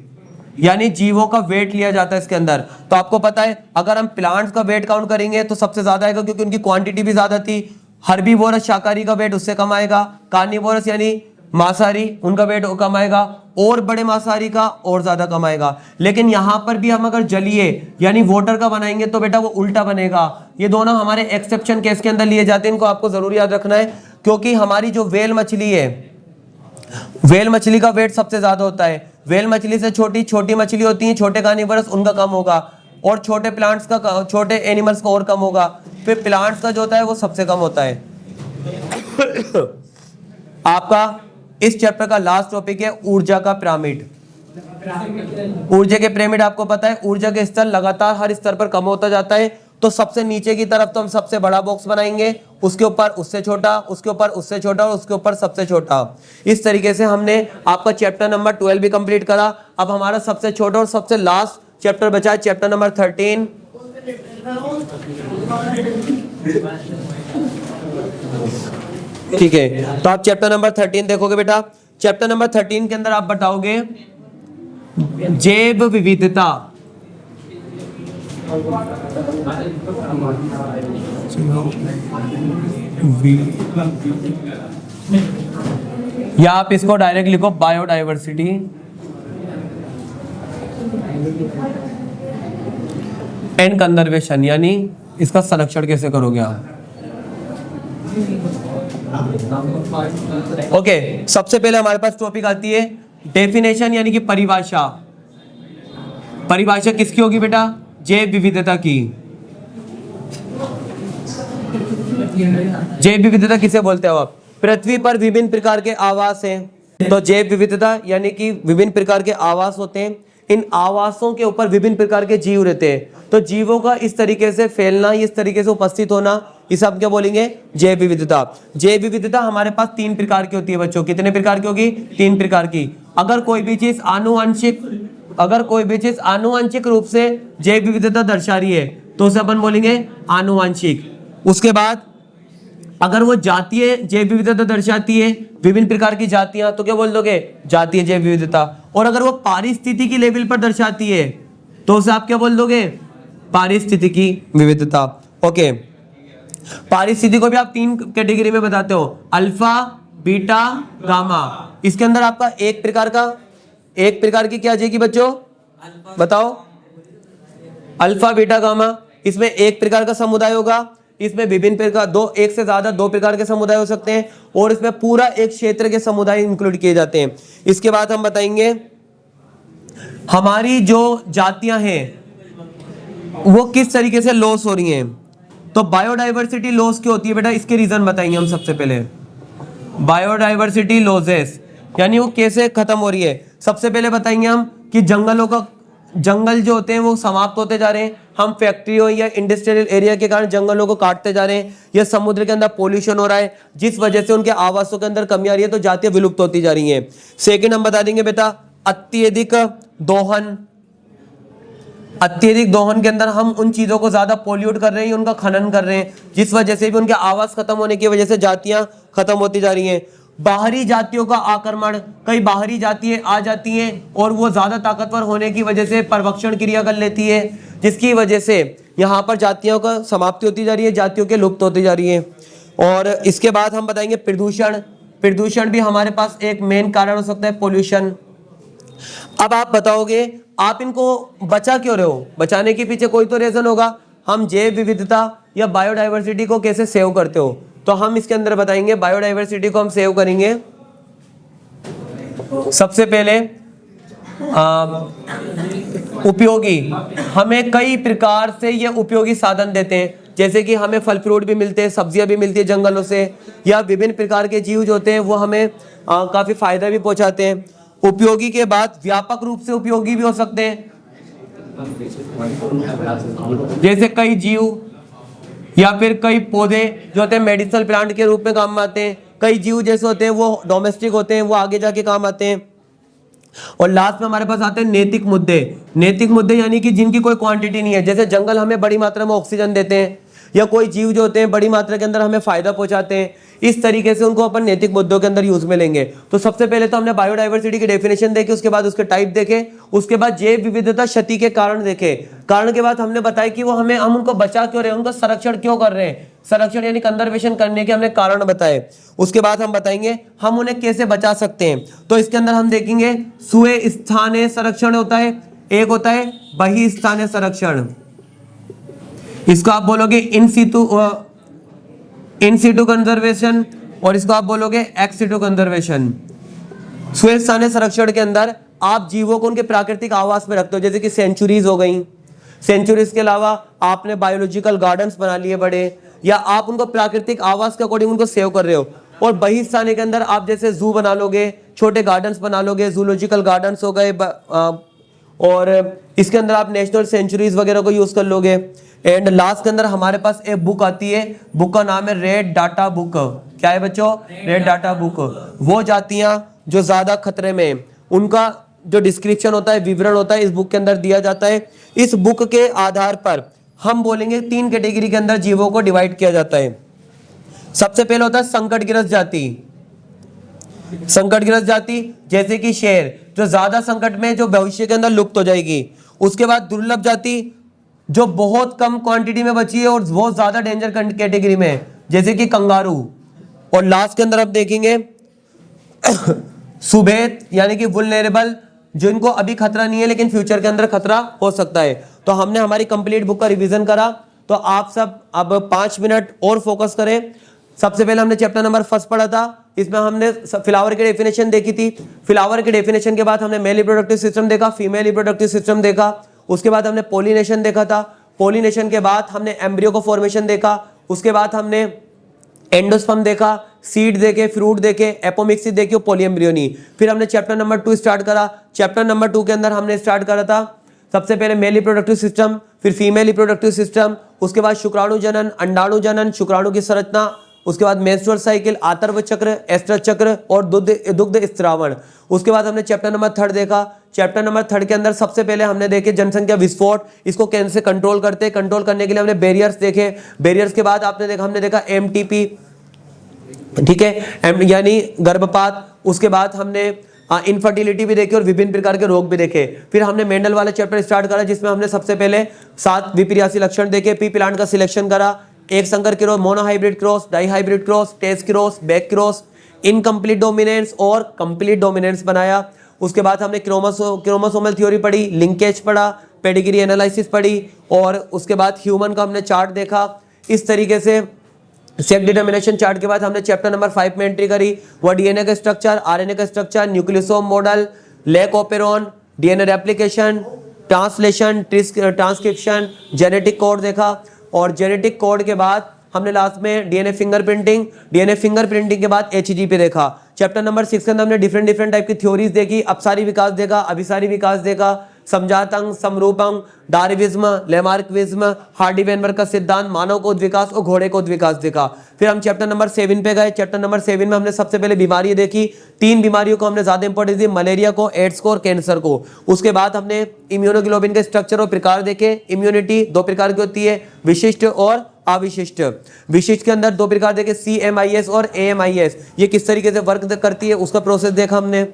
यानी जीवों का वेट लिया जाता है इसके अंदर। तो आपको पता है अगर हम प्लांट्स का वेट काउंट करेंगे तो सबसे ज्यादा आएगा क्योंकि उनकी क्वांटिटी भी ज्यादा थी। हर्बीवोरस शाकाहारी का वेट उससे कम आएगा, कार्निवोरस यानी मांसाहारी उनका वेट कम आएगा, और बड़े मांसाहारी का और ज्यादा कम आएगा। लेकिन यहाँ पर भी हम अगर जलीय यानी वाटर का बनाएंगे तो बेटा वो उल्टा बनेगा। ये दोनों हमारे एक्सेप्शन केस के अंदर लिए जाते हैं, इनको आपको जरूर याद रखना है। क्योंकि हमारी जो व्हेल मछली है, व्हेल मछली का वेट सबसे ज्यादा होता है। व्हेल मछली से छोटी मछली होती है, छोटे कार्निवोरस उनका कम होगा। और छोटे प्लांट्स का, छोटे एनिमल्स का और कम होगा, फिर प्लांट्स का जो होता है वो सबसे कम होता है। आपका इस चैप्टर का लास्ट टॉपिक है ऊर्जा का पिरामिड। ऊर्जा के पिरामिड आपको पता है, ऊर्जा के स्तर लगातार हर स्तर पर कम होता जाता है। तो सबसे नीचे की तरफ तो हम सबसे बड़ा बॉक्स बनाएंगे, उसके ऊपर उससे छोटा, उसके ऊपर उससे छोटा और उसके ऊपर सबसे छोटा। इस तरीके से हमने आपका चैप्टर नंबर 12 भी कंप्लीट करा। अब हमारा सबसे छोटा और सबसे लास्ट चैप्टर बचा है चैप्टर नंबर 13। ठीक है, तो आप चैप्टर नंबर 13 देखोगे बेटा। चैप्टर नंबर 13 के अंदर आप बताओगे जैव विविधता। या आप इसको डायरेक्ट लिखो बायोडाइवर्सिटी एंड कंजर्वेशन, यानी इसका संरक्षण कैसे करोगे आप। ओके, सबसे पहले हमारे पास टॉपिक आती है डेफिनेशन, यानी कि परिभाषा। परिभाषा किसकी होगी बेटा? जैव विविधता की। जैव विविधता किसे बोलते हो आप? पृथ्वी पर विभिन्न प्रकार के आवास हैं। तो जैव विविधता यानी कि विभिन्न प्रकार के आवास होते हैं। इन आवासों के ऊपर विभिन्न प्रकार के जीव रहते हैं। तो जीवों का इस तरीके से फैलना, इस तरीके से उपस्थित होना, इसे हम क्या बोलेंगे? जैव विविधता। जैव विविधता हमारे पास 3 प्रकार की होती है बच्चों। कितने प्रकार की होगी? 3 प्रकार की। अगर कोई भी चीज आनुवंशिक रूप से जैव विविधता दर्शा रही है तो उसे अपन बोलेंगे आनुवंशिक। उसके बाद अगर वो जातीय जैव विविधता दर्शाती है, विभिन्न प्रकार की जातियां, तो क्या बोल दोगे? जातीय जैव विविधता। और अगर वो पारिस्थितिकी लेवल पर दर्शाती है तो उसे आप क्या बोल दोगे? पारिस्थितिकी विविधता। ओके, पारिस्थितिकी को भी आप 3 कैटेगरी में बताते हो, अल्फा, बीटा, गामा। इसके अंदर आपका एक प्रकार की क्या आ जाएगी बच्चों? बताओ। Alpha, beta, gamma. इसमें एक प्रकार का समुदाय होगा। इसमें विभिन्न प्रकार एक से ज्यादा 2 प्रकार के समुदाय हो सकते हैं, और इसमें पूरा एक क्षेत्र के समुदाय इंक्लूड किए जाते हैं। इसके बाद हम बताएंगे हमारी जो जातियां हैं वो किस तरीके से लॉस हो रही हैं। तो बायोडाइवर्सिटी लॉस क्यों होती है बेटा? इसके रीजन बताएंगे हम सबसे पहले। बायोडाइवर्सिटी लॉसेस यानी वो कैसे खत्म हो रही है। सबसे पहले बताएंगे हम कि जंगल जो होते हैं वो समाप्त होते जा रहे हैं। हम फैक्ट्रियों या इंडस्ट्रियल एरिया के कारण जंगलों को काटते जा रहे हैं, या समुद्र के अंदर पोल्यूशन हो रहा है जिस वजह से उनके आवासों के अंदर कमी आ रही है, तो जातियां विलुप्त होती जा रही हैं। सेकंड हम बता देंगे बेटा अत्यधिक दोहन। अत्यधिक दोहन के अंदर हम उन चीजों को ज्यादा पोल्यूट कर रहे हैं, उनका खनन कर रहे हैं, जिस वजह से भी उनके आवास खत्म होने की वजह से जातियां खत्म होती जा रही हैं। बाहरी जातियों का आक्रमण, कई बाहरी जातियां आ जाती हैं और वो ज्यादा ताकतवर होने की वजह से परभक्षण क्रिया कर लेती है, जिसकी वजह से यहाँ पर जातियों का समाप्ति होती जा रही है, जातियों के लुप्त होती जा रही है। और इसके बाद हम बताएंगे प्रदूषण। प्रदूषण भी हमारे पास एक मेन कारण हो सकता है, पोल्यूशन। अब आप बताओगे आप इनको बचा क्यों रहे हो? बचाने के पीछे कोई तो रीजन होगा। हम जैव विविधता या बायोडाइवर्सिटी को कैसे सेव करते हो? तो हम इसके अंदर बताएंगे बायोडाइवर्सिटी को हम सेव करेंगे। सबसे पहले उपयोगी, हमें कई प्रकार से ये उपयोगी साधन देते हैं, जैसे कि हमें फल फ्रूट भी मिलते हैं, सब्जियां भी मिलती है जंगलों से, या विभिन्न प्रकार के जीव जो होते हैं वो हमें काफी फायदा भी पहुंचाते हैं। उपयोगी के बाद व्यापक रूप से उपयोगी भी हो सकते हैं, जैसे कई जीव या फिर कई पौधे जो होते हैं मेडिसिनल प्लांट के रूप में काम में आते हैं। कई जीव जैसे होते हैं वो डोमेस्टिक होते हैं, वो आगे जाके काम आते हैं। और लास्ट में हमारे पास आते हैं नैतिक मुद्दे। नैतिक मुद्दे यानी कि जिनकी कोई क्वांटिटी नहीं है, जैसे जंगल हमें बड़ी मात्रा में ऑक्सीजन देते हैं, या कोई जीव जो होते हैं बड़ी मात्रा के अंदर हमें फायदा पहुंचाते हैं। इस तरीके से उनको अपन नैतिक मुद्दों के अंदर यूज में लेंगे। तो सबसे पहले तो हमने बायोडाइवर्सिटी की डेफिनेशन देखी, उसके बाद उसके टाइप देखे, उसके बाद जैव विविधता क्षति के कारण देखे। कारण के बाद हमने बताया कि वो हम उनको बचा क्यों रहे हैं, उनका संरक्षण क्यों कर रहे हैं। संरक्षण यानी कंजर्वेशन करने के हमने कारण बताए। उसके बाद हम बताएंगे हम उन्हें कैसे बचा सकते हैं। तो इसके अंदर हम देखेंगे स्व स्थानीय संरक्षण होता है, एक होता है बहि स्थानीय संरक्षण। इसको आप बोलोगे इन सिटू कंजर्वेशन, और इसको आप बोलोगे एक्स सिटू कंजर्वेशन। स्वस्थानीय संरक्षण के अंदर आप जीवों को उनके प्राकृतिक आवास में रखते हो, जैसे कि सेंचुरीज हो गई, सेंचुरीज के अलावा आपने बायोलॉजिकल गार्डन्स बना लिए बड़े, या आप उनको प्राकृतिक आवास के अकॉर्डिंग उनको सेव कर रहे हो। और बहिस्ताने के अंदर आप जैसे जू बना लोगे, छोटे गार्डन्स बना लोगे, जूलॉजिकल गार्डन्स हो गए, और इसके अंदर आप नेशनल सेंचुरीज वगैरह को यूज कर लोगे। एंड लास्ट के अंदर हमारे पास एक बुक आती है, बुक का नाम है रेड डाटा बुक। क्या है बच्चों? Red data book. वो जातियां जो ज्यादा खतरे में, उनका जो डिस्क्रिप्शन होता है, विवरण होता है, इस बुक के अंदर दिया जाता है। इस बुक के आधार पर हम बोलेंगे 3 कैटेगरी के अंदर जीवों को डिवाइड किया जाता है। सबसे पहले होता है संकटग्रस्त जाति। संकटग्रस्त जाति जैसे कि शेर, जो ज्यादा संकट में, जो भविष्य के अंदर लुप्त हो जाएगी। उसके बाद दुर्लभ जाति, जो बहुत कम क्वांटिटी में बची है और बहुत ज्यादा डेंजर कैटेगरी में है, जैसे कि कंगारू। और लास्ट के अंदर आप देखेंगे सुभेद यानी कि वुल्नरेबल, जो इनको अभी खतरा नहीं है लेकिन फ्यूचर के अंदर खतरा हो सकता है। तो हमने हमारी कंप्लीट बुक का रिवीजन करा। तो आप सब अब 5 मिनट और फोकस करें। सबसे पहले हमने चैप्टर नंबर 1 पढ़ा था। इसमें हमने फ्लावर की डेफिनेशन देखी थी। फ्लावर की डेफिनेशन के बाद हमने मेल रिप्रोडक्टिव सिस्टम देखा, फीमेल रिप्रोडक्टिव सिस्टम देखा। उसके बाद हमने पोलिनेशन देखा था। पोलिनेशन के बाद हमने एम्ब्रियो को फॉर्मेशन देखा। उसके बाद हमने एंडोस्पर्म देखा, सीड देखे, फ्रूट देखे, एपोमिक्सिस देखी, पॉलीएम्ब्रियोनी। फिर हमने चैप्टर नंबर 2 स्टार्ट करा। चैप्टर नंबर 2 के अंदर हमने स्टार्ट करा था सबसे पहले मेल रिप्रोडक्टिव सिस्टम, फिर फीमेल रिप्रोडक्टिव सिस्टम, उसके बाद शुक्राणु जनन, अंडाणु जनन, शुक्राणु की संरचना, उसके बाद मेंस्ट्रुअल साइकिल, आतर्व चक्र, एस्ट्रस चक्र और दुग्ध स्त्रावण। उसके बाद हमने चैप्टर नंबर 3 देखा। चैप्टर नंबर 3 के अंदर सबसे पहले हमने देखे जनसंख्या विस्फोट, इसको कैसे कंट्रोल करते हैं। कंट्रोल करने के लिए हमने बैरियर्स देखे। बैरियर्स के बाद हमने देखा एमटीपी, ठीक है, यानी गर्भपात। उसके बाद हमने इनफर्टिलिटी भी देखी और विभिन्न प्रकार के रोग भी देखे। फिर हमने मेंडल वाला चैप्टर स्टार्ट करा, जिसमें हमने सबसे पहले 7 विपर्यासी लक्षण देखे, पी प्लांट का सिलेक्शन करा, एक संकर cross, monohybrid cross, dihybrid cross, test cross, back cross, incomplete dominance और कंप्लीट डोमिनेंस बनाया। उसके बाद हमने क्रोमोसोमल थ्योरी पढ़ी, लिंकेज पढ़ा, पेडिग्री एनालिसिस पढ़ी और उसके बाद ह्यूमन का हमने चार्ट देखा। इस तरीके से सेक्स डिटर्मिनेशन चार्ट के बाद हमने चैप्टर नंबर 5 में एंट्री करी। वह डीएनए का स्ट्रक्चर, आरएनए का structure, nucleosome model, lac operon, DNA replication, translation, transcription, genetic code देखा। और जेनेटिक कोड के बाद हमने लास्ट में डीएनए फिंगरप्रिंटिंग, डीएनए फिंगरप्रिंटिंग के बाद एचजीपी देखा। चैप्टर नंबर 6 के अंदर हमने डिफरेंट टाइप की थ्योरीज देखी, अपसारी विकास देखा, अभिसारी विकास देखा, समजातंग, समरूपंग, डार्विज्म, लेमार्कविज्म, हार्डी-वेनबर्ग का सिद्धांत, मानव को विकास और घोड़े को विकास देखा। फिर हम चैप्टर नंबर 7 पे गए। चैप्टर नंबर 7 में हमने सबसे पहले बीमारी देखी। 3 बीमारियों को हमने ज्यादा इंपॉर्टेंस दी, मलेरिया को, एड्स को और कैंसर को। उसके बाद हमने इम्यूनोग्लोबिन के स्ट्रक्चर और प्रकार देखे। इम्यूनिटी 2 प्रकार की होती है, विशिष्ट और अविशिष्ट। विशिष्ट के अंदर 2 प्रकार देखे, CMIS और AMIS। ये किस तरीके से वर्क करती है उसका प्रोसेस देखा हमने।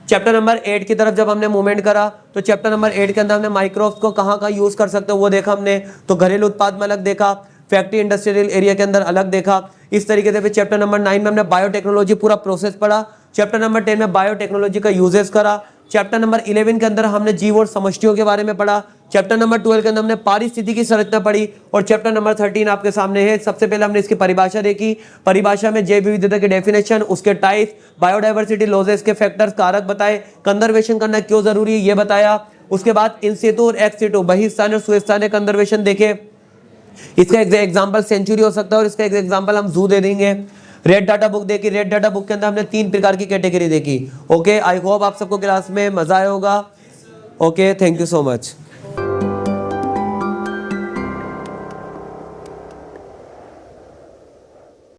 चैप्टर नंबर 8 की तरफ जब हमने मूवमेंट करा तो चैप्टर नंबर 8 के अंदर हमने माइक्रोब्स को कहाँ यूज कर सकते हो वो देखा हमने। तो घरेलू उत्पाद में अलग देखा, फैक्ट्री इंडस्ट्रियल एरिया के अंदर अलग देखा। इस तरीके से फिर चैप्टर नंबर 9 में हमने बायोटेक्नोलॉजी पूरा प्रोसेस पढ़ा। चैप्टर नंबर 10 में बायोटेक्नोलॉजी का यूजेस करा। चैप्टर नंबर 11 के अंदर हमने जीव और समष्टियों के बारे में पढ़ा। चैप्टर नंबर 12 के अंदर हमने पारिस्थितिकी संरचना पढ़ी। और चैप्टर नंबर 13 आपके सामने है। सबसे पहले हमने इसकी परिभाषा देखी। परिभाषा में जैव विविधता की डेफिनेशन, उसके टाइप्स, बायोडाइवर्सिटी लॉसेस के फैक्टर्स, कारक बताए, कंजर्वेशन करना क्यों जरूरी है ये बताया। उसके बाद इन सितु और एक्स सितु, बहिस्थानीय और सुस्थानीय कंजर्वेशन देखे। इसका एग्जाम्पल सेंचुरी हो सकता है और इसका एग्जाम्पल हम जू दे देंगे। रेड डाटा बुक देखी। रेड डाटा बुक के अंदर हमने 3 प्रकार की कैटेगरी देखी। ओके, आई होप आप सबको क्लास में मजा आया होगा। Okay, thank you so much.